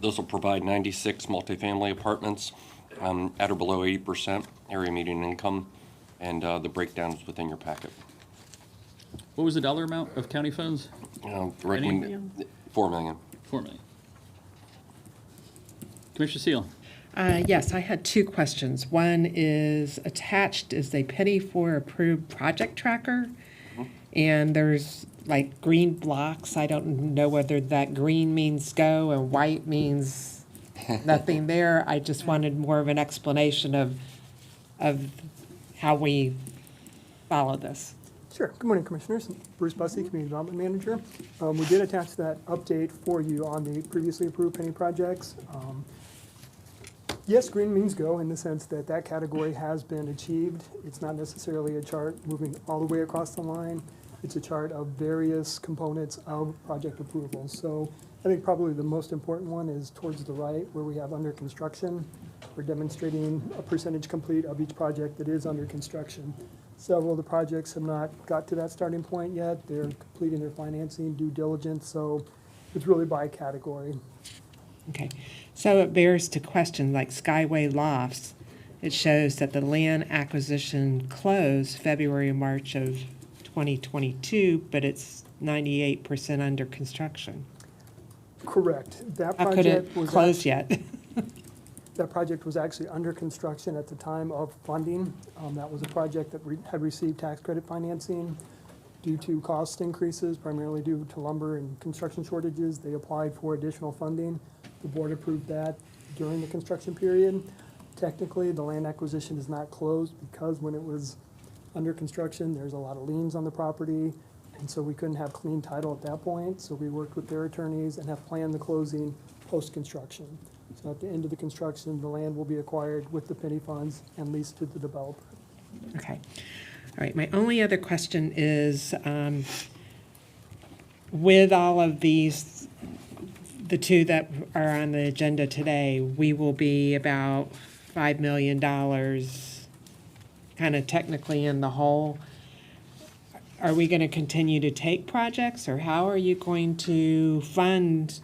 This will provide 96 multifamily apartments at or below 80% area median income, and the breakdown is within your packet. What was the dollar amount of county funds? $4 million. $4 million. Commissioner Seal. Yes, I had 2 questions. One is attached is a penny for approved project tracker. And there's like green blocks. I don't know whether that green means go and white means nothing there. I just wanted more of an explanation of how we follow this. Sure. Good morning, Commissioners. Bruce Bussey, Community Development Manager. We did attach that update for you on the previously approved penny projects. Yes, green means go in the sense that that category has been achieved. It's not necessarily a chart moving all the way across the line. It's a chart of various components of project approval. So I think probably the most important one is towards the right where we have under construction. We're demonstrating a percentage complete of each project that is under construction. Several of the projects have not got to that starting point yet. They're completing their financing, due diligence, so it's really by category. Okay, so it bears to question, like Skyway Lofts, it shows that the land acquisition closed February and March of 2022, but it's 98% under construction. Correct. That How could project it was close yet? That project was actually under construction at the time of funding. That was a project that had received tax credit financing. Due to cost increases, primarily due to lumber and construction shortages, they applied for additional funding. The board approved that during the construction period. Technically, the land acquisition is not closed because when it was under construction, there's a lot of liens on the property, and so we couldn't have clean title at that point. So we worked with their attorneys and have planned the closing post-construction. So at the end of the construction, the land will be acquired with the penny funds and leased to the developer. Okay. All right, my only other question is, with all of these, the two that are on the agenda today, we will be about $5 million kind of technically in the hole. Are we going to continue to take projects, or how are you going to fund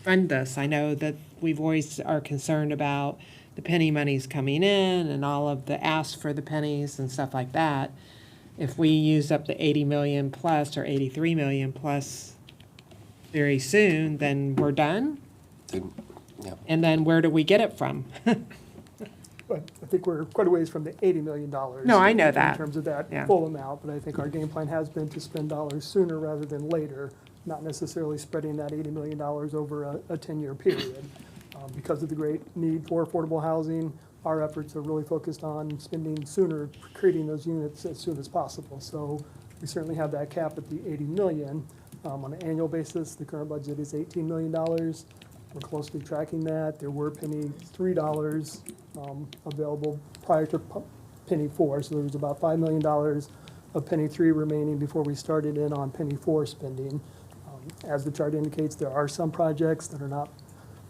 this? I know that we've always are concerned about the penny monies coming in and all of the ask for the pennies and stuff like that. If we use up the 80 million plus or 83 million plus very soon, then we're done? Yeah. And then where do we get it from? But I think we're quite a ways from the $80 million. No, I know that. In terms of that Yeah. full amount, but I think our game plan has been to spend dollars sooner rather than later, not necessarily spreading that $80 million over a 10-year period. Because of the great need for affordable housing, our efforts are really focused on spending sooner, creating those units as soon as possible. So we certainly have that cap at the $80 million. On an annual basis, the current budget is $18 million. We're closely tracking that. There were penny $3 available prior to penny 4, so there was about $5 million of penny 3 remaining before we started in on penny 4 spending. As the chart indicates, there are some projects that are not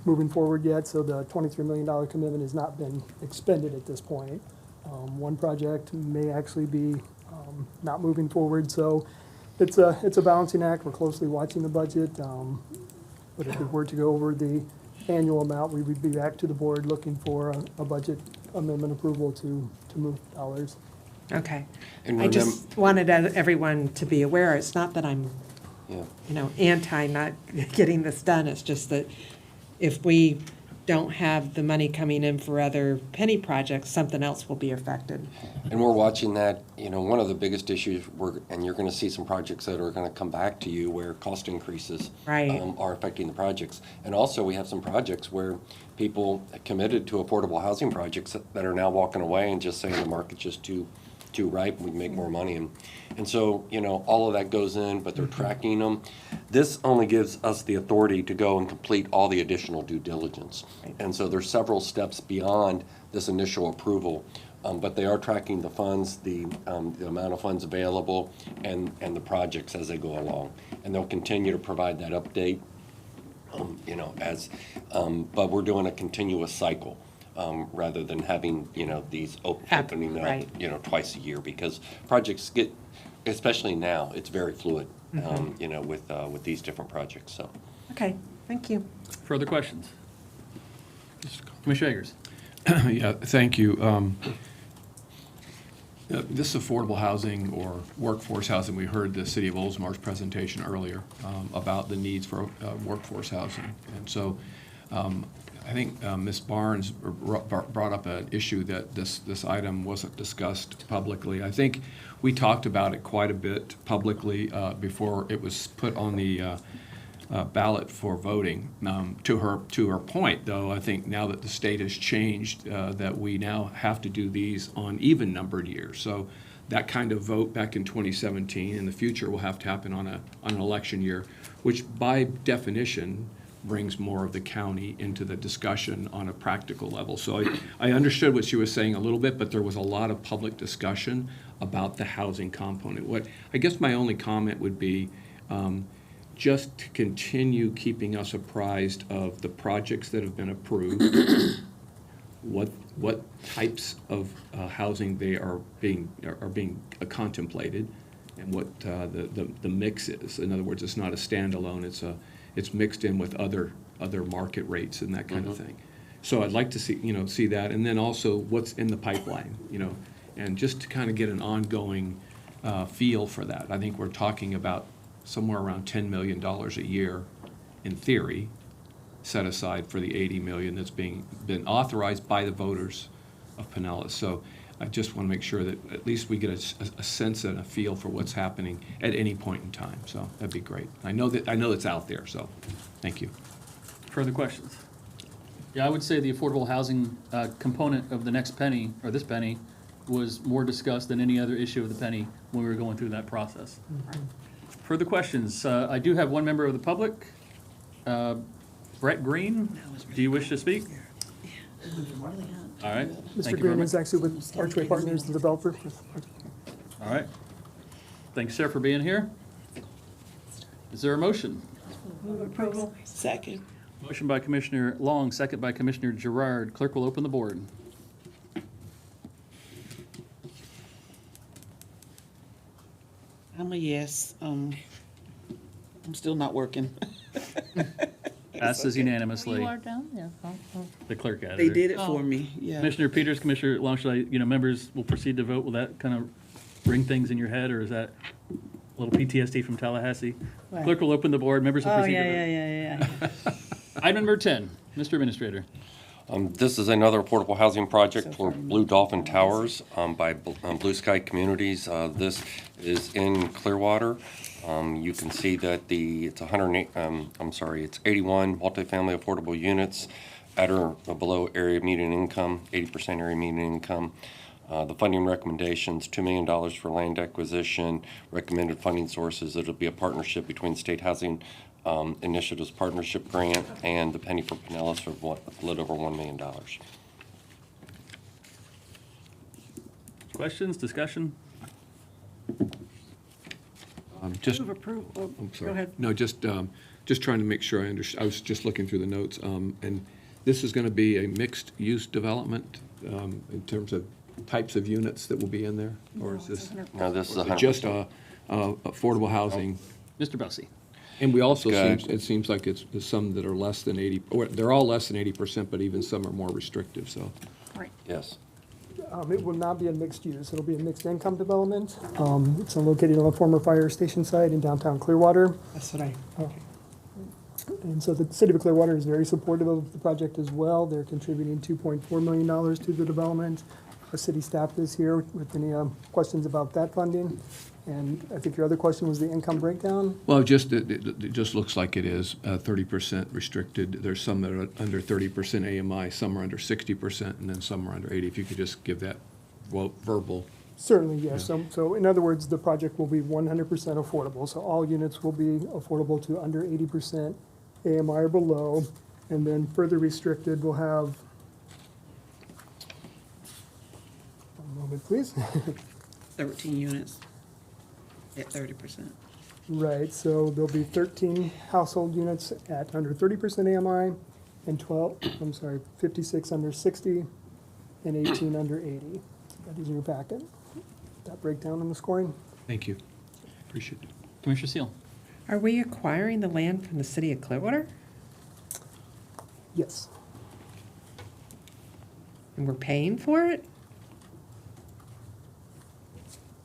moving forward yet, so the $23 million commitment has not been expended at this point. One project may actually be not moving forward, so it's a balancing act. We're closely watching the budget, but if we were to go over the annual amount, we would be back to the board looking for a budget amendment approval to move dollars. Okay. And I just wanted everyone to be aware, it's not that I'm, anti not getting this done, it's just that if we don't have the money coming in for other penny projects, something else will be affected. And we're watching that, one of the biggest issues, and you're going to see some projects that are going to come back to you where cost increases are affecting the projects. And also we have some projects where people committed to affordable housing projects that are now walking away and just saying the market's just too ripe, we can make more money. And so, all of that goes in, but they're tracking them. This only gives us the authority to go and complete all the additional due diligence. And so there's several steps beyond this initial approval, but they are tracking the funds, the amount of funds available, and the projects as they go along. And they'll continue to provide that update, but we're doing a continuous cycle. Rather than having, these opening up, twice a year, because projects get, especially now, it's very fluid, with these different projects, so. Okay, thank you. Further questions? Commissioner Eggers. Yeah, thank you. This affordable housing or workforce housing, we heard the City of Oldsmar's presentation earlier about the needs for workforce housing. And so I think Ms. Barnes brought up an issue that this item wasn't discussed publicly. I think we talked about it quite a bit publicly before it was put on the ballot for voting. To her point, though, I think now that the state has changed, that we now have to do these on even numbered years. So that kind of vote back in 2017 in the future will have to happen on an election year, which by definition brings more of the county into the discussion on a practical level. So I understood what she was saying a little bit, but there was a lot of public discussion about the housing component. I guess my only comment would be just to continue keeping us apprised of the projects that have been approved, what types of housing they are being contemplated, and what the mix is. In other words, it's not a standalone. It's mixed in with other market rates and that kind of thing. So I'd like to see that, and then also what's in the pipeline, and just to kind of get an ongoing feel for that. I think we're talking about somewhere around $10 million a year, in theory, set aside for the $80 million that's been authorized by the voters of Pinellas. So I just want to make sure that at least we get a sense and a feel for what's happening at any point in time. So that'd be great. I know it's out there. So thank you. Further questions? Yeah, I would say the affordable housing component of the next penny, or this penny, was more discussed than any other issue of the penny when we were going through that process. Further questions? I do have one member of the public. Brett Green, do you wish to speak? All right. Mr. Green is actually with Archway Partners, the developer. All right. Thanks, sir, for being here. Is there a motion? Move approval. Second. Motion by Commissioner Long, second by Commissioner Gerard. Clerk will open the board. I'm a yes. I'm still not working. Passes unanimously. You are down? Yeah. The clerk added They her. did it for me, yeah. Commissioner Peters, Commissioner Long, should members will proceed to vote. Will that kind of bring things in your head, or is that a little PTSD from Tallahassee? What? Clerk will open the board. Members will Oh, proceed to vote. yeah. Item number 10, Mr. Administrator. This is another affordable housing project for Blue Dolphin Towers by Blue Sky Communities. This is in Clearwater. You can see that it's 81 multifamily affordable units at or below area median income, 80% area median income. The funding recommendations, $2 million for land acquisition. Recommended funding sources, it'll be a partnership between State Housing Initiatives Partnership Grant and the Penny for Pinellas for a little over $1 million. Questions, discussion? Move approval. I'm sorry. Go ahead. No, just trying to make sure I understand. I was just looking through the notes, and this is going to be a mixed-use development in terms of types of units that will be in there, or is this? No, this is 100%. Just affordable housing. Mr. Bussey. And we also Good. it seems like it's some that are less than 80, or they're all less than 80%, but even some are more restrictive. So. Yes. It will not be a mixed use. It'll be a mixed income development. It's located on a former fire station site in downtown Clearwater. That's what I. And so the city of Clearwater is very supportive of the project as well. They're contributing $2.4 million to the development. Our city staff is here with any questions about that funding. And I think your other question was the income breakdown. Well, it just looks like it is 30% restricted. There's some that are under 30% AMI, some are under 60%, and then some are under 80. If you could just give that verbal. Certainly, yes. So in other words, the project will be 100% affordable. So all units will be affordable to under 80% AMI or below. And then further restricted, we'll have, one moment, please. 13 units at 30%. Right, so there'll be 13 household units at under 30% AMI and 56 under 60 and 18 under 80. That is in your packet. That breakdown in the scoring. Thank you. Appreciate it. Commissioner Seal. Are we acquiring the land from the city of Clearwater? Yes. And we're paying for it?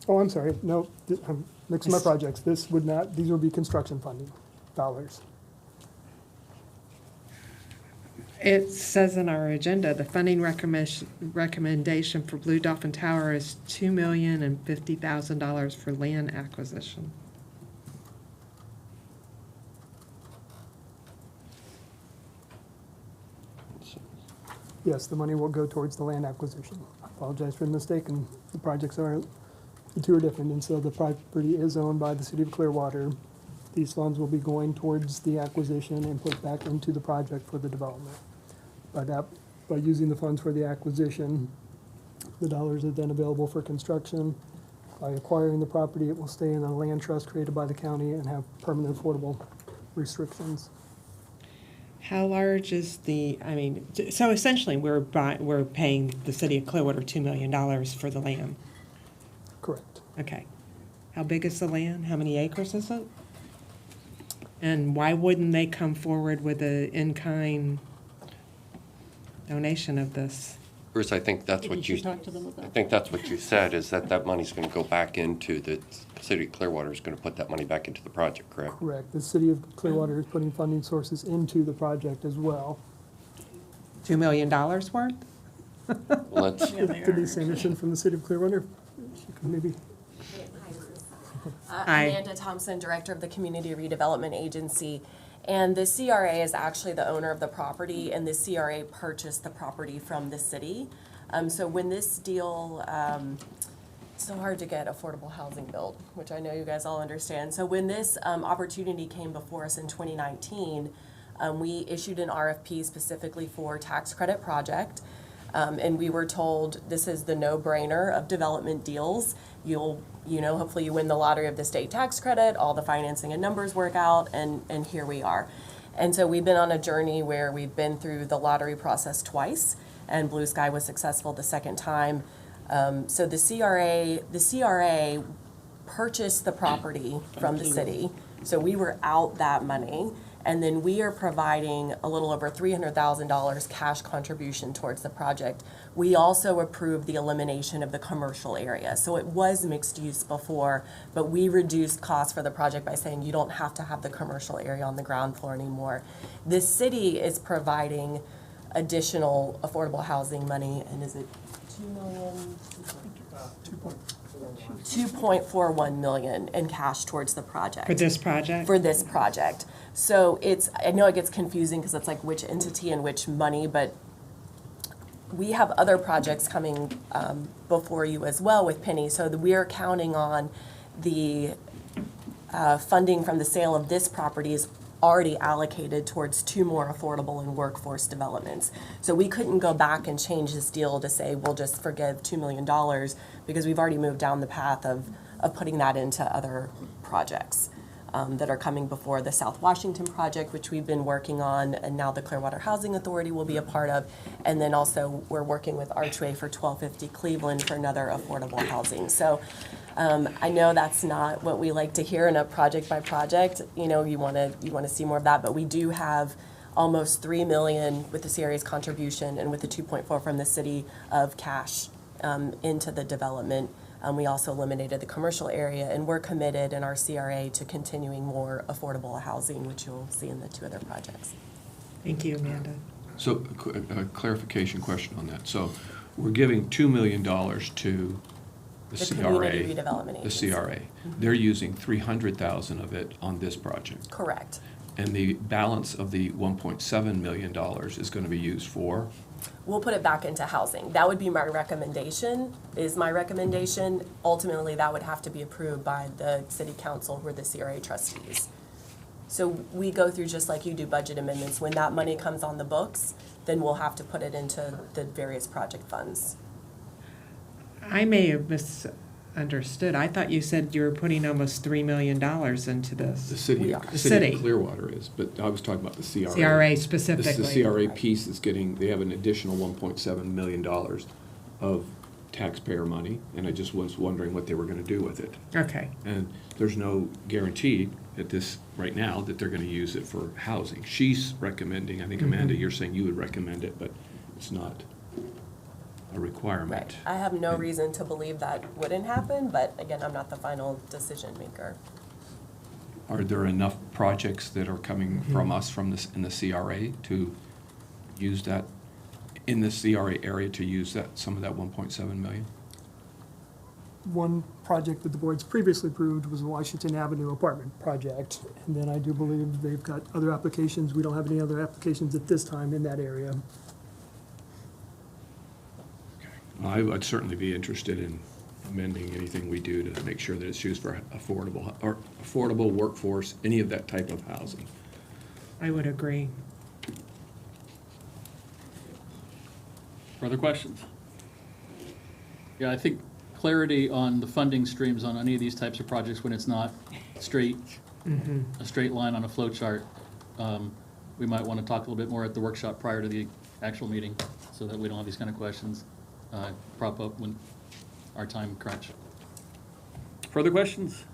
Oh, I'm sorry, no, I'm mixing my projects. These would be construction funding dollars. It says in our agenda, the funding recommendation for Blue Dolphin Tower is $2,050,000 for land acquisition. Yes, the money will go towards the land acquisition. I apologize for the mistake, and the the two are different, and so the property is owned by the city of Clearwater. These funds will be going towards the acquisition and put back into the project for the development. By using the funds for the acquisition, the dollars are then available for construction. By acquiring the property, it will stay in a land trust created by the county and have permanent affordable restrictions. How large is so essentially we're paying the city of Clearwater $2 million for the land? Correct. Okay. How big is the land? How many acres is it? And why wouldn't they come forward with an in-kind donation of this? Bruce, I think that's what you, I think that's what you said, is that money's going to go back into the city of Clearwater is going to put that money back into the project, correct? Correct. The city of Clearwater is putting funding sources into the project as well. $2 million worth? Well, let's. Denise Anderson from the city of Clearwater. She could maybe. Hi. Amanda Thompson, Director of the Community Redevelopment Agency. And the CRA is actually the owner of the property, and the CRA purchased the property from the city. So when this deal, it's so hard to get affordable housing built, which I know you guys all understand. So when this opportunity came before us in 2019, we issued an RFP specifically for tax credit project. And we were told this is the no-brainer of development deals. Hopefully you win the lottery of the state tax credit, all the financing and numbers work out, and here we are. And so we've been on a journey where we've been through the lottery process twice, and Blue Sky was successful the second time. So the CRA purchased the property from the city, so we were out that money. And then we are providing a little over $300,000 cash contribution towards the project. We also approved the elimination of the commercial area. So it was mixed use before, but we reduced costs for the project by saying you don't have to have the commercial area on the ground floor anymore. The city is providing additional affordable housing money, and is it $2 million? 2.41 million in cash towards the project. For this project? For this project. So I know it gets confusing because it's like which entity and which money, but we have other projects coming before you as well with Penny. So we are counting on the funding from the sale of this property is already allocated towards 2 more affordable and workforce developments. So we couldn't go back and change this deal to say we'll just forgive $2 million because we've already moved down the path of putting that into other projects that are coming before the South Washington project, which we've been working on, and now the Clearwater Housing Authority will be a part of. And then also we're working with Archway for 1250 Cleveland for another affordable housing. So I know that's not what we like to hear in a project by project. You want to see more of that, but we do have almost $3 million with the CRA's contribution and with the 2.4 from the city of cash into the development. We also eliminated the commercial area, and we're committed in our CRA to continuing more affordable housing, which you'll see in the 2 other projects. Thank you, Amanda. So a clarification question on that. So we're giving $2 million to the CRA. Community Redevelopment Agency. The CRA. They're using $300,000 of it on this project. Correct. And the balance of the $1.7 million is going to be used for? We'll put it back into housing. That would be my recommendation, Ultimately, that would have to be approved by the city council, who are the CRA trustees. So we go through just like you do budget amendments. When that money comes on the books, then we'll have to put it into the various project funds. I may have misunderstood. I thought you said you were putting almost $3 million into this. The city of Clearwater is, but I was talking about the CRA. CRA specifically. The CRA piece is they have an additional $1.7 million of taxpayer money, and I just was wondering what they were going to do with it. Okay. And there's no guarantee at this right now that they're going to use it for housing. She's recommending, I think Amanda, you're saying you would recommend it, but it's not a requirement. Right. I have no reason to believe that wouldn't happen, but again, I'm not the final decision maker. Are there enough projects that are coming from us in the CRA to use that in the CRA area to use some of that 1.7 million? One project that the board's previously approved was Washington Avenue apartment project. And then I do believe they've got other applications. We don't have any other applications at this time in that area. I would certainly be interested in amending anything we do to make sure that it's used for affordable workforce, any of that type of housing. I would agree. Further questions? Yeah, I think clarity on the funding streams on any of these types of projects when it's not straight, a straight line on a flow chart. We might want to talk a little bit more at the workshop prior to the actual meeting so that we don't have these kind of questions prop up when our time crunch. Further questions?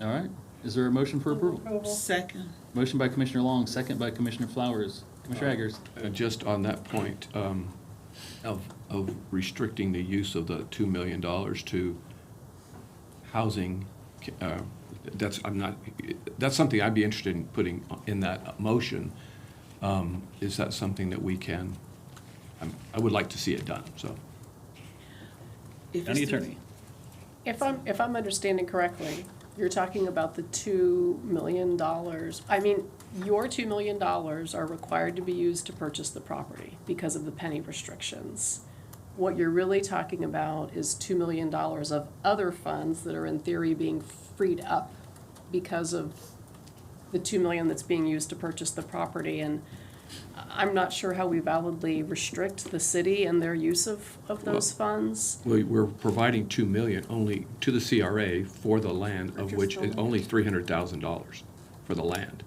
All right. Is there a motion for approval? Second. Motion by Commissioner Long, second by Commissioner Flowers. Commissioner Eggers. Just on that point of restricting the use of the $2 million to housing, that's something I'd be interested in putting in that motion. Is that something that we can? I would like to see it done. So, County Attorney. If I'm understanding correctly, you're talking about the $2 million. I mean, your $2 million are required to be used to purchase the property because of the penny restrictions. What you're really talking about is $2 million of other funds that are in theory being freed up because of the $2 million that's being used to purchase the property. And I'm not sure how we validly restrict the city and their use of those funds. we're providing $2 million only to the CRA for the land, of which is only $300,000 for the land.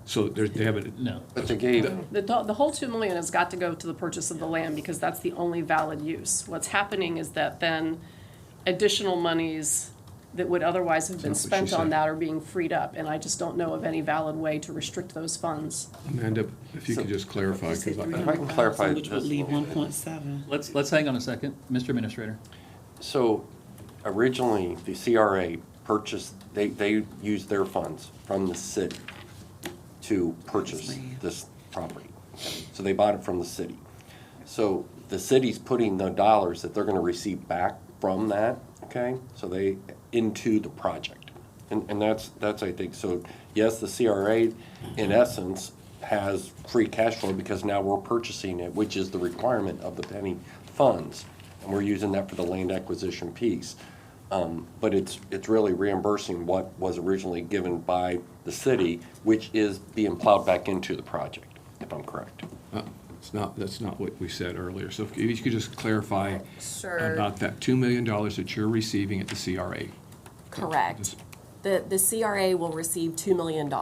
So they haven't. No. But they gave. The whole $2 million has got to go to the purchase of the land because that's the only valid use. What's happening is that then additional monies that would otherwise have been That's what she spent on said. that are being freed up, and I just don't know of any valid way to restrict those funds. Amanda, if you could just clarify, because If I can clarify Which would this. leave 1.7. Let's hang on a second. Mr. Administrator. So originally, the CRA purchased, they used their funds from the city to purchase this property. So they bought it from the city. So the city's putting the dollars that they're gonna receive back from that, okay? So they, into the project. And that's I think, so yes, the CRA in essence has free cash flow because now we're purchasing it, which is the requirement of the penny funds. And we're using that for the land acquisition piece. But it's really reimbursing what was originally given by the city, which is being plowed back into the project, if I'm correct. that's not what we said earlier. So if you could just clarify Sure. about that $2 million that you're receiving at the CRA. Correct. The CRA will receive $2 million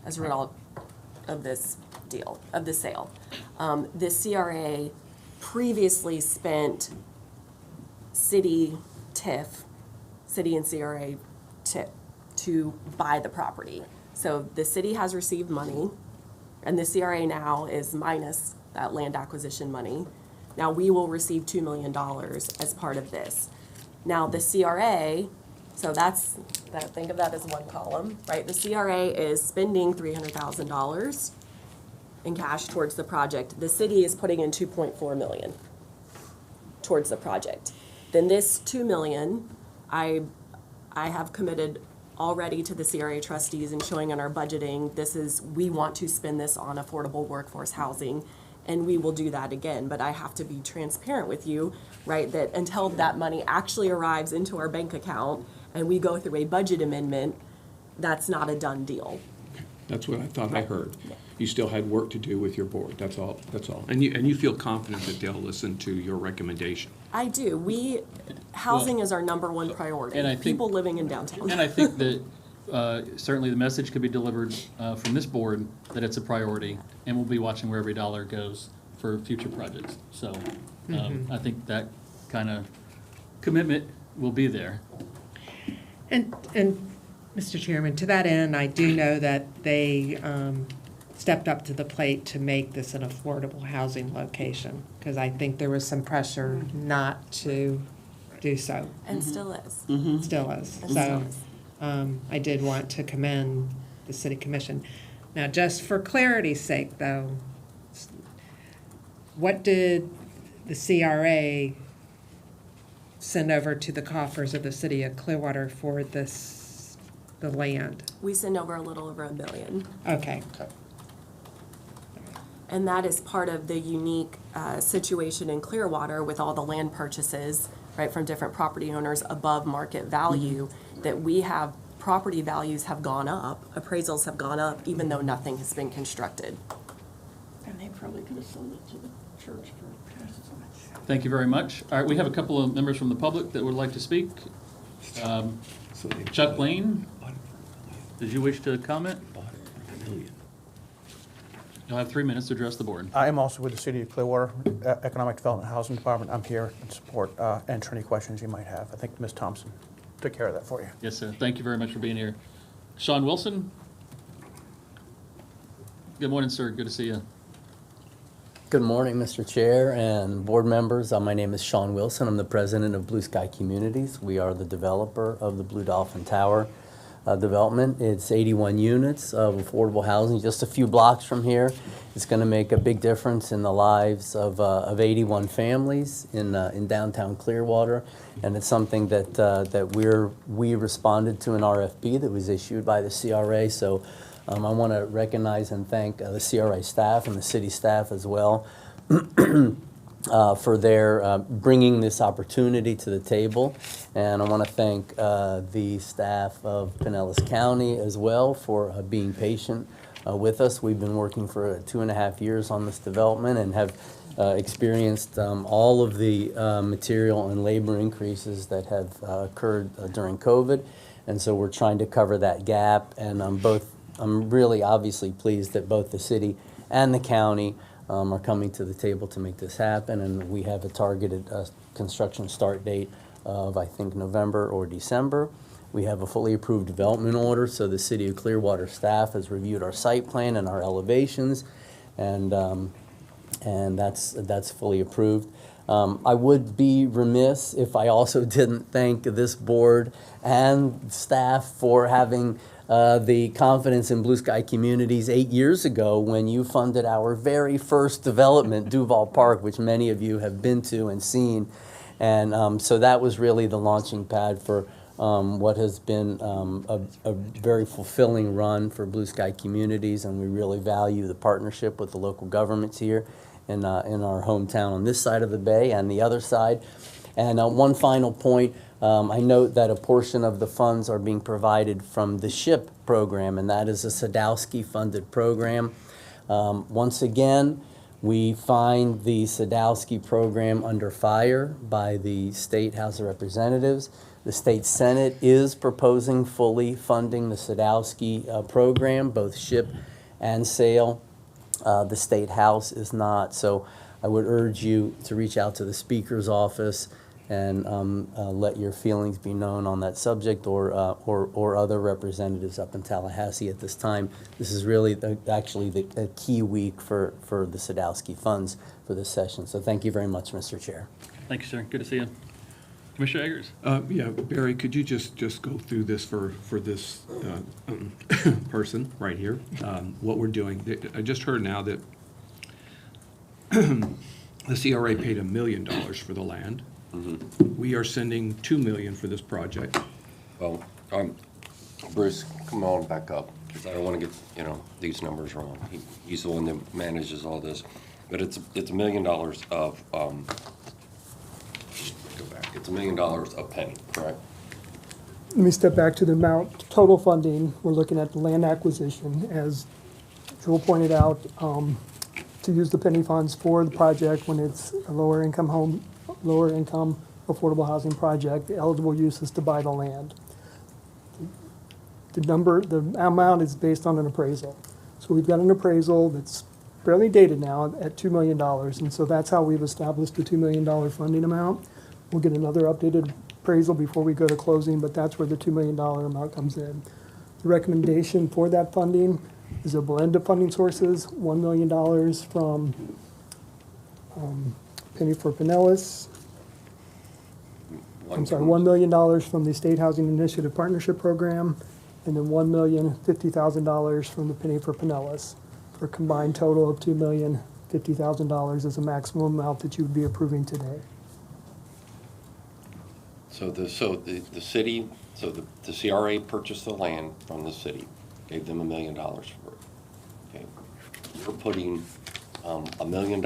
as a result of this deal, of the sale. The CRA previously spent city TIF, city and CRA TIF, to buy the property. So the city has received money, and the CRA now is minus that land acquisition money. Now we will receive $2 million as part of this. Now the CRA, so think of that as one column, right? The CRA is spending $300,000 in cash towards the project. The city is putting in $2.4 million towards the project. Then this $2 million, I have committed already to the CRA trustees and showing in our budgeting, we want to spend this on affordable workforce housing, and we will do that again. But I have to be transparent with you, right, that until that money actually arrives into our bank account and we go through a budget amendment, that's not a done deal. That's what I thought I heard. You still had work to do with your board, that's all. And you feel confident that they'll listen to your recommendation? I do. Housing is our number one priority. And I think- people living in downtown. And I think that certainly the message could be delivered from this board that it's a priority, and we'll be watching where every dollar goes for future projects. So I think that kind of commitment will be there. And Mr. Chairman, to that end, I do know that they stepped up to the plate to make this an affordable housing location, because I think there was some pressure not to do so. And still is. Still is. And So still is. I did want to commend the city commission. Now, just for clarity's sake, though, what did the CRA send over to the coffers of the city of Clearwater for this, the land? We send over a little over $1 million. Okay. And that is part of the unique situation in Clearwater with all the land purchases, right, from different property owners above market value, that we have property values have gone up, appraisals have gone up, even though nothing has been constructed. And they probably could have sold it to the church for twice as much. Thank you very much. All right, we have a couple of members from the public that would like to speak. Chuck Lane, did you wish to comment? You'll have 3 minutes to address the board. I am also with the City of Clearwater Economic Development Housing Department. I'm here in support, answer any questions you might have. I think Ms. Thompson took care of that for you. Yes, sir. Thank you very much for being here. Sean Wilson. Good morning, sir. Good to see you. Good morning, Mr. Chair and board members. My name is Sean Wilson. I'm the president of Blue Sky Communities. We are the developer of the Blue Dolphin Tower development. It's 81 units of affordable housing, just a few blocks from here. It's going to make a big difference in the lives of 81 families in downtown Clearwater, and it's something that we responded to an RFP that was issued by the CRA. So I want to recognize and thank the CRA staff and the city staff as well for their bringing this opportunity to the table. And I want to thank the staff of Pinellas County as well for being patient with us. We've been working for 2.5 years on this development and have experienced all of the material and labor increases that have occurred during COVID. And so we're trying to cover that gap. And I'm really obviously pleased that both the city and the county are coming to the table to make this happen, and we have a targeted construction start date of, I think, November or December. We have a fully approved development order, so the City of Clearwater staff has reviewed our site plan and our elevations, and that's fully approved. I would be remiss if I also didn't thank this board and staff for having the confidence in Blue Sky Communities 8 years ago when you funded our very first development, Duval Park, which many of you have been to and seen. And so that was really the launching pad for what has been a very fulfilling run for Blue Sky Communities, and we really value the partnership with the local governments here in our hometown on this side of the bay and the other side. And one final point, I note that a portion of the funds are being provided from the SHIP program, and that is a Sadowski-funded program. Once again, we find the Sadowski program under fire by the State House of Representatives. The State Senate is proposing fully funding the Sadowski program, both SHIP and SAIL. The State House is not. So I would urge you to reach out to the Speaker's office and let your feelings be known on that subject, or other representatives up in Tallahassee at this time. This is really actually the key week for the Sadowski funds for this session. So thank you very much, Mr. Chair. Thank you, sir. Good to see you. Commissioner Eggers. Yeah, Barry, could you just go through this for this person right here, what we're doing? I just heard now that the CRA paid $1 million for the land. Mm-hmm. We are sending $2 million for this project. Well, Bruce, come on back up, because I don't want to get these numbers wrong. He's the one that manages all this, but it's $1 million of go back. It's $1 million a penny, correct? Let me step back to the amount, total funding. We're looking at the land acquisition, as Joel pointed out, to use the penny funds for the project when it's a lower income affordable housing project. The eligible use is to buy the land. The amount is based on an appraisal. So we've got an appraisal that's fairly dated now at $2 million, and so that's how we've established the $2 million funding amount. We'll get another updated appraisal before we go to closing, but that's where the $2 million amount comes in. The recommendation for that funding is a blend of funding sources, $1 million from Penny for Pinellas. $1 million from the State Housing Initiative Partnership Program, and then $1,050,000 from the Penny for Pinellas, for a combined total of $2,050,000 $50,000 is the maximum amount that you would be approving today. So the city, the CRA purchased the land from the city, gave them $1 million for it. Okay, we're putting $1 million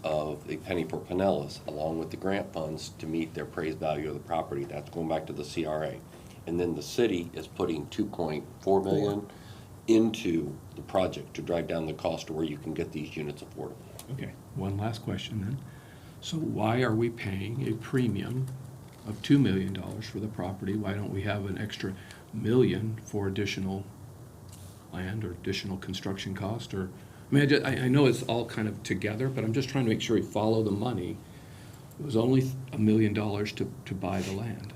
of the penny for Pinellas along with the grant funds to meet their appraised value of the property. That's going back to the CRA, and then the city is putting $2.4 million into the project to drive down the cost to where you can get these units affordable. Okay, one last question then. So why are we paying a premium of $2 million for the property? Why don't we have an extra $1 million for additional land or additional construction cost? Or, I mean, I know it's all kind of together, but I'm just trying to make sure we follow the money. It was only $1 million to buy the land.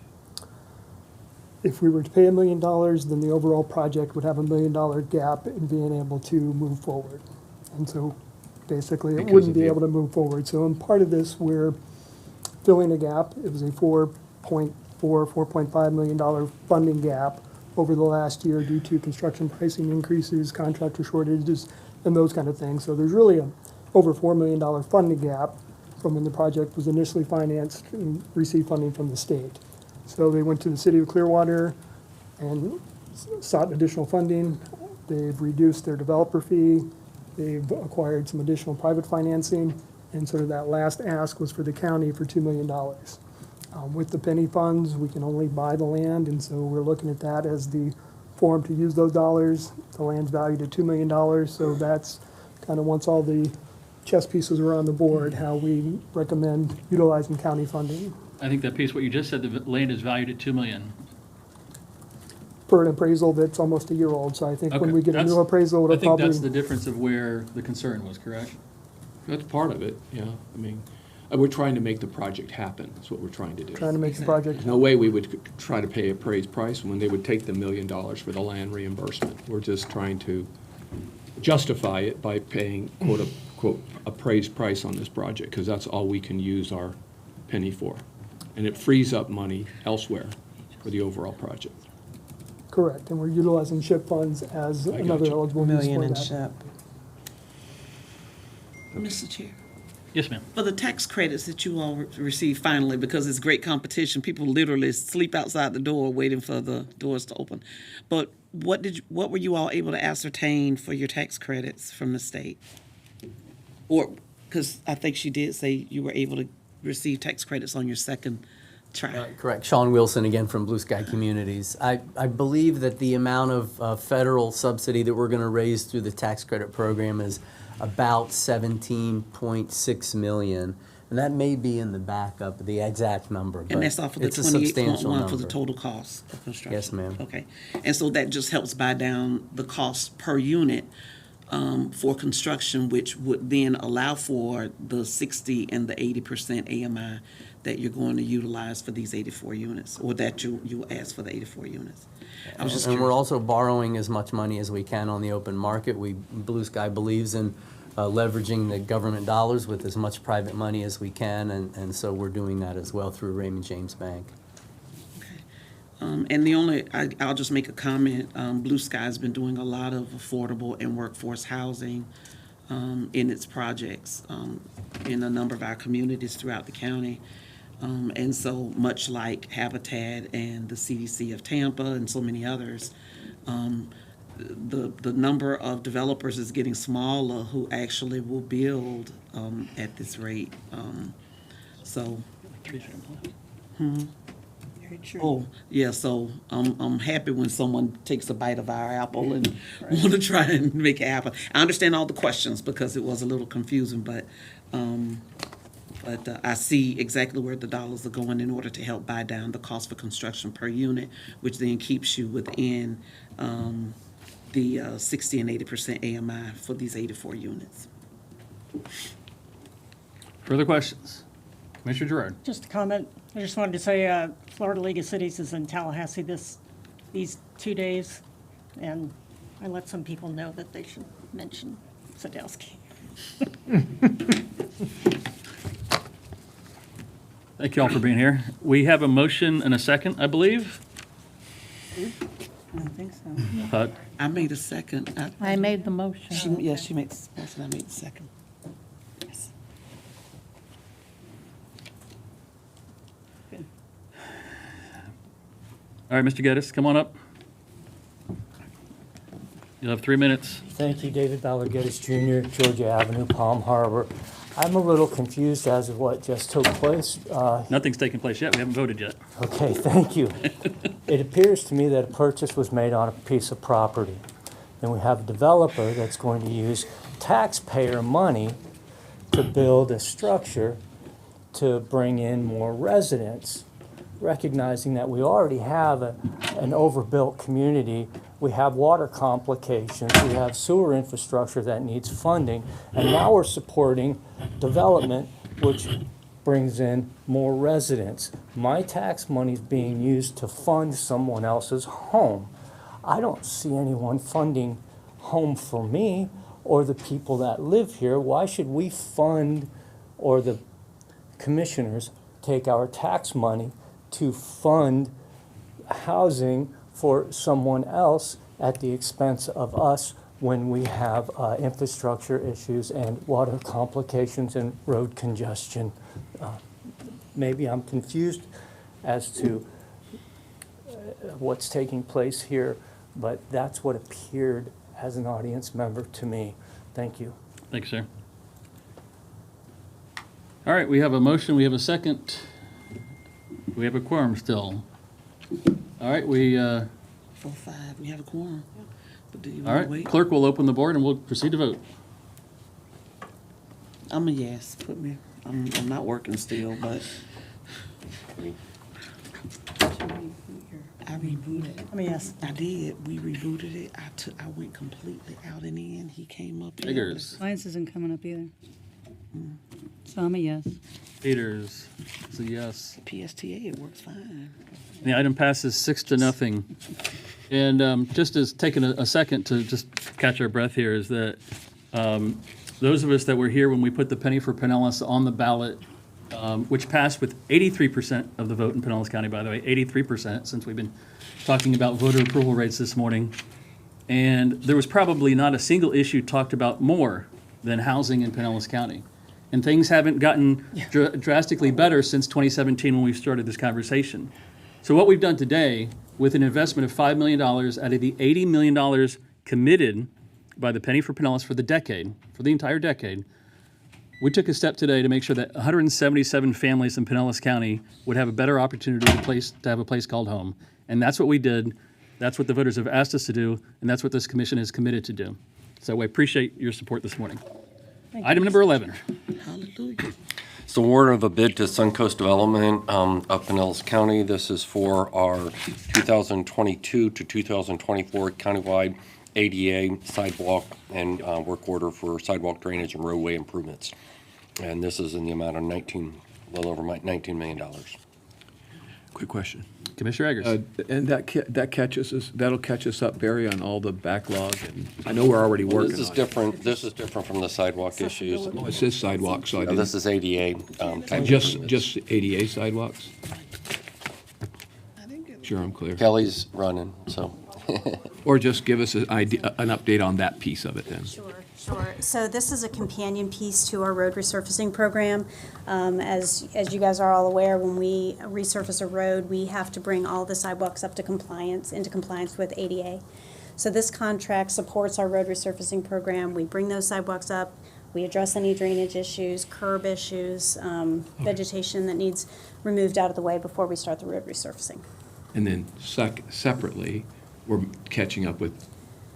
If we were to pay $1 million, then the overall project would have $1 million gap in being able to move forward. And so basically it Because wouldn't of be the- able to move forward. So in part of this, we're filling a gap. It was a $4.5 million funding gap over the last year due to construction pricing increases, contractor shortages, and those kind of things. So there's really a over $4 million funding gap from when the project was initially financed and received funding from the state. So they went to the city of Clearwater and sought additional funding. They've reduced their developer fee. They've acquired some additional private financing. And sort of that last ask was for the county for $2 million. With the penny funds, we can only buy the land, and so we're looking at that as the forum to use those dollars. The land's valued at $2 million, so that's kind of, once all the chess pieces are on the board, how we recommend utilizing county funding. I think that piece, what you just said, the land is valued at $2 million. Per an appraisal that's almost a year old, so I think when Okay, we get a that's- new appraisal, I it'll think probably. that's the difference of where the concern was, correct? That's part of it, yeah. I mean, we're trying to make the project happen. That's what we're trying to do. Trying to make the project. There's no way we would try to pay appraised price when they would take the $1 million for the land reimbursement. We're just trying to justify it by paying quote-unquote appraised price on this project, because that's all we can use our penny for. And it frees up money elsewhere for the overall project. Correct, and we're utilizing SHIP funds as I another gotcha. eligible use for that. SHIP. Mr. Chair. Yes, ma'am. For the tax credits that you all receive finally, because it's great competition, people literally sleep outside the door waiting for the doors to open. But what were you all able to ascertain for your tax credits from the state? Or, because I think she did say you were able to receive tax credits on your second try. Correct. Sean Wilson again from Blue Sky Communities. I believe that the amount of federal subsidy that we're going to raise through the tax credit program is about 17.6 million. And that may be in the backup, the exact number, but And that's off of the it's a substantial 28.1 number. for the total cost of construction? Yes, ma'am. Okay. And so that just helps buy down the cost per unit for construction, which would then allow for the 60 and the 80% AMI that you're going to utilize for these 84 units, or that you ask for the 84 units. I was just And we're curious. also borrowing as much money as we can on the open market. Blue Sky believes in leveraging the government dollars with as much private money as we can, and so we're doing that as well through Raymond James Bank. And I'll just make a comment, Blue Sky's been doing a lot of affordable and workforce housing in its projects in a number of our communities throughout the county. And so much like Habitat and the CDC of Tampa and so many others, the number of developers is getting smaller who actually will build at this rate. Oh, yeah, so I'm happy when someone takes a bite of our apple and want to try and make it happen. I understand all the questions because it was a little confusing, but I see exactly where the dollars are going in order to help buy down the cost for construction per unit, which then keeps you within the 60 and 80% AMI for these 84 units. Further questions? Commissioner Gerard. Just a comment. I just wanted to say Florida League of Cities is in Tallahassee these 2 days, and I let some people know that they should mention Sadowski. Thank you all for being here. We have a motion and a second, I believe. I think so. I made a second. I made the motion. Yes, she made the motion, I made the second. All right, Mr. Geddes, come on up. You'll have 3 minutes. Thank you, David Ballard Geddes Jr., Georgia Avenue, Palm Harbor. I'm a little confused as of what just took place. Nothing's taken place yet. We haven't voted yet. Okay, thank you. It appears to me that a purchase was made on a piece of property. Then we have a developer that's going to use taxpayer money to build a structure to bring in more residents, recognizing that we already have an overbuilt community. We have water complications, we have sewer infrastructure that needs funding, and now we're supporting development, which brings in more residents. My tax money is being used to fund someone else's home. I don't see anyone funding home for me or the people that live here. Why should we fund, or the commissioners take our tax money to fund housing for someone else at the expense of us when we have infrastructure issues and water complications and road congestion? Maybe I'm confused as to what's taking place here, but that's what appeared as an audience member to me. Thank you. Thanks, sir. All right, we have a motion, we have a second. We have a quorum still. All right, 4-5, we have a quorum. But do you all want right, to wait? clerk will open the board and we'll proceed to vote. I'm a yes. Put me. I'm not working still, but I rebooted. I'm a yes. I did. We rebooted it. I went completely out and in. He came up. Eggers. Mine's isn't coming up either. So I'm a yes. Peters is a yes. PSTA, it works fine. The item passes 6-0. And just as taking a second to just catch our breath here is that those of us that were here when we put the penny for Pinellas on the ballot, which passed with 83% of the vote in Pinellas County, by the way, 83%, since we've been talking about voter approval rates this morning. And there was probably not a single issue talked about more than housing in Pinellas County. And things haven't gotten drastically better since 2017 when we started this conversation. So what we've done today, with an investment of $5 million out of the $80 million committed by the Penny for Pinellas for the decade, for the entire decade, we took a step today to make sure that 177 families in Pinellas County would have a better opportunity to have a place called home. And that's what we did. That's what the voters have asked us to do, and that's what this commission is committed to do. So I appreciate your support this morning. Item number 11. Hallelujah. It's the award of a bid to Suncoast Development of Pinellas County. This is for our 2022 to 2024 countywide ADA sidewalk and work order for sidewalk drainage and roadway improvements. And this is in the amount of $19 million. Quick question. Commissioner Eggers. And that'll catch us up, Barry, on all the backlog. And I know we're already working This is on different. This is different from the sidewalk issues. it. Oh, it says sidewalk, so I didn't. This is ADA. type Just improvements. ADA sidewalks? Sure, I'm clear. Kelly's running, so. Or just give us an update on that piece of it then. Sure. So this is a companion piece to our road resurfacing program. As you guys are all aware, when we resurface a road, we have to bring all the sidewalks up to into compliance with ADA. So this contract supports our road resurfacing program. We bring those sidewalks up. We address any drainage issues, curb issues, vegetation that needs removed out of the way before we start the road resurfacing. And then separately, we're catching up with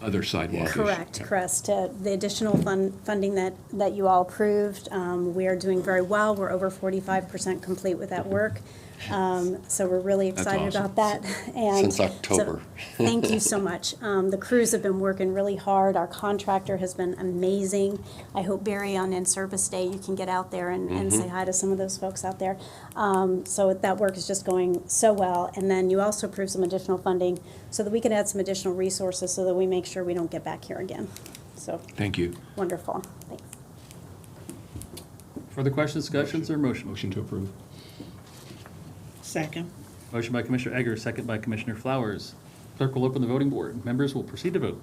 other sidewalk issues. Correct. The additional funding that you all approved, we are doing very well. We're over 45% complete with that work. So we're really excited awesome. about that. And Since October. so thank you so much. The crews have been working really hard. Our contractor has been amazing. I hope, Barry, on in-service day, you can get out there and say hi to some of those folks out there. So that work is just going so well. And then you also approved some additional funding so that we can add some additional resources so that we make sure we don't get back here again. So Thank you. wonderful. Thanks. Further questions, discussions, or motion? Motion to approve. Second. Motion by Commissioner Eggers, second by Commissioner Flowers. Clerk will open the voting board. Members will proceed to vote.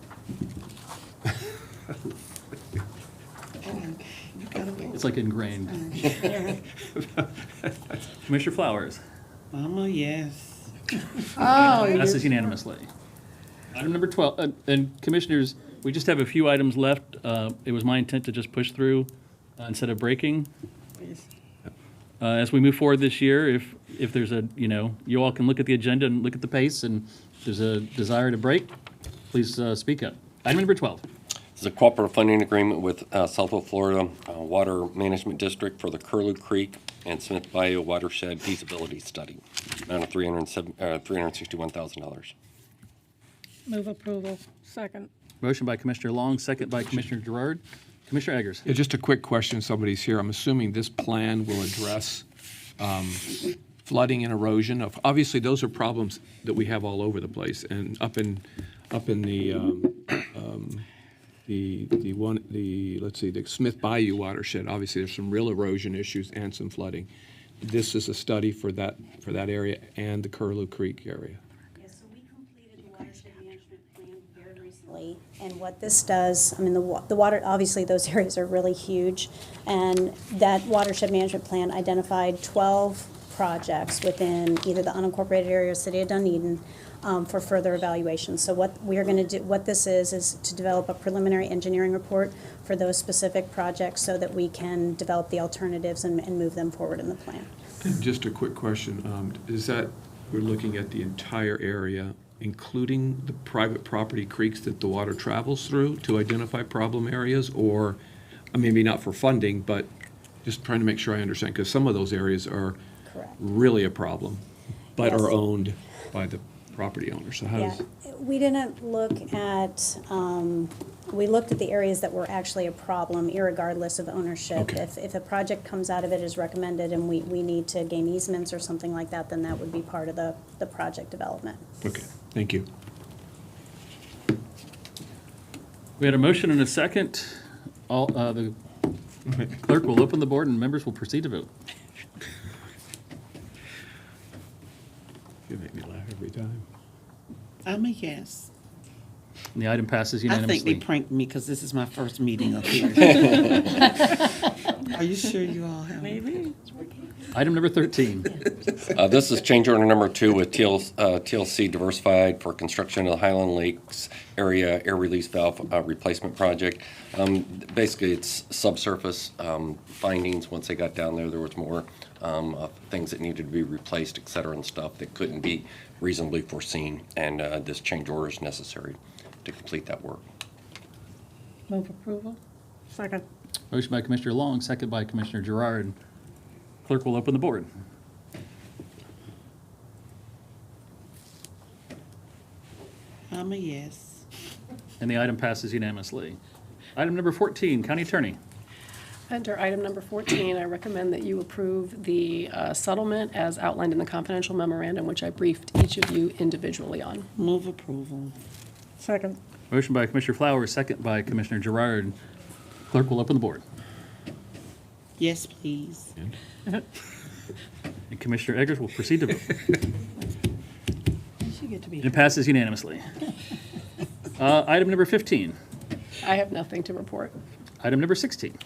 It's like ingrained. Commissioner Flowers. I'm a yes. Oh, you Passes did. unanimously. Item number 12, and Commissioners, we just have a few items left. It was my intent to just push through instead of breaking. As we move forward this year, if there's you all can look at the agenda and look at the pace, and if there's a desire to break, please speak up. Item number 12. This is a cooperative funding agreement with Southwest Florida Water Management District for the Curlew Creek and Smith Bayou Watershed Feasibility Study, amount of $361,000. Move approval. Second. Motion by Commissioner Long, second by Commissioner Gerard. Commissioner Eggers. Yeah, just a quick question, somebody's here. I'm assuming this plan will address flooding and erosion. Obviously, those are problems that we have all over the place. And up in the Smith Bayou watershed, obviously there's some real erosion issues and some flooding. This is a study for that area and the Curlew Creek area. Yes, so we completed the watershed management plan very recently. And what this does, I mean, the water, obviously those areas are really huge. And that watershed management plan identified 12 projects within either the unincorporated area or city of Dunedin for further evaluation. So what we are going to do, what this is to develop a preliminary engineering report for those specific projects so that we can develop the alternatives and move them forward in the plan. And just a quick question, is that we're looking at the entire area, including the private property creeks that the water travels through to identify problem areas, or maybe not for funding, but just trying to make sure I understand, because some of those areas are really a problem, but Yes. are owned by the property owner. So how does... We didn't look at, we looked at the areas that were actually a problem, irregardless of ownership. Okay. If a project comes out of it as recommended and we need to gain easements or something like that, then that would be part of the project development. Okay, thank you. We had a motion and a second. The clerk will open the board and members will proceed to vote. You make me laugh every time. I'm a yes. And the item passes I think unanimously. they pranked me because this is my first meeting up here. Are you sure you all have? Maybe. Item number 13. This is change order number 2 with TLC Diversified for construction of the Highland Lakes area air release valve replacement project. Basically, it's subsurface findings. Once they got down there, there was more things that needed to be replaced, et cetera, and stuff that couldn't be reasonably foreseen. And this change order is necessary to complete that work. Move approval. Second. Motion by Commissioner Long, second by Commissioner Gerard. Clerk will open the board. I'm a yes. And the item passes unanimously. Item number 14, County Attorney. Under item number 14, I recommend that you approve the settlement as outlined in the confidential memorandum, which I briefed each of you individually on. Move approval. Second. Motion by Commissioner Flowers, second by Commissioner Gerard. Clerk will open the board. Yes, please. And Commissioner Eggers will proceed to vote. You get to be. It passes unanimously. Item number 15. I have nothing to report. Item number 16.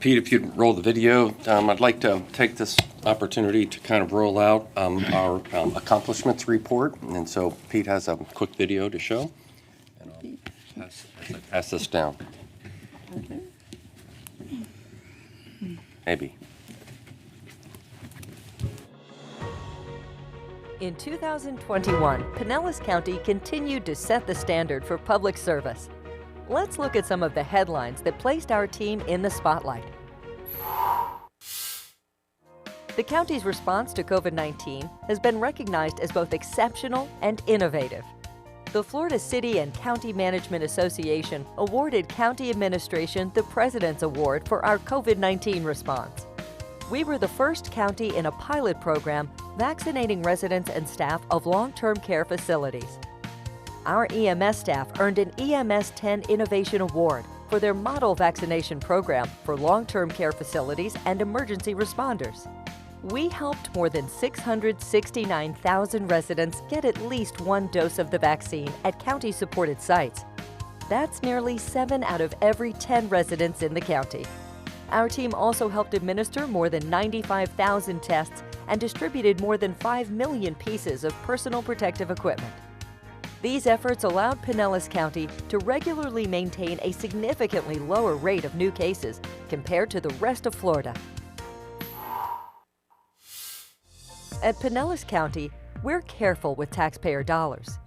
Pete, if you'd roll the video, I'd like to take this opportunity to kind of roll out our accomplishments report. And so Pete has a quick video to show. And I'll pass this down. Okay. Maybe. In 2021, Pinellas County continued to set the standard for public service. Let's look at some of the headlines that placed our team in the spotlight. The county's response to COVID-19 has been recognized as both exceptional and innovative. The Florida City and County Management Association awarded County Administration the President's Award for our COVID-19 response. We were the first county in a pilot program vaccinating residents and staff of long-term care facilities. Our EMS staff earned an EMS 10 Innovation Award for their model vaccination program for long-term care facilities and emergency responders. We helped more than 669,000 residents get at least one dose of the vaccine at county-supported sites. That's nearly 7 out of every 10 residents in the county. Our team also helped administer more than 95,000 tests and distributed more than 5 million pieces of personal protective equipment. These efforts allowed Pinellas County to regularly maintain a significantly lower rate of new cases compared to the rest of Florida. At Pinellas County, we're careful with taxpayer dollars.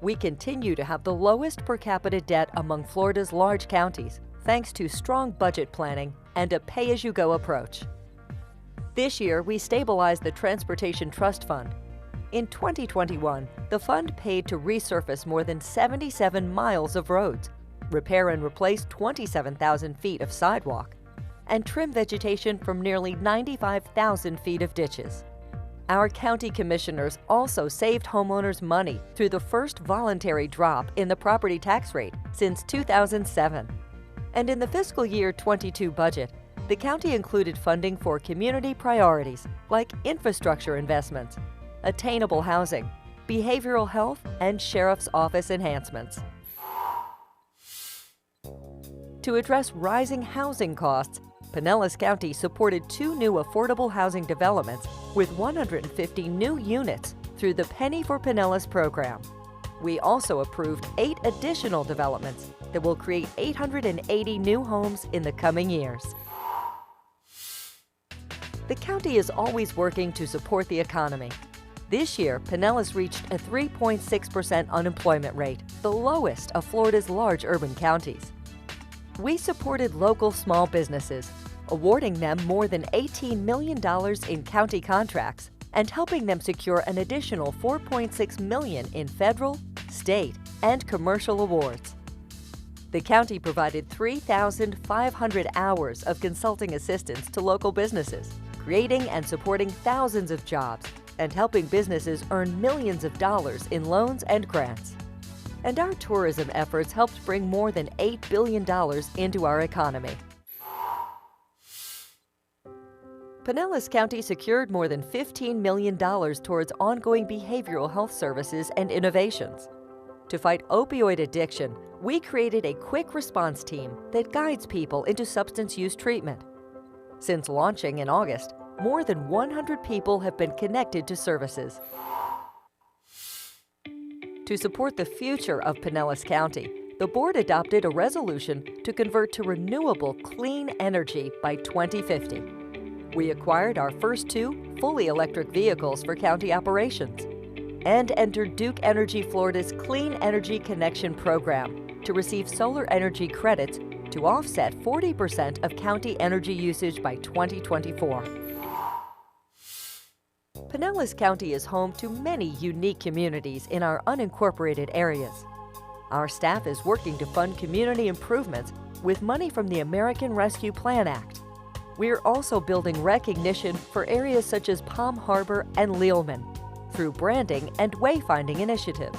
We continue to have the lowest per capita debt among Florida's large counties, thanks to strong budget planning and a pay-as-you-go approach. This year, we stabilized the Transportation Trust Fund. In 2021, the fund paid to resurface more than 77 miles of roads, repair and replace 27,000 feet of sidewalk, and trim vegetation from nearly 95,000 feet of ditches. Our county commissioners also saved homeowners money through the first voluntary drop in the property tax rate since 2007. And in the fiscal year 22 budget, the county included funding for community priorities like infrastructure investments, attainable housing, behavioral health, and sheriff's office enhancements. To address rising housing costs, Pinellas County supported 2 new affordable housing developments with 150 new units through the Penny for Pinellas program. We also approved 8 additional developments that will create 880 new homes in the coming years. The county is always working to support the economy. This year, Pinellas reached a 3.6% unemployment rate, the lowest of Florida's large urban counties. We supported local small businesses, awarding them more than $18 million in county contracts and helping them secure an additional $4.6 million in federal, state, and commercial awards. The county provided 3,500 hours of consulting assistance to local businesses, creating and supporting thousands of jobs and helping businesses earn millions of dollars in loans and grants. And our tourism efforts helped bring more than $8 billion into our economy. Pinellas County secured more than $15 million towards ongoing behavioral health services and innovations. To fight opioid addiction, we created a quick response team that guides people into substance use treatment. Since launching in August, more than 100 people have been connected to services. To support the future of Pinellas County, the board adopted a resolution to convert to renewable clean energy by 2050. We acquired our first 2 fully electric vehicles for county operations and entered Duke Energy Florida's Clean Energy Connection program to receive solar energy credits to offset 40% of county energy usage by 2024. Pinellas County is home to many unique communities in our unincorporated areas. Our staff is working to fund community improvements with money from the American Rescue Plan Act. We're also building recognition for areas such as Palm Harbor and Lealman through branding and wayfinding initiatives.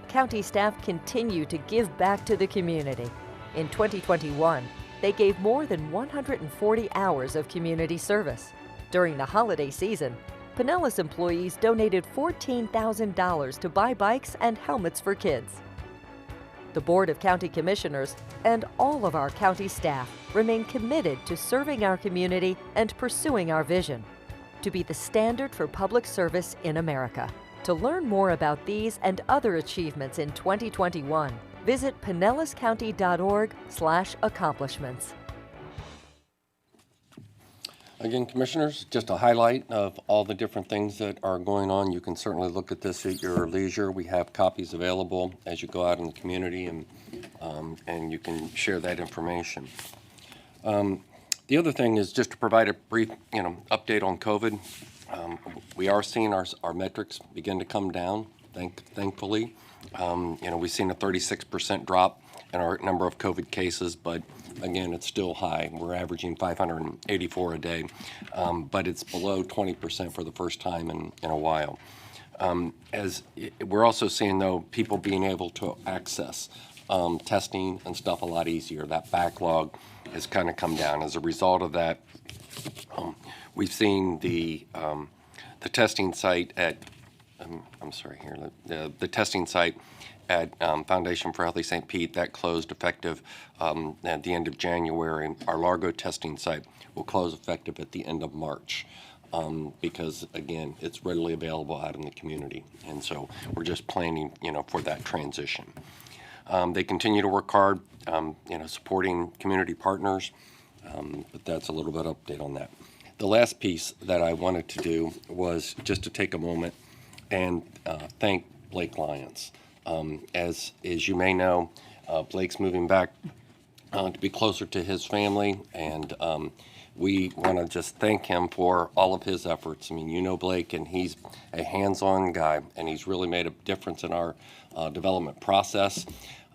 County staff continue to give back to the community. In 2021, they gave more than 140 hours of community service. During the holiday season, Pinellas employees donated $14,000 to buy bikes and helmets for kids. The Board of County Commissioners and all of our county staff remain committed to serving our community and pursuing our vision to be the standard for public service in America. To learn more about these and other achievements in 2021, visit pinellascounty.org/accomplishments. Again, Commissioners, just a highlight of all the different things that are going on. You can certainly look at this at your leisure. We have copies available as you go out in the community, and you can share that information. The other thing is just to provide a brief, update on COVID. We are seeing our metrics begin to come down, thankfully. We've seen a 36% drop in our number of COVID cases, but again, it's still high. We're averaging 584 a day, but it's below 20% for the first time in a while. As we're also seeing, though, people being able to access testing and stuff a lot easier. That backlog has kind of come down. As a result of that, we've seen the testing site at I'm sorry here, the testing site at Foundation for Healthy St. Pete, that closed effective at the end of January. Our Largo testing site will close effective at the end of March. Because again, it's readily available out in the community, and so we're just planning, for that transition. They continue to work hard, supporting community partners, but that's a little bit of update on that. The last piece that I wanted to do was just to take a moment and thank Blake Lyons. As you may know, Blake's moving back to be closer to his family, and we want to just thank him for all of his efforts. I mean, Blake, and he's a hands-on guy, and he's really made a difference in our development process.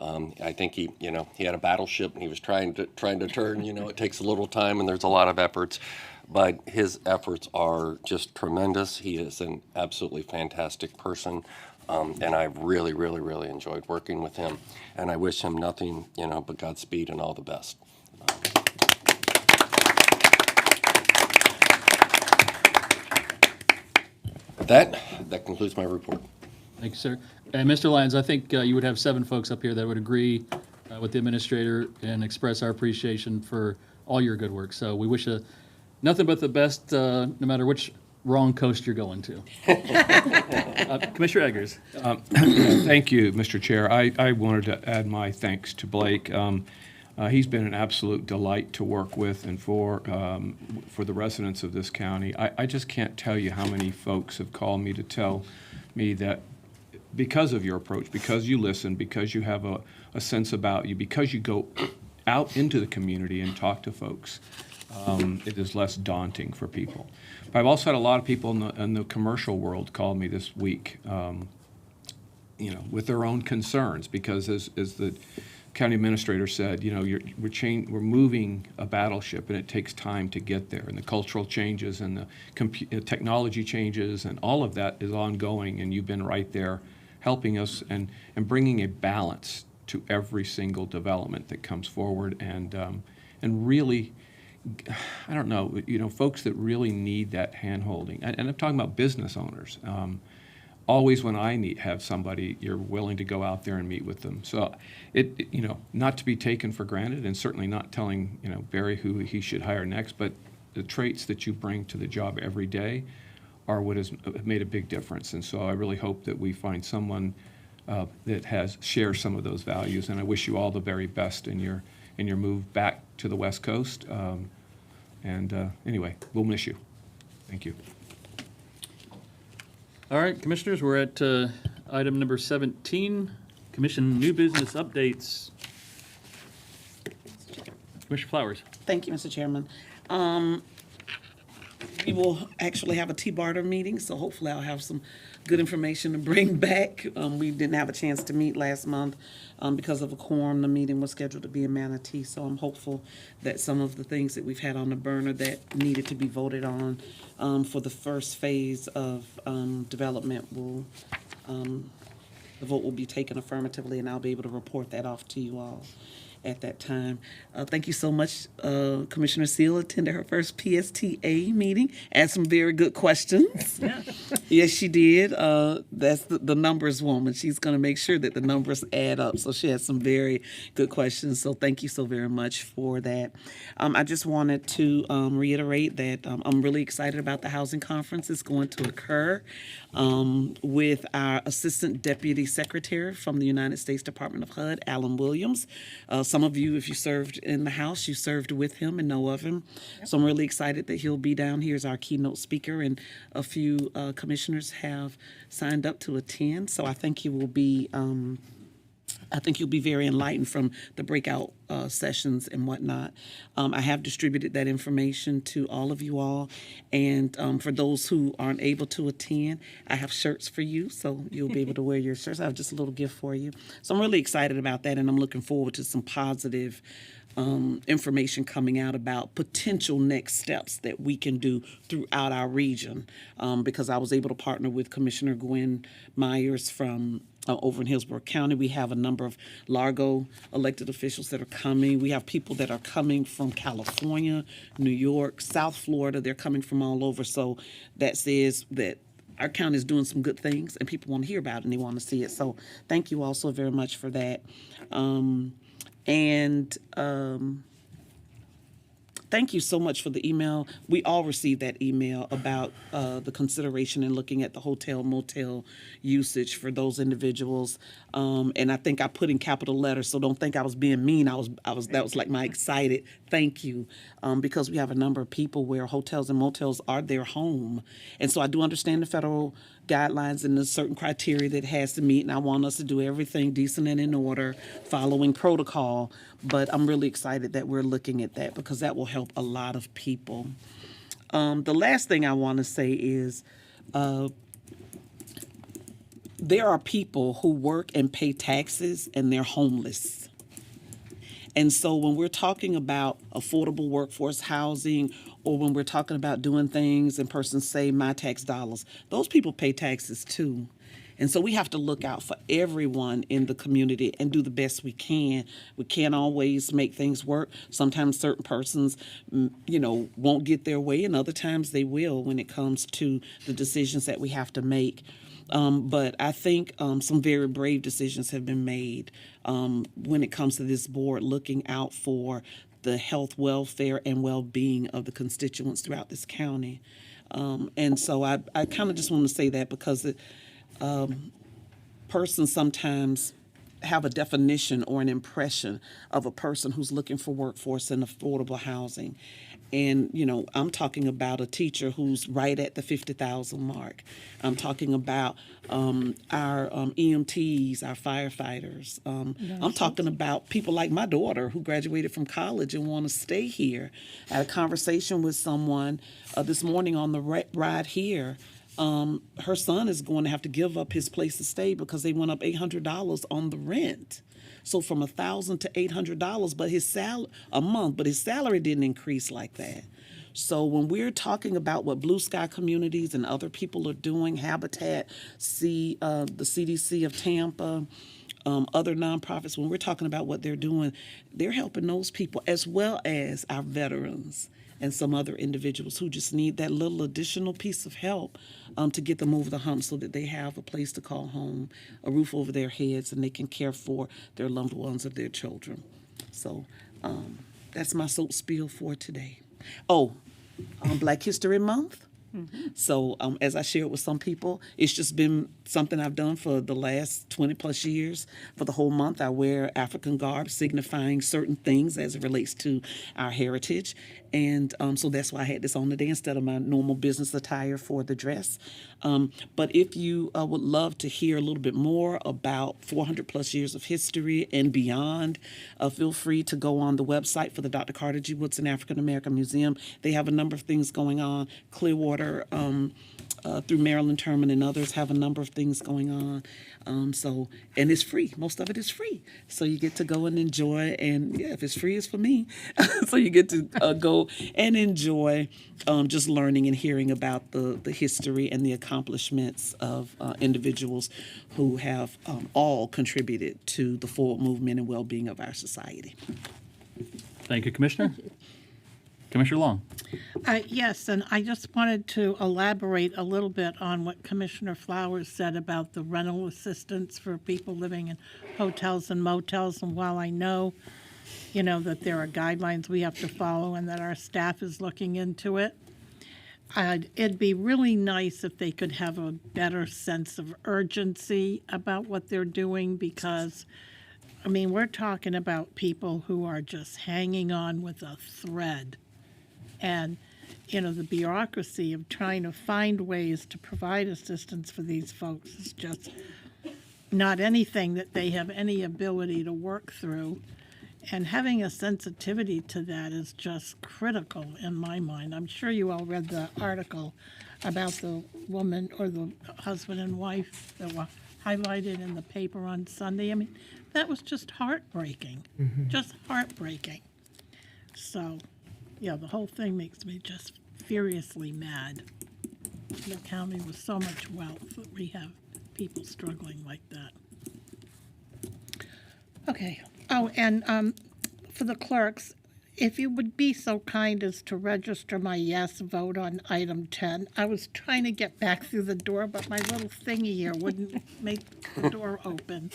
I think he had a battleship, and he was trying to turn. It takes a little time, and there's a lot of efforts, but his efforts are just tremendous. He is an absolutely fantastic person, and I've really, really, really enjoyed working with him, and I wish him nothing, but Godspeed and all the best. That concludes my report. Thank you, sir. And Mr. Lyons, I think you would have 7 folks up here that would agree with the administrator and express our appreciation for all your good work. So we wish you nothing but the best, no matter which wrong coast you're going to. Commissioner Eggers. Thank you, Mr. Chair. I wanted to add my thanks to Blake. He's been an absolute delight to work with, and for the residents of this county. I just can't tell you how many folks have called me to tell me that because of your approach, because you listen, because you have a sense about you, because you go out into the community and talk to folks, it is less daunting for people. But I've also had a lot of people in the commercial world call me this week, with their own concerns, because as the county administrator said, we're moving a battleship, and it takes time to get there, and the cultural changes and the technology changes, and all of that is ongoing, and you've been right there helping us and bringing a balance to every single development that comes forward, and really, I don't know, folks that really need that hand-holding, and I'm talking about business owners. Always when I have somebody, you're willing to go out there and meet with them. So not to be taken for granted, and certainly not telling, Barry who he should hire next, but the traits that you bring to the job every day are what has made a big difference. And so I really hope that we find someone that shares some of those values. And I wish you all the very best in your move back to the West Coast. Anyway, we'll miss you. Thank you. All right, Commissioners, we're at item number 17, Commission New Business Updates. Commissioner Flowers. Thank you, Mr. Chairman. We will actually have a T-Barter meeting, so hopefully I'll have some good information to bring back. We didn't have a chance to meet last month because of a quorum. The meeting was scheduled to be in Manatee, so I'm hopeful that some of the things that we've had on the burner that needed to be voted on for the first phase of development the vote will be taken affirmatively, and I'll be able to report that off to you all at that time. Thank you so much. Commissioner Seal attended her first PSTA meeting, asked some very good questions. Yeah. Yes, she did. That's the numbers woman. She's going to make sure that the numbers add up. So she had some very good questions. So thank you so very much for that. I just wanted to reiterate that I'm really excited about the housing conference that's going to occur with our Assistant Deputy Secretary from the United States Department of HUD, Alan Williams. Some of you, if you served in the House, you served with him and know of him. Yep. So I'm really excited that he'll be down here as our keynote speaker, and a few commissioners have signed up to attend. So I think he will be you'll be very enlightened from the breakout sessions and whatnot. I have distributed that information to all of you all. And for those who aren't able to attend, I have shirts for you, so you'll be able to wear your shirts. I have just a little gift for you. So I'm really excited about that, and I'm looking forward to some positive information coming out about potential next steps that we can do throughout our region, because I was able to partner with Commissioner Gwen Myers from over in Hillsborough County. We have a number of Largo elected officials that are coming. We have people that are coming from California, New York, South Florida. They're coming from all over. So that says that our county is doing some good things and people want to hear about it and they want to see it. So thank you all so very much for that. Thank you so much for the email. We all received that email about the consideration and looking at the hotel motel usage for those individuals. And I think I put in capital letters, so don't think I was being mean. That was like my excited thank you, because we have a number of people where hotels and motels are their home. And so I do understand the federal guidelines and the certain criteria that it has to meet, and I want us to do everything decent and in order, following protocol. But I'm really excited that we're looking at that because that will help a lot of people. The last thing I want to say is there are people who work and pay taxes and they're homeless. And so when we're talking about affordable workforce housing, or when we're talking about doing things and persons say my tax dollars, those people pay taxes too. And so we have to look out for everyone in the community and do the best we can. We can't always make things work. Sometimes certain persons, won't get their way, and other times they will when it comes to the decisions that we have to make. But I think some very brave decisions have been made when it comes to this board looking out for the health, welfare, and well-being of the constituents throughout this county. And so I kind of just want to say that because persons sometimes have a definition or an impression of a person who's looking for workforce and affordable housing. And, I'm talking about a teacher who's right at the 50,000 mark. I'm talking about our EMTs, our firefighters. I'm talking about people like my daughter who graduated from college and want to stay here. I had a conversation with someone this morning on the ride here. Her son is going to have to give up his place to stay because they went up $800 on the rent. So from $1,000 to $800, but his salary didn't increase like that. So when we're talking about what Blue Sky Communities and other people are doing, Habitat, the CDC of Tampa, other nonprofits, when we're talking about what they're doing, they're helping those people as well as our veterans and some other individuals who just need that little additional piece of help to get them over the hump so that they have a place to call home, a roof over their heads, and they can care for their loved ones or their children. So that's my soap spiel for today. Black History Month. Mm-hmm. So as I shared with some people, it's just been something I've done for the last 20 plus years. For the whole month, I wear African garb signifying certain things as it relates to our heritage. And so that's why I had this on today instead of my normal business attire for the dress. But if you would love to hear a little bit more about 400 plus years of history and beyond, feel free to go on the website for the Dr. Carter G. Woodson African American Museum. They have a number of things going on. Clearwater through Maryland Terman and others have a number of things going on. And it's free. Most of it is free. So you get to go and enjoy. And if it's free, it's for me. So you get to go and enjoy just learning and hearing about the history and the accomplishments of individuals who have all contributed to the forward movement and well-being of our society. Thank you, Commissioner. Commissioner Long. Yes, and I just wanted to elaborate a little bit on what Commissioner Flowers said about the rental assistance for people living in hotels and motels. And while I know, that there are guidelines we have to follow and that our staff is looking into it, it'd be really nice if they could have a better sense of urgency about what they're doing because, we're talking about people who are just hanging on with a thread. And, the bureaucracy of trying to find ways to provide assistance for these folks is just not anything that they have any ability to work through. And having a sensitivity to that is just critical in my mind. I'm sure you all read the article about the woman or the husband and wife that were highlighted in the paper on Sunday. That was just heartbreaking, just heartbreaking. So, the whole thing makes me just furiously mad. The county with so much wealth that we have people struggling like that. Okay. Oh, and for the clerks, If you would be so kind as to register my yes vote on item 10. I was trying to get back through the door, but my little thingy here wouldn't make the door open.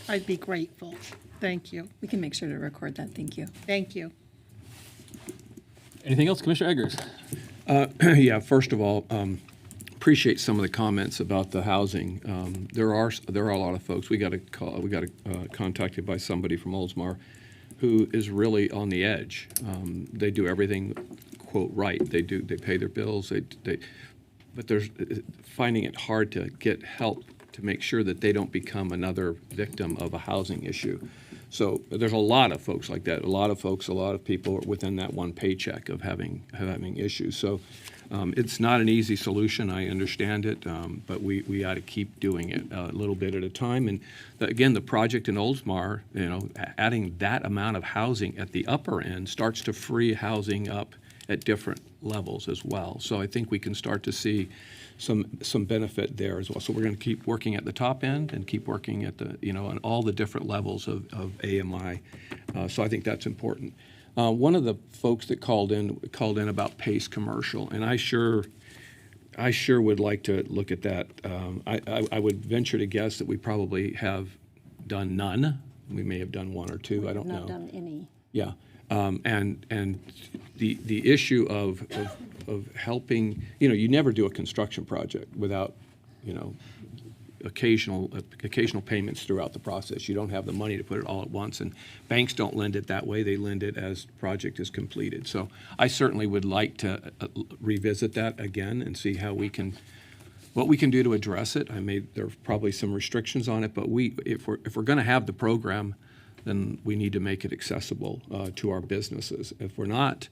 I'd be grateful. Thank you. We can make sure to record that. Thank you. Thank you. Anything else, Commissioner Eggers? Yeah, first of all, appreciate some of the comments about the housing. There are a lot of folks. We got contacted by somebody from Oldsmar who is really on the edge. They do everything, quote, right. They pay their bills. But there's finding it hard to get help to make sure that they don't become another victim of a housing issue. So there's a lot of folks like that. A lot of people are within that one paycheck of having issues. So it's not an easy solution. I understand it, but we ought to keep doing it a little bit at a time. And again, the project in Oldsmar, adding that amount of housing at the upper end starts to free housing up at different levels as well. So I think we can start to see some benefit there as well. So we're going to keep working at the top end and keep working at the, on all the different levels of AMI. So I think that's important. One of the folks that called in about Pace Commercial, and I sure would like to look at that. I would venture to guess that we probably have done none. We may have done one or two. I don't know. Not done any. Yeah, and the issue of helping, you never do a construction project without, occasional payments throughout the process. You don't have the money to put it all at once, and banks don't lend it that way. They lend it as project is completed. So I certainly would like to revisit that again and see what we can do to address it. There are probably some restrictions on it, but if we're going to have the program, then we need to make it accessible to our businesses. If we're not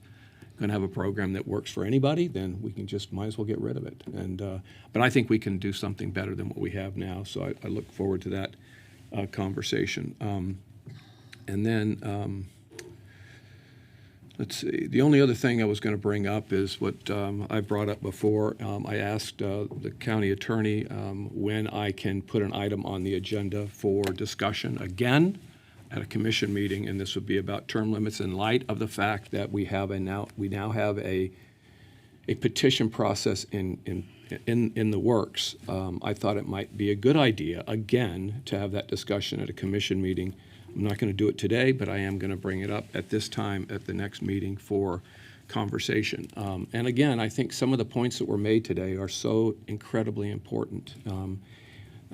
going to have a program that works for anybody, then we can might as well get rid of it. But I think we can do something better than what we have now. So I look forward to that conversation. And then let's see. The only other thing I was going to bring up is what I brought up before. I asked the county attorney when I can put an item on the agenda for discussion again at a commission meeting, and this would be about term limits in light of the fact that we now have a petition process in the works. I thought it might be a good idea again to have that discussion at a commission meeting. I'm not going to do it today, but I am going to bring it up at this time at the next meeting for conversation. And again, I think some of the points that were made today are so incredibly important.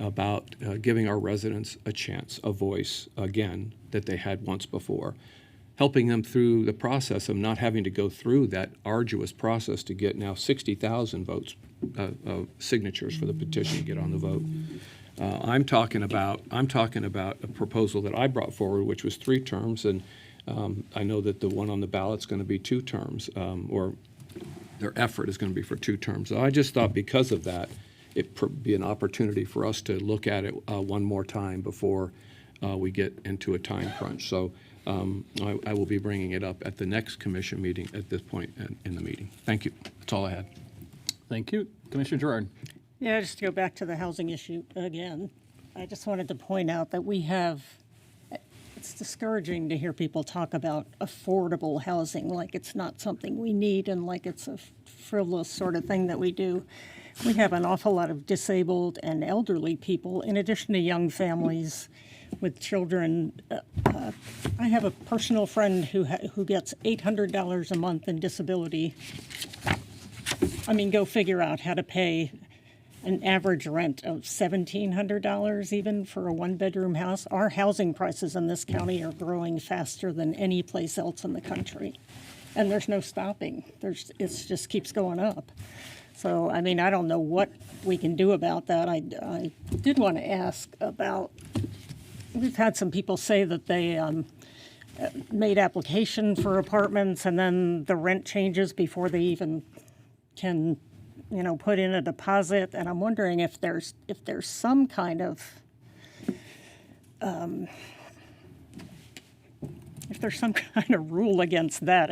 About giving our residents a chance, a voice, again, that they had once before. Helping them through the process of not having to go through that arduous process to get now 60,000 votes, signatures for the petition to get on the vote. I'm talking about a proposal that I brought forward, which was 3 terms, and I know that the one on the ballot's going to be 2 terms, or their effort is going to be for 2 terms. So I just thought because of that, it'd be an opportunity for us to look at it one more time before we get into a time crunch. So I will be bringing it up at the next commission meeting at this point in the meeting. Thank you. That's all I had. Thank you. Commissioner Gerard. Yeah, just to go back to the housing issue again, I just wanted to point out that it's discouraging to hear people talk about affordable housing like it's not something we need and like it's a frivolous sort of thing that we do. We have an awful lot of disabled and elderly people, in addition to young families with children. I have a personal friend who gets $800 a month in disability. I mean, go figure out how to pay an average rent of $1,700 even for a 1-bedroom house. Our housing prices in this county are growing faster than any place else in the country. And there's no stopping. It just keeps going up. So, I mean, I don't know what we can do about that. I did want to ask about, we've had some people say that they made application for apartments and then the rent changes before they even can, put in a deposit. And I'm wondering if there's some kind of, rule against that.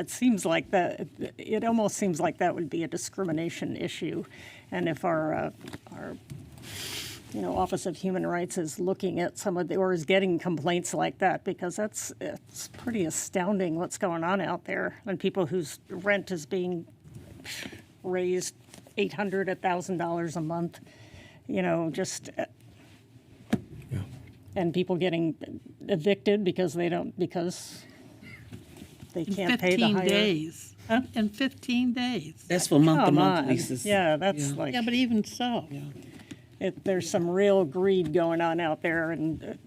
It almost seems like that would be a discrimination issue. And if our Office of Human Rights is looking at some of the, or is getting complaints like that, because it's pretty astounding what's going on out there. And people whose rent is being raised $800, $1,000 a month, and people getting evicted because they can't pay the higher. 15 days. Huh? In 15 days. That's for month-to-month leases. Yeah, that's like. Yeah, but even so. There's some real greed going on out there, and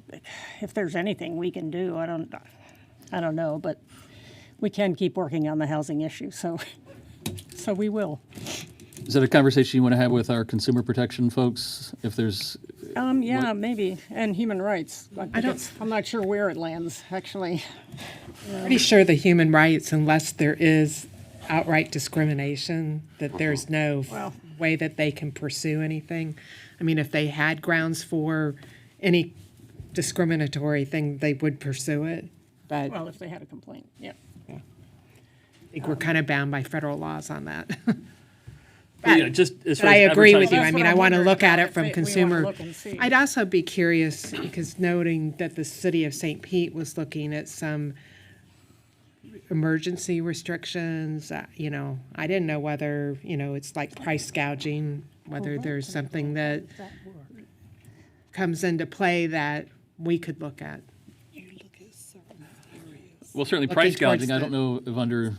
if there's anything we can do, I don't know, but we can keep working on the housing issue, so we will. Is that a conversation you want to have with our consumer protection folks? If there's Maybe, and human rights. I'm not sure where it lands, actually. Pretty sure the human rights, unless there is outright discrimination, that there's no way that they can pursue anything. I mean, if they had grounds for any discriminatory thing, they would pursue it. But Well, if they had a complaint, yeah. I think we're kind of bound by federal laws on that. just as But far I as agree with you. advertising- I mean, I want to look at it from We wanna consumer. look and see. I'd also be curious, because noting that the city of St. Pete was looking at some emergency restrictions, I didn't know whether, it's like price gouging, whether there's something that comes into play that we could look at. Well, certainly Looking price towards gouging, I don't know if under,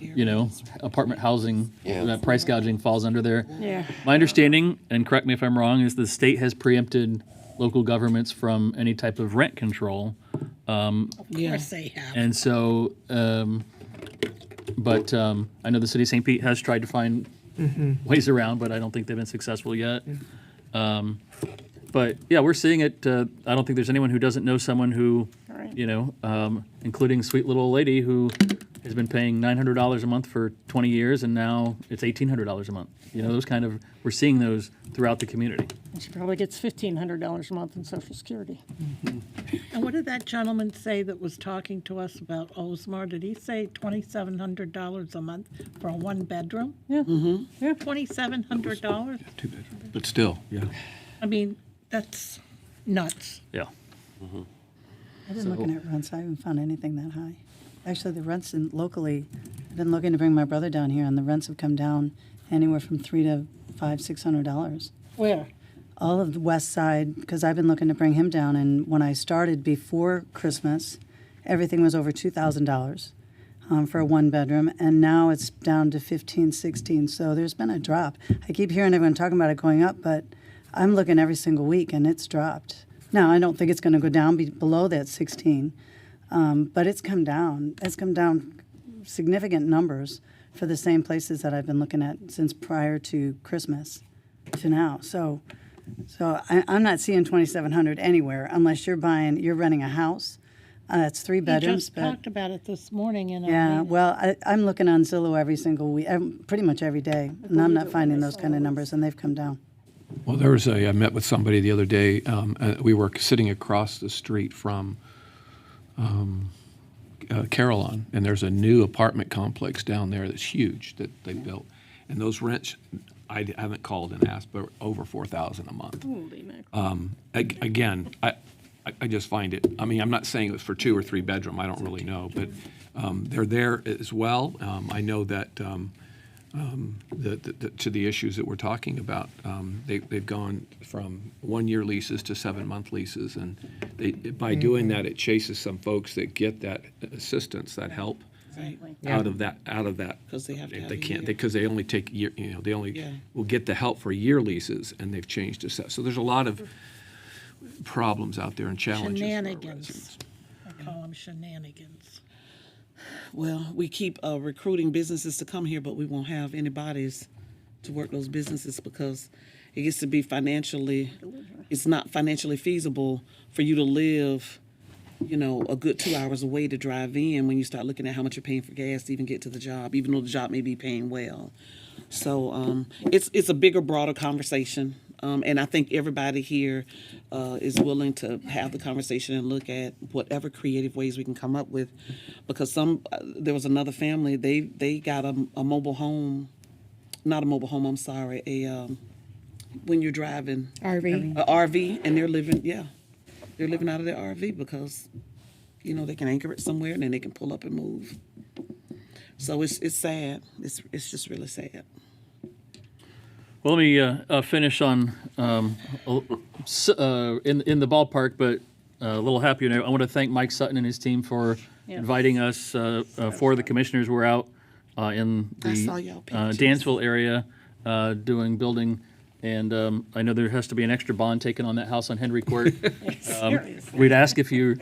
apartment housing, that price gouging falls under there. Yeah. My understanding, and correct me if I'm wrong, is the state has preempted local governments from any type of rent control. Of course they have. And so, but I know the city of St. Pete has tried to find ways around, but I don't think they've been successful yet. But yeah, we're seeing it. I don't think there's anyone who doesn't know someone who, including sweet little old lady who has been paying $900 a month for 20 years, and now it's $1,800 a month. Those kind of, we're seeing those throughout the community. And she probably gets $1,500 a month in Social Security. And what did that gentleman say that was talking to us about Osmar? Did he say $2,700 a month for a one-bedroom? Yeah. Yeah. $2,700? Two bedroom. But still, yeah. I mean, that's nuts. Yeah. I've been looking at rents. I haven't found anything that high. Actually, the rents locally, I've been looking to bring my brother down here, and the rents have come down anywhere from $300 to $600. Where? All of the west side, because I've been looking to bring him down, and when I started before Christmas, everything was over $2,000 for a one-bedroom, and now it's down to $1,500, $1,600. So there's been a drop. I keep hearing everyone talking about it going up, but I'm looking every single week, and it's dropped. Now, I don't think it's going to go down below that 16, but it's come down. It's come down significant numbers for the same places that I've been looking at since prior to Christmas to now. So I'm not seeing 2,700 anywhere unless you're renting a house. That's 3 bedrooms. We just talked about it this morning in our Yeah, meeting. well, I'm looking on Zillow every single week, pretty much every day, and I'm not finding those kind of numbers, and they've come down. Well, I met with somebody the other day. We were sitting across the street from Carillon, and there's a new apartment complex down there that's huge that they built. And those rents, I haven't called and asked, but over $4,000 a month. Holy mackerel. Again, I just find it, I mean, I'm not saying it was for 2 or 3 bedroom, I don't really know, but they're there as well. I know that to the issues that we're talking about, they've gone from 1-year leases to 7-month leases, and by doing that, it chases some folks that get that assistance, that help out of that. Because they have to have They a can't, year. because they only take year, they only will get the help for year leases, and they've changed to set. So there's a lot of problems out there and challenges. Shenanigans. I call them shenanigans. Well, we keep recruiting businesses to come here, but we won't have any bodies to work those businesses because it gets to be it's not financially feasible for you to live, a good 2 hours away to drive in when you start looking at how much you're paying for gas to even get to the job, even though the job may be paying well. So it's a bigger, broader conversation. And I think everybody here is willing to have the conversation and look at whatever creative ways we can come up with. Because there was another family, they got a mobile home, not a mobile home, I'm sorry, when you're driving RV. a RV, and they're living out of their RV because, you know, they can anchor it somewhere and then they can pull up and move. So it's sad. It's just really sad. Well, let me finish on in the ballpark, but a little happier note. I want to thank Mike Sutton and his team for inviting us. Four of the commissioners were out in I saw y'all the pictures. Dansville area doing building, and I know there has to be an extra bond taken on that house on Henry Court. We'd ask if you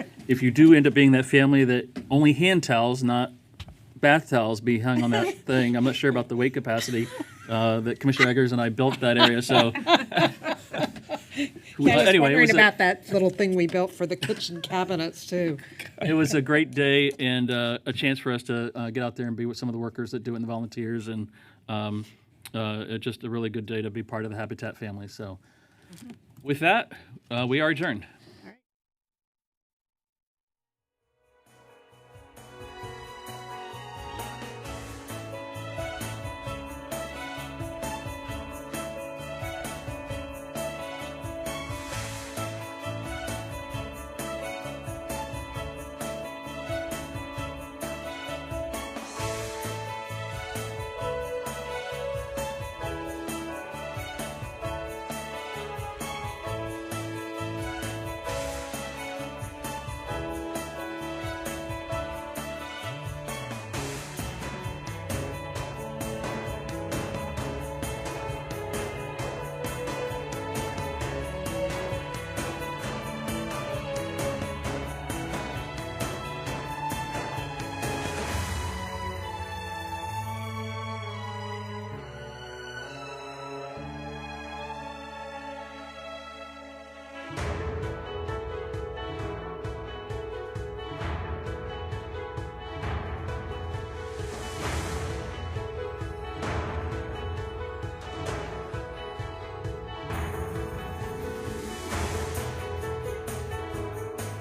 do end up being that family that only hand towels, not bath towels, be hung on that thing. I'm not sure about the weight capacity that Commissioner Eggers and I built that area, so. I was Anyway, wondering about that little thing we built for the kitchen cabinets too. It was a great day and a chance for us to get out there and be with some of the workers that do it and the volunteers, and just a really good day to be part of the Habitat family. So with that, we are adjourned.